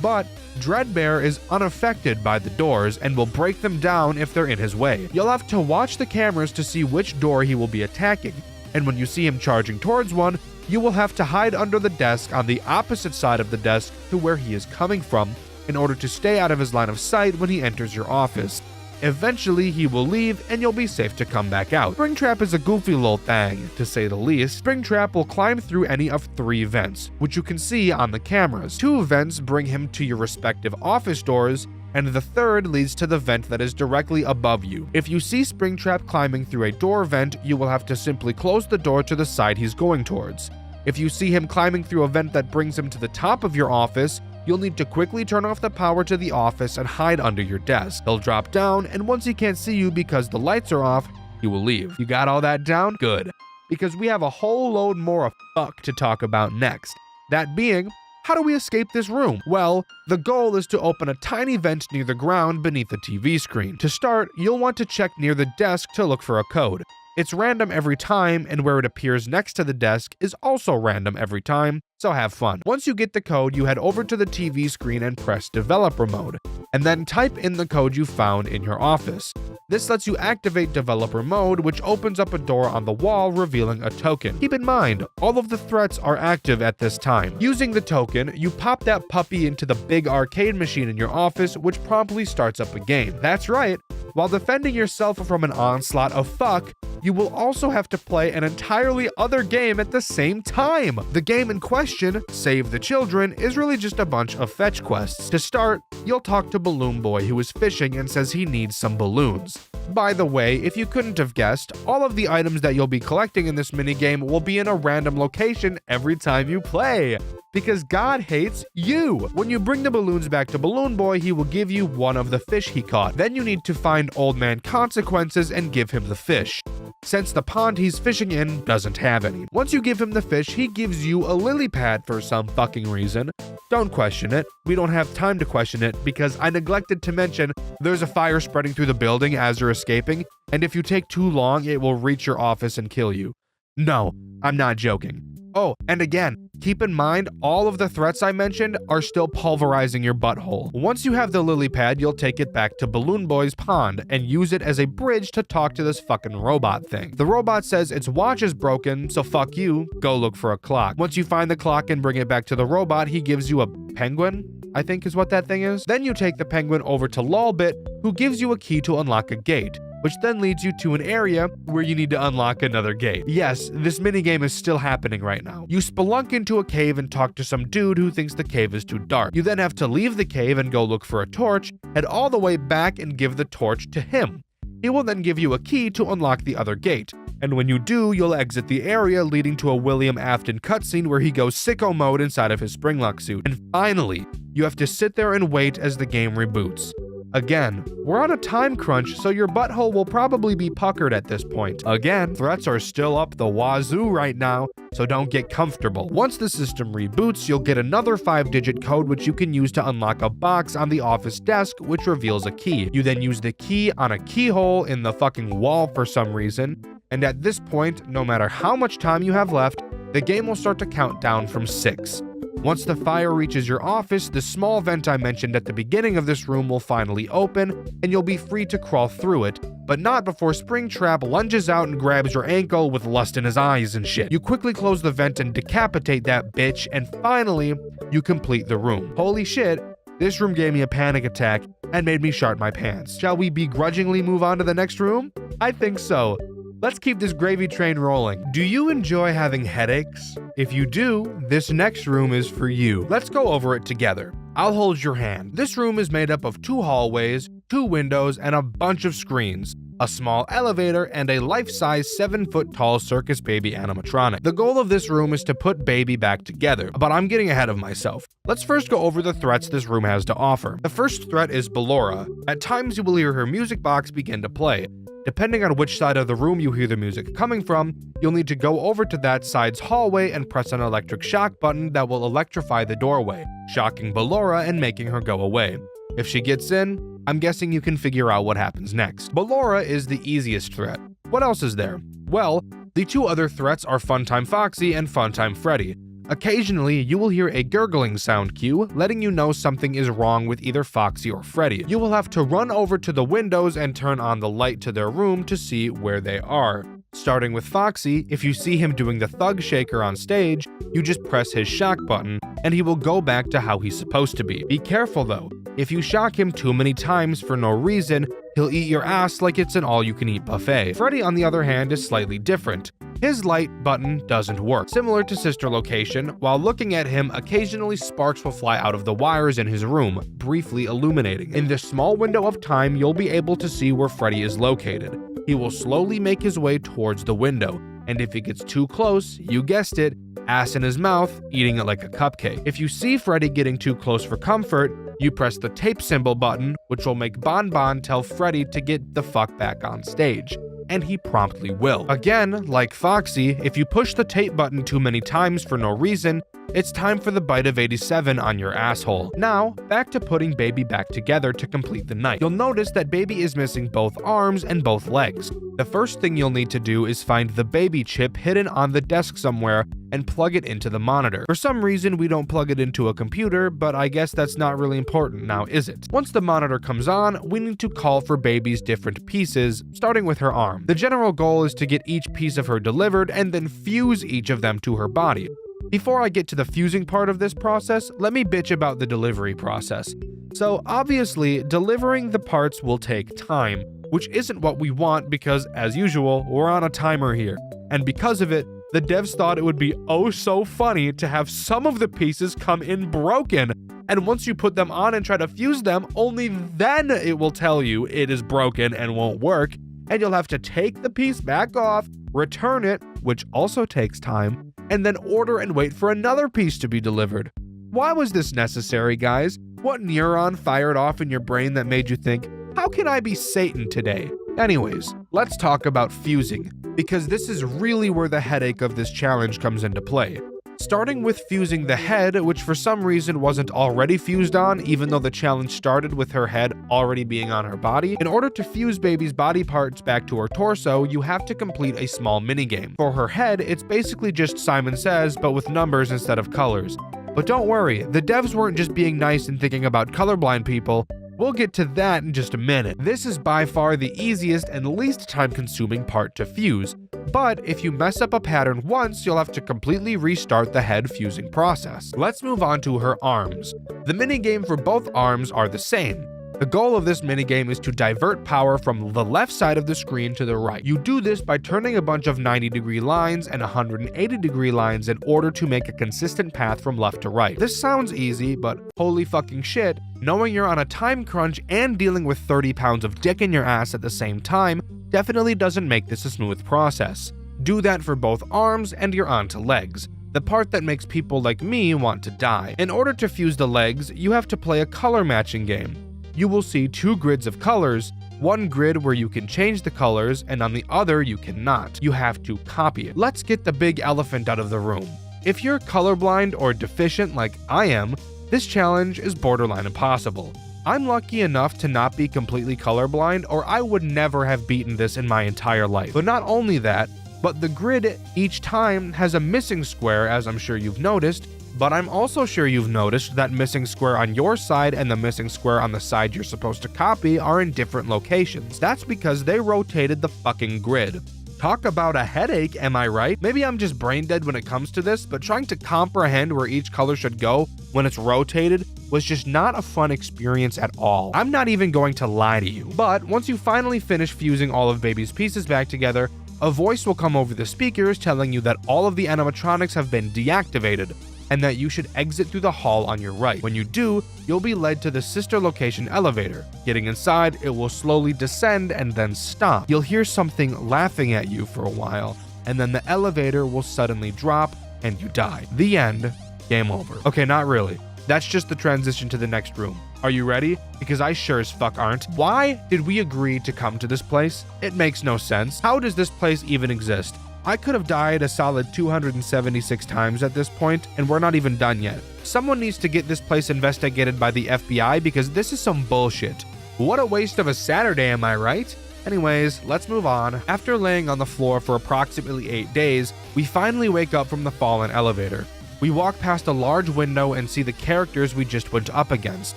But Dreadbear is unaffected by the doors and will break them down if they're in his way. You'll have to watch the cameras to see which door he will be attacking, and when you see him charging towards one, you will have to hide under the desk on the opposite side of the desk to where he is coming from in order to stay out of his line of sight when he enters your office. Eventually, he will leave and you'll be safe to come back out. Springtrap is a goofy little thing, to say the least. Springtrap will climb through any of 3 vents, which you can see on the cameras. 2 vents bring him to your respective office doors, and the 3rd leads to the vent that is directly above you. If you see Springtrap climbing through a door vent, you will have to simply close the door to the side he's going towards. If you see him climbing through a vent that brings him to the top of your office, you'll need to quickly turn off the power to the office and hide under your desk. He'll drop down, and once he can't see you because the lights are off, he will leave. You got all that down? Good. Because we have a whole load more of fuck to talk about next. That being, How do we escape this room? Well, the goal is to open a tiny vent near the ground beneath the TV screen. To start, you'll want to check near the desk to look for a code. It's random every time, and where it appears next to the desk is also random every time, so have fun. Once you get the code, you head over to the TV screen and press developer mode, and then type in the code you found in your office. This lets you activate developer mode, which opens up a door on the wall revealing a token. Keep in mind, all of the threats are active at this time. Using the token, you pop that puppy into the big arcade machine in your office, which promptly starts up a game. That's right, while defending yourself from an onslaught of fuck, you will also have to play an entirely other game at the same time. The game in question, Save the Children, is really just a bunch of fetch quests. To start, you'll talk to Balloon Boy, who is fishing and says he needs some balloons. By the way, if you couldn't have guessed, all of the items that you'll be collecting in this minigame will be in a random location every time you play, because God hates you. When you bring the balloons back to Balloon Boy, he will give you one of the fish he caught. Then you need to find Old Man Consequences and give him the fish, since the pond he's fishing in doesn't have any. Once you give him the fish, he gives you a lily pad for some fucking reason. Don't question it. We don't have time to question it because I neglected to mention there's a fire spreading through the building as you're escaping, and if you take too long, it will reach your office and kill you. No, I'm not joking. Oh, and again, keep in mind all of the threats I mentioned are still pulverizing your butthole. Once you have the lily pad, you'll take it back to Balloon Boy's pond and use it as a bridge to talk to this fucking robot thing. The robot says its watch is broken, so fuck you, go look for a clock. Once you find the clock and bring it back to the robot, he gives you a penguin, I think is what that thing is. Then you take the penguin over to Lolbit, who gives you a key to unlock a gate, which then leads you to an area where you need to unlock another gate. Yes, this minigame is still happening right now. You spelunk into a cave and talk to some dude who thinks the cave is too dark. You then have to leave the cave and go look for a torch, head all the way back and give the torch to him. He will then give you a key to unlock the other gate, and when you do, you'll exit the area leading to a William Afton cutscene where he goes sicko mode inside of his Springlock suit. And finally, you have to sit there and wait as the game reboots. Again, we're on a time crunch, so your butthole will probably be puckered at this point. Again, threats are still up the wazoo right now, so don't get comfortable. Once the system reboots, you'll get another 5-digit code which you can use to unlock a box on the office desk which reveals a key. You then use the key on a keyhole in the fucking wall for some reason, and at this point, no matter how much time you have left, the game will start to count down from 6. Once the fire reaches your office, the small vent I mentioned at the beginning of this room will finally open, and you'll be free to crawl through it, but not before Springtrap lunges out and grabs your ankle with lust in his eyes and shit. You quickly close the vent and decapitate that bitch, and finally, you complete the room. Holy shit, this room gave me a panic attack and made me shart my pants. Shall we begrudgingly move on to the next room? I think so. Let's keep this gravy train rolling. Do you enjoy having headaches? If you do, this next room is for you. Let's go over it together. I'll hold your hand. This room is made up of 2 hallways, 2 windows, and a bunch of screens, a small elevator, and a life-size 7-foot-tall circus baby animatronic. The goal of this room is to put baby back together, but I'm getting ahead of myself. Let's first go over the threats this room has to offer. The first threat is Ballora. At times you will hear her music box begin to play. Depending on which side of the room you hear the music coming from, you'll need to go over to that side's hallway and press an electric shock button that will electrify the doorway, shocking Ballora and making her go away. If she gets in, I'm guessing you can figure out what happens next. Ballora is the easiest threat. What else is there? Well, the 2 other threats are Funtime Foxy and Funtime Freddy. Occasionally, you will hear a gurgling sound cue, letting you know something is wrong with either Foxy or Freddy. You will have to run over to the windows and turn on the light to their room to see where they are. Starting with Foxy, if you see him doing the thug shaker on stage, you just press his shock button, and he will go back to how he's supposed to be. Be careful though, if you shock him too many times for no reason, he'll eat your ass like it's an all-you-can-eat buffet. Freddy, on the other hand, is slightly different. His light button doesn't work. Similar to Sister Location, while looking at him, occasionally sparks will fly out of the wires in his room, briefly illuminating. In this small window of time, you'll be able to see where Freddy is located. He will slowly make his way towards the window, and if he gets too close, you guessed it, ass in his mouth, eating it like a cupcake. If you see Freddy getting too close for comfort, you press the tape symbol button, which will make Bon Bon tell Freddy to get the fuck back on stage. and he promptly will. Again, like Foxy, if you push the tape button too many times for no reason, it's time for the bite of 87 on your asshole. Now, back to putting Baby back together to complete the night. You'll notice that Baby is missing both arms and both legs. The first thing you'll need to do is find the Baby chip hidden on the desk somewhere and plug it into the monitor. For some reason, we don't plug it into a computer, but I guess that's not really important now, is it? Once the monitor comes on, we need to call for Baby's different pieces, starting with her arm. The general goal is to get each piece of her delivered and then fuse each of them to her body. Before I get to the fusing part of this process, let me bitch about the delivery process. So obviously, delivering the parts will take time, which isn't what we want because, as usual, we're on a timer here. And because of it, the devs thought it would be oh so funny to have some of the pieces come in broken, and once you put them on and try to fuse them, only then it will tell you it is broken and won't work, and you'll have to take the piece back off, return it, which also takes time, and then order and wait for another piece to be delivered. Why was this necessary, guys? What neuron fired off in your brain that made you think, how can I be Satan today? Anyways, let's talk about fusing, because this is really where the headache of this challenge comes into play. Starting with fusing the head, which for some reason wasn't already fused on, even though the challenge started with her head already being on her body. In order to fuse Baby's body parts back to her torso, you have to complete a small minigame. For her head, it's basically just Simon Says, but with numbers instead of colors. But don't worry, the devs weren't just being nice and thinking about colorblind people. We'll get to that in just a minute. This is by far the easiest and least time-consuming part to fuse, but if you mess up a pattern once, you'll have to completely restart the head fusing process. Let's move on to her arms. The minigame for both arms are the same. The goal of this minigame is to divert power from the left side of the screen to the right. You do this by turning a bunch of 90-degree lines and 180-degree lines in order to make a consistent path from left to right. This sounds easy, but holy fucking shit, knowing you're on a time crunch and dealing with 30 pounds of dick in your ass at the same time definitely doesn't make this a smooth process. Do that for both arms and you're on to legs, the part that makes people like me want to die. In order to fuse the legs, you have to play a color matching game. You will see two grids of colors, one grid where you can change the colors and on the other you cannot. You have to copy it. Let's get the big elephant out of the room. If you're colorblind or deficient like I am, this challenge is borderline impossible. I'm lucky enough to not be completely colorblind, or I would never have beaten this in my entire life. But not only that, but the grid each time has a missing square, as I'm sure you've noticed, but I'm also sure you've noticed that missing square on your side and the missing square on the side you're supposed to copy are in different locations. That's because they rotated the fucking grid. Talk about a headache, am I right? Maybe I'm just brain dead when it comes to this, but trying to comprehend where each color should go when it's rotated was just not a fun experience at all. I'm not even going to lie to you. But once you finally finish fusing all of Baby's pieces back together, a voice will come over the speakers telling you that all of the animatronics have been deactivated, and that you should exit through the hall on your right. When you do, you'll be led to the sister location elevator. Getting inside, it will slowly descend and then stop. You'll hear something laughing at you for a while, and then the elevator will suddenly drop and you die. The end. Game over. Okay, not really. That's just the transition to the next room. Are you ready? Because I sure as fuck aren't. Why did we agree to come to this place? It makes no sense. How does this place even exist? I could have died a solid 276 times at this point, and we're not even done yet. Someone needs to get this place investigated by the FBI because this is some bullshit. What a waste of a Saturday, am I right? Anyways, let's move on. After laying on the floor for approximately 8 days, we finally wake up from the fallen elevator. We walk past a large window and see the characters we just went up against.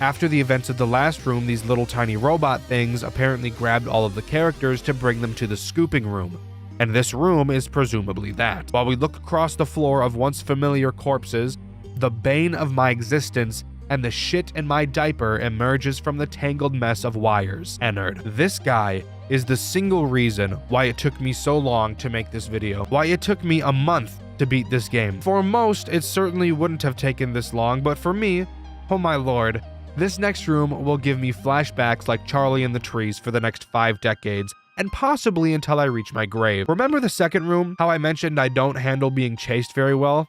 After the events of the last room, these little tiny robot things apparently grabbed all of the characters to bring them to the scooping room. And this room is presumably that. While we look across the floor of once familiar corpses, the bane of my existence and the shit in my diaper emerges from the tangled mess of wires. Ennard. This guy is the single reason why it took me so long to make this video, why it took me a month to beat this game. For most, it certainly wouldn't have taken this long, but for me, oh my lord, this next room will give me flashbacks like Charlie in the Trees for the next 5 decades, and possibly until I reach my grave. Remember the second room? How I mentioned I don't handle being chased very well?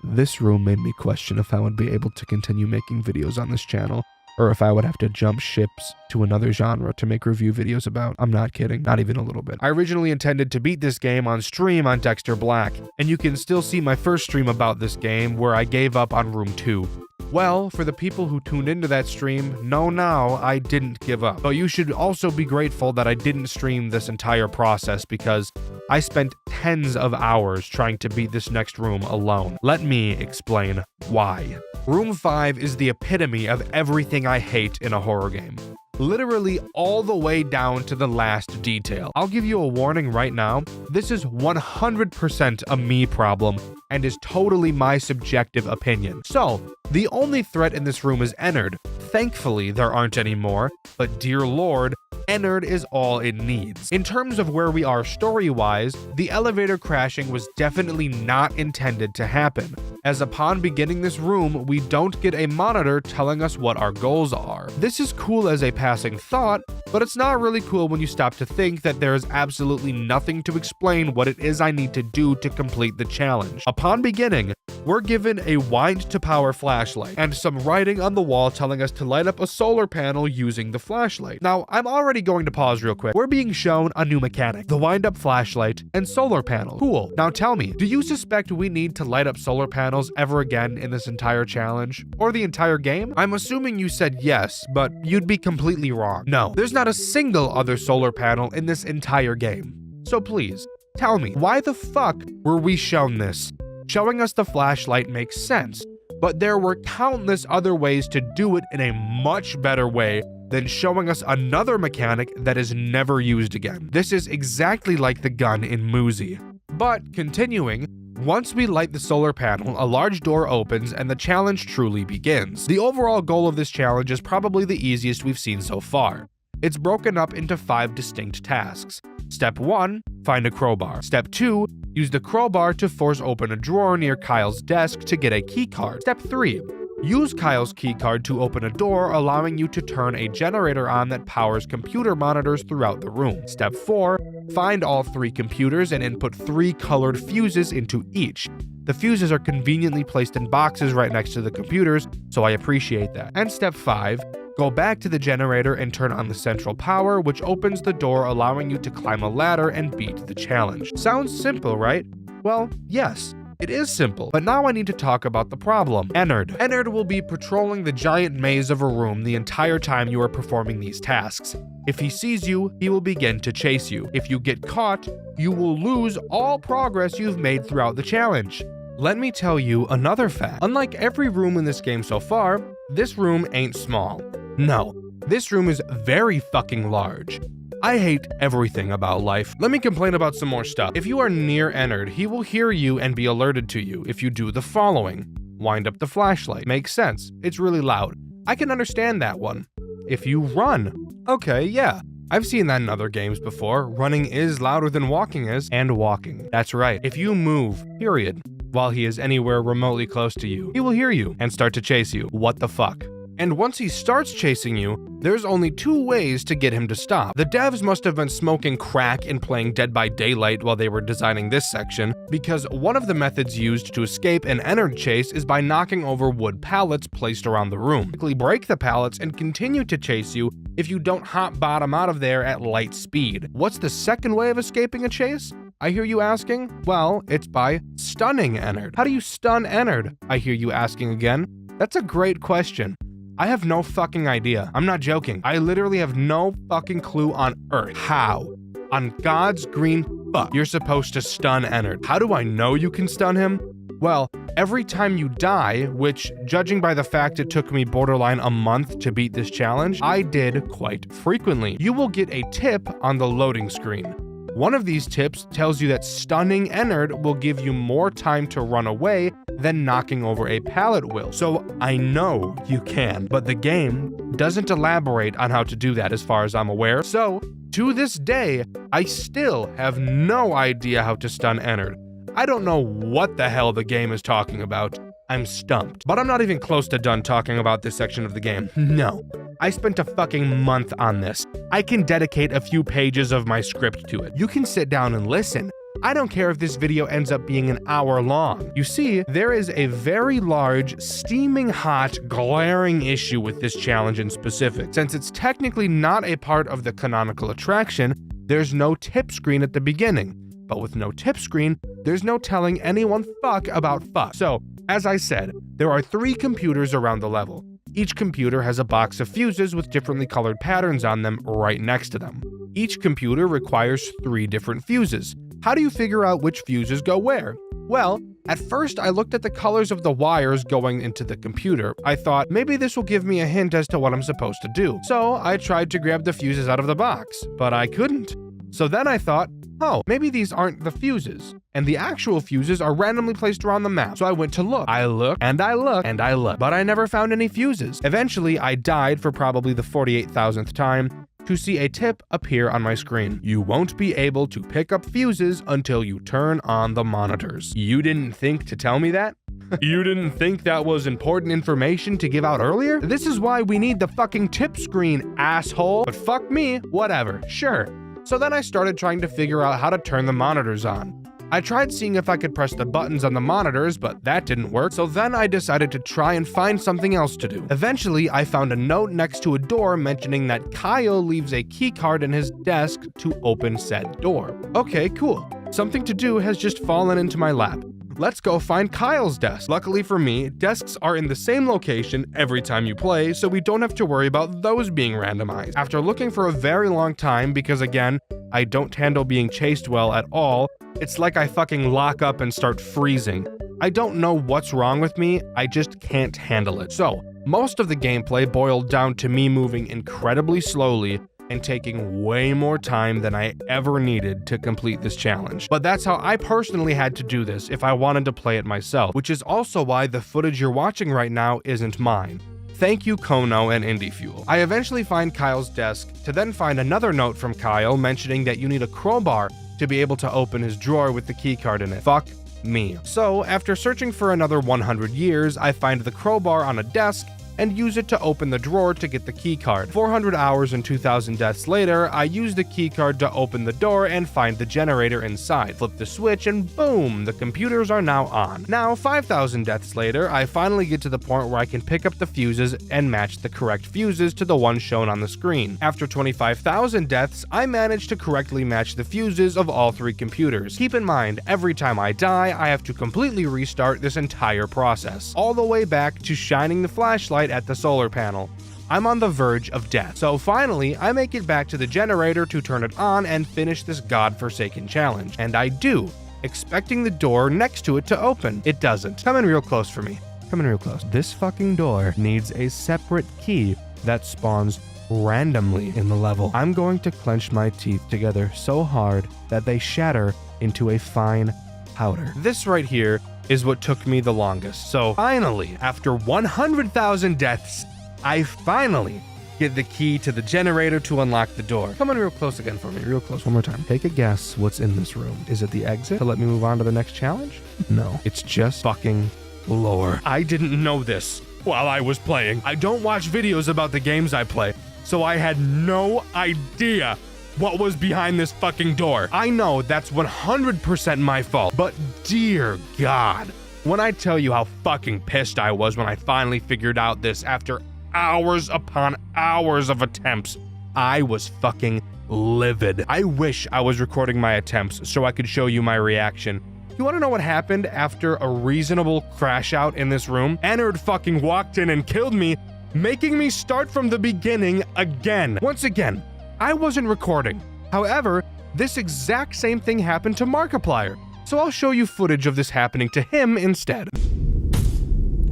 This room made me question if I would be able to continue making videos on this channel, or if I would have to jump ships to another genre to make review videos about. I'm not kidding, not even a little bit. I originally intended to beat this game on stream on Dxtr Black, and you can still see my first stream about this game where I gave up on Room 2. Well, for the people who tuned into that stream, now I didn't give up. But you should also be grateful that I didn't stream this entire process because I spent tens of hours trying to beat this next room alone. Let me explain why. Room 5 is the epitome of everything I hate in a horror game. Literally all the way down to the last detail. I'll give you a warning right now. This is 100% a me problem and is totally my subjective opinion. So, the only threat in this room is Ennard. Thankfully, there aren't any more, but dear lord, Ennard is all it needs. In terms of where we are story-wise, the elevator crashing was definitely not intended to happen, as upon beginning this room, we don't get a monitor telling us what our goals are. This is cool as a passing thought, but it's not really cool when you stop to think that there is absolutely nothing to explain what it is I need to do to complete the challenge. Upon beginning, we're given a wind to power flashlight and some writing on the wall telling us to light up a solar panel using the flashlight. Now, I'm already going to pause real quick. We're being shown a new mechanic, the wind up flashlight and solar panel. Cool. Now tell me, do you suspect we need to light up solar panels ever again in this entire challenge? Or the entire game? I'm assuming you said yes, but you'd be completely wrong. No, there's not a single other solar panel in this entire game. So please, tell me, why the fuck were we shown this? Showing us the flashlight makes sense, but there were countless other ways to do it in a much better way than showing us another mechanic that is never used again. This is exactly like the gun in Muzi. But continuing, once we light the solar panel, a large door opens and the challenge truly begins. The overall goal of this challenge is probably the easiest we've seen so far. It's broken up into 5 distinct tasks. Step 1, find a crowbar. Step 2, use the crowbar to force open a drawer near Kyle's desk to get a keycard. Step 3, use Kyle's keycard to open a door, allowing you to turn a generator on that powers computer monitors throughout the room. Step 4, find all 3 computers and input 3 colored fuses into each. The fuses are conveniently placed in boxes right next to the computers, so I appreciate that. And step 5, go back to the generator and turn on the central power, which opens the door, allowing you to climb a ladder and beat the challenge. Sounds simple, right? Well, yes. It is simple, but now I need to talk about the problem. Ennard. Ennard will be patrolling the giant maze of a room the entire time you are performing these tasks. If he sees you, he will begin to chase you. If you get caught, you will lose all progress you've made throughout the challenge. Let me tell you another fact. Unlike every room in this game so far, this room ain't small. No, this room is very fucking large. I hate everything about life. Let me complain about some more stuff. If you are near Ennard, he will hear you and be alerted to you if you do the following. Wind up the flashlight. Makes sense. It's really loud. I can understand that one. If you run. Okay, yeah. I've seen that in other games before. Running is louder than walking is, and walking. That's right. If you move, period, while he is anywhere remotely close to you, he will hear you and start to chase you. What the fuck? And once he starts chasing you, there's only 2 ways to get him to stop. The devs must have been smoking crack and playing Dead by Daylight while they were designing this section, because one of the methods used to escape an Ennard chase is by knocking over wood pallets placed around the room. Quickly break the pallets and continue to chase you if you don't hot bottom out of there at light speed. What's the second way of escaping a chase? I hear you asking? Well, it's by stunning Ennard. How do you stun Ennard? I hear you asking again. That's a great question. I have no fucking idea. I'm not joking. I literally have no fucking clue on earth how, on God's green fuck, you're supposed to stun Ennard. How do I know you can stun him? Well, every time you die, which, judging by the fact it took me borderline a month to beat this challenge, I did quite frequently. You will get a tip on the loading screen. One of these tips tells you that stunning Ennard will give you more time to run away than knocking over a pallet will. So I know you can, but the game doesn't elaborate on how to do that as far as I'm aware. So to this day, I still have no idea how to stun Ennard. I don't know what the hell the game is talking about. I'm stumped. But I'm not even close to done talking about this section of the game. No. I spent a fucking month on this. I can dedicate a few pages of my script to it. You can sit down and listen, I don't care if this video ends up being an hour long. You see, there is a very large, steaming hot, glaring issue with this challenge in specific. Since it's technically not a part of the canonical attraction, there's no tip screen at the beginning. But with no tip screen, there's no telling anyone fuck about fuck. So, as I said, there are 3 computers around the level. Each computer has a box of fuses with differently colored patterns on them right next to them. Each computer requires 3 different fuses. How do you figure out which fuses go where? Well, at first I looked at the colors of the wires going into the computer. I thought maybe this will give me a hint as to what I'm supposed to do. So I tried to grab the fuses out of the box, but I couldn't. So then I thought, oh, maybe these aren't the fuses, and the actual fuses are randomly placed around the map. So I went to look. I looked, and I looked, and I looked, but I never found any fuses. Eventually, I died for probably the 48,000th time to see a tip appear on my screen. You won't be able to pick up fuses until you turn on the monitors. You didn't think to tell me that? You didn't think that was important information to give out earlier? This is why we need the fucking tip screen, asshole. But fuck me, whatever, sure. So then I started trying to figure out how to turn the monitors on. I tried seeing if I could press the buttons on the monitors, but that didn't work, so then I decided to try and find something else to do. Eventually, I found a note next to a door mentioning that Kyle leaves a keycard in his desk to open said door. Okay, cool. Something to do has just fallen into my lap. Let's go find Kyle's desk. Luckily for me, desks are in the same location every time you play, so we don't have to worry about those being randomized. After looking for a very long time, because again, I don't handle being chased well at all, it's like I fucking lock up and start freezing. I don't know what's wrong with me, I just can't handle it. So, most of the gameplay boiled down to me moving incredibly slowly and taking way more time than I ever needed to complete this challenge. But that's how I personally had to do this if I wanted to play it myself, which is also why the footage you're watching right now isn't mine. Thank you, Kono and Indie Fuel. I eventually find Kyle's desk to then find another note from Kyle mentioning that you need a crowbar to be able to open his drawer with the keycard in it. Fuck me. So, after searching for another 100 years, I find the crowbar on a desk and use it to open the drawer to get the keycard. 400 hours and 2,000 deaths later, I use the keycard to open the door and find the generator inside. Flip the switch and boom, the computers are now on. Now, 5,000 deaths later, I finally get to the point where I can pick up the fuses and match the correct fuses to the ones shown on the screen. After 25,000 deaths, I managed to correctly match the fuses of all 3 computers. Keep in mind, every time I die, I have to completely restart this entire process, all the way back to shining the flashlight at the solar panel. I'm on the verge of death. So finally, I make it back to the generator to turn it on and finish this godforsaken challenge. And I do, expecting the door next to it to open. It doesn't. Come in real close for me. Come in real close. This fucking door needs a separate key that spawns randomly in the level. I'm going to clench my teeth together so hard that they shatter into a fine powder. This right here is what took me the longest. So finally, after 100,000 deaths, I finally get the key to the generator to unlock the door. Come on real close again for me, real close, one more time. Take a guess what's in this room. Is it the exit to let me move on to the next challenge? No, it's just fucking lore. I didn't know this while I was playing. I don't watch videos about the games I play, so I had no idea what was behind this fucking door. I know that's 100% my fault, but dear God, when I tell you how fucking pissed I was when I finally figured out this after hours upon hours of attempts, I was fucking livid. I wish I was recording my attempts so I could show you my reaction. You wanna know what happened after a reasonable crash out in this room? Ennard fucking walked in and killed me, making me start from the beginning again. Once again, I wasn't recording. However, this exact same thing happened to Markiplier, so I'll show you footage of this happening to him instead.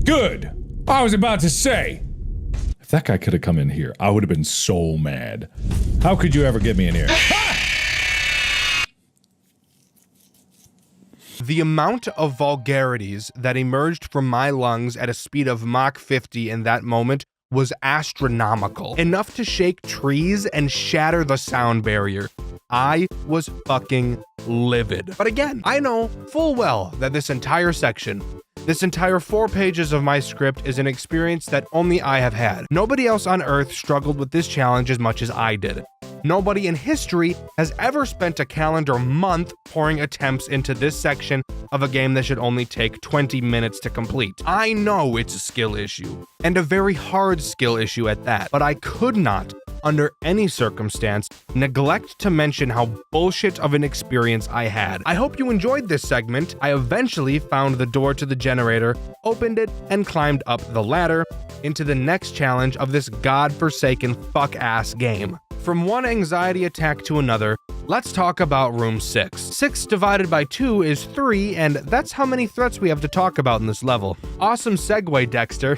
Good. I was about to say, if that guy could have come in here, I would have been so mad. How could you ever get me in here? The amount of vulgarities that emerged from my lungs at a speed of Mach 50 in that moment was astronomical. Enough to shake trees and shatter the sound barrier. I was fucking livid. But again, I know full well that this entire section, this entire 4 pages of my script is an experience that only I have had. Nobody else on Earth struggled with this challenge as much as I did. Nobody in history has ever spent a calendar month pouring attempts into this section of a game that should only take 20 minutes to complete. I know it's a skill issue, and a very hard skill issue at that, but I could not, under any circumstance, neglect to mention how bullshit of an experience I had. I hope you enjoyed this segment. I eventually found the door to the generator, opened it, and climbed up the ladder into the next challenge of this godforsaken fuck-ass game. From one anxiety attack to another, let's talk about room 6. 6 divided by 2 is 3, and that's how many threats we have to talk about in this level. Awesome segue, Dxtr.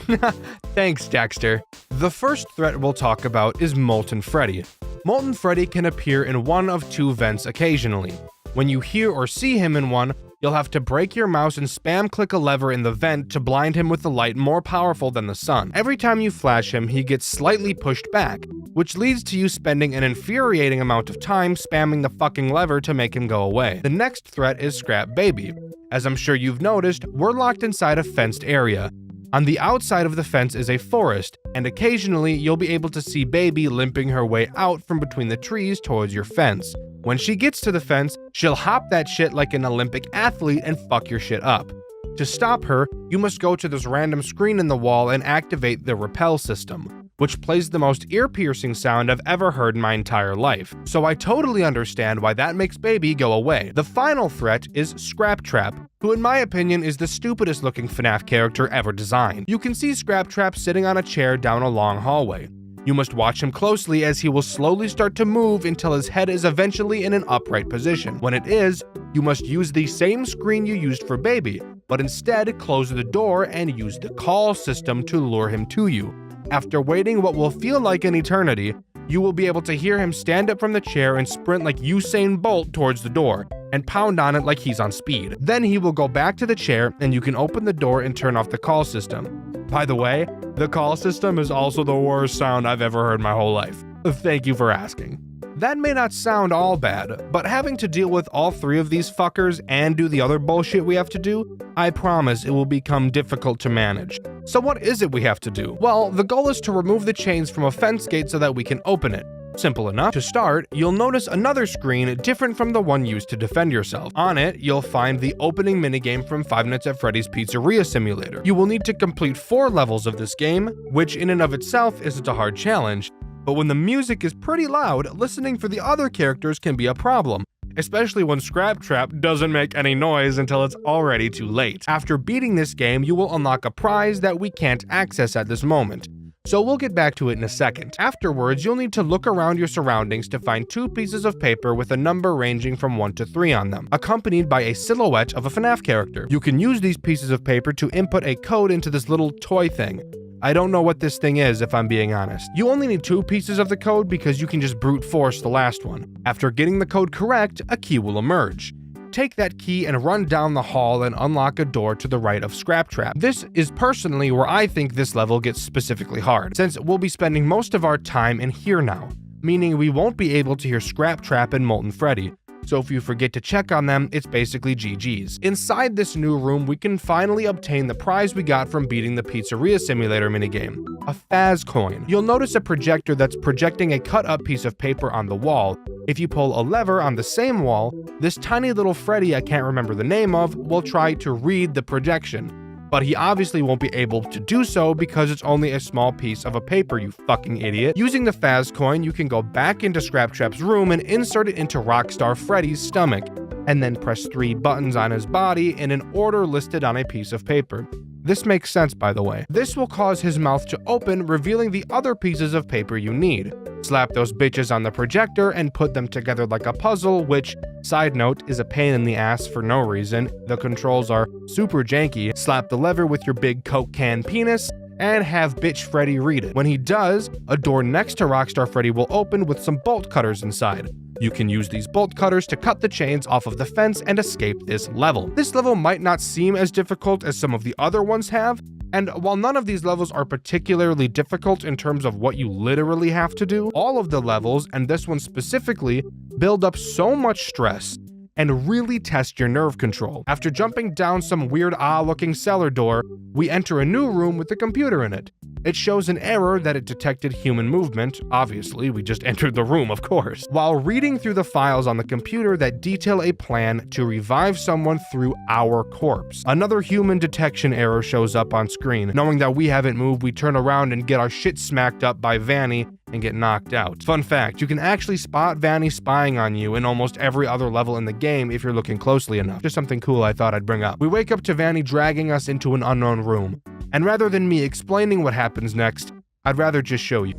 Thanks, Dxtr. The first threat we'll talk about is Molten Freddy. Molten Freddy can appear in one of 2 vents occasionally. When you hear or see him in one, you'll have to break your mouse and spam click a lever in the vent to blind him with a light more powerful than the sun. Every time you flash him, he gets slightly pushed back, which leads to you spending an infuriating amount of time spamming the fucking lever to make him go away. The next threat is Scrap Baby. As I'm sure you've noticed, we're locked inside a fenced area. On the outside of the fence is a forest, and occasionally you'll be able to see Baby limping her way out from between the trees towards your fence. When she gets to the fence, she'll hop that shit like an Olympic athlete and fuck your shit up. To stop her, you must go to this random screen in the wall and activate the repel system, which plays the most ear-piercing sound I've ever heard in my entire life. So I totally understand why that makes Baby go away. The final threat is Scrap Trap, who in my opinion is the stupidest looking FNAF character ever designed. You can see Scrap Trap sitting on a chair down a long hallway. You must watch him closely as he will slowly start to move until his head is eventually in an upright position. When it is, you must use the same screen you used for Baby, but instead close the door and use the call system to lure him to you. After waiting what will feel like an eternity, you will be able to hear him stand up from the chair and sprint like Usain Bolt towards the door, and pound on it like he's on speed. Then he will go back to the chair and you can open the door and turn off the call system. By the way, the call system is also the worst sound I've ever heard in my whole life. Thank you for asking. That may not sound all bad, but having to deal with all 3 of these fuckers and do the other bullshit we have to do, I promise it will become difficult to manage. So what is it we have to do? Well, the goal is to remove the chains from a fence gate so that we can open it. Simple enough. To start, you'll notice another screen different from the one used to defend yourself. On it, you'll find the opening minigame from Five Nights at Freddy's Pizzeria Simulator. You will need to complete 4 levels of this game, which in and of itself isn't a hard challenge, but when the music is pretty loud, listening for the other characters can be a problem, especially when Scrap Trap doesn't make any noise until it's already too late. After beating this game, you will unlock a prize that we can't access at this moment, so we'll get back to it in a second. Afterwards, you'll need to look around your surroundings to find 2 pieces of paper with a number ranging from 1 to 3 on them, accompanied by a silhouette of a FNAF character. You can use these pieces of paper to input a code into this little toy thing. I don't know what this thing is, if I'm being honest. You only need 2 pieces of the code because you can just brute force the last one. After getting the code correct, a key will emerge. Take that key and run down the hall and unlock a door to the right of Scrap Trap. This is personally where I think this level gets specifically hard, since we'll be spending most of our time in here now, meaning we won't be able to hear Scrap Trap and Molten Freddy. So if you forget to check on them, it's basically GG's. Inside this new room, we can finally obtain the prize we got from beating the Pizzeria Simulator minigame, a Faz coin. You'll notice a projector that's projecting a cut-up piece of paper on the wall. If you pull a lever on the same wall, this tiny little Freddy I can't remember the name of will try to read the projection. But he obviously won't be able to do so because it's only a small piece of a paper, you fucking idiot. Using the Faz coin, you can go back into Scrap Trap's room and insert it into Rockstar Freddy's stomach, and then press 3 buttons on his body in an order listed on a piece of paper. This makes sense, by the way. This will cause his mouth to open, revealing the other pieces of paper you need. Slap those bitches on the projector and put them together like a puzzle, which, side note, is a pain in the ass for no reason. The controls are super janky. Slap the lever with your big Coke can penis, and have bitch Freddy read it. When he does, a door next to Rockstar Freddy will open with some bolt cutters inside. You can use these bolt cutters to cut the chains off of the fence and escape this level. This level might not seem as difficult as some of the other ones have, and while none of these levels are particularly difficult in terms of what you literally have to do, all of the levels, and this one specifically, build up so much stress and really test your nerve control. After jumping down some weird looking cellar door, we enter a new room with a computer in it. It shows an error that it detected human movement. Obviously, we just entered the room, of course. While reading through the files on the computer that detail a plan to revive someone through our corpse. Another human detection error shows up on screen. Knowing that we haven't moved, we turn around and get our shit smacked up by Vanny and get knocked out. Fun fact, you can actually spot Vanny spying on you in almost every other level in the game if you're looking closely enough. Just something cool I thought I'd bring up. We wake up to Vanny dragging us into an unknown room. And rather than me explaining what happens next, I'd rather just show you.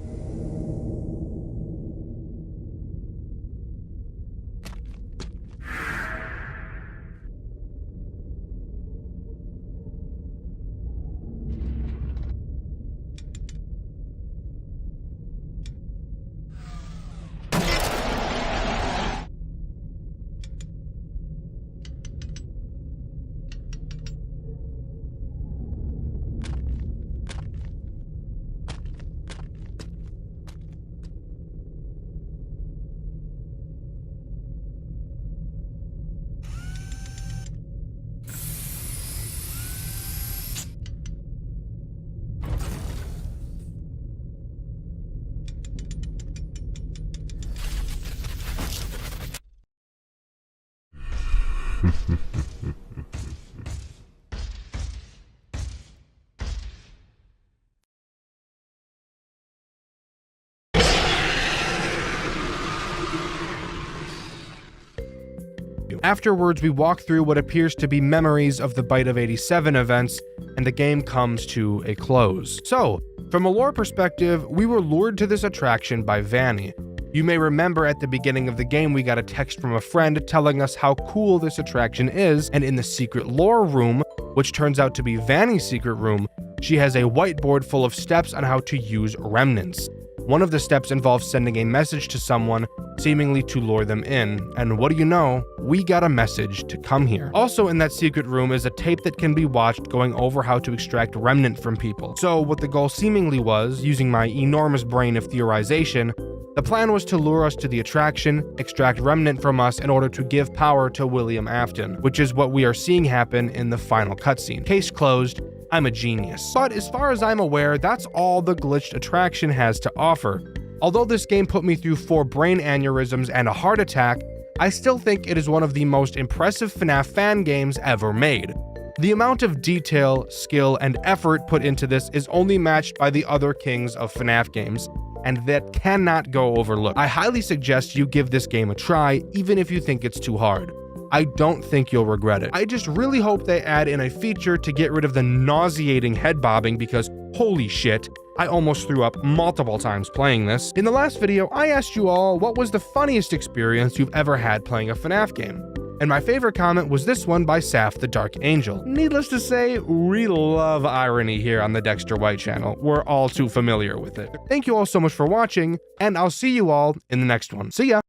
Afterwards, we walk through what appears to be memories of the Bite of 87 events, and the game comes to a close. So, from a lore perspective, we were lured to this attraction by Vanny. You may remember at the beginning of the game we got a text from a friend telling us how cool this attraction is, and in the secret lore room, which turns out to be Vanny's secret room, she has a whiteboard full of steps on how to use remnants. One of the steps involves sending a message to someone, seemingly to lure them in, and what do you know, we got a message to come here. Also in that secret room is a tape that can be watched going over how to extract remnant from people. So what the goal seemingly was, using my enormous brain of theorization, the plan was to lure us to the attraction, extract remnant from us in order to give power to William Afton, which is what we are seeing happen in the final cutscene. Case closed. I'm a genius. But as far as I'm aware, that's all the glitched attraction has to offer. Although this game put me through 4 brain aneurysms and a heart attack, I still think it is one of the most impressive FNAF fan games ever made. The amount of detail, skill, and effort put into this is only matched by the other kings of FNAF games, and that cannot go overlooked. I highly suggest you give this game a try, even if you think it's too hard. I don't think you'll regret it. I just really hope they add in a feature to get rid of the nauseating head bobbing because holy shit, I almost threw up multiple times playing this. In the last video, I asked you all what was the funniest experience you've ever had playing a FNAF game. And my favorite comment was this one by Saf the Dark Angel. Needless to say, we love irony here on the Dxtr White channel. We're all too familiar with it. Thank you all so much for watching, and I'll see you all in the next one. See ya!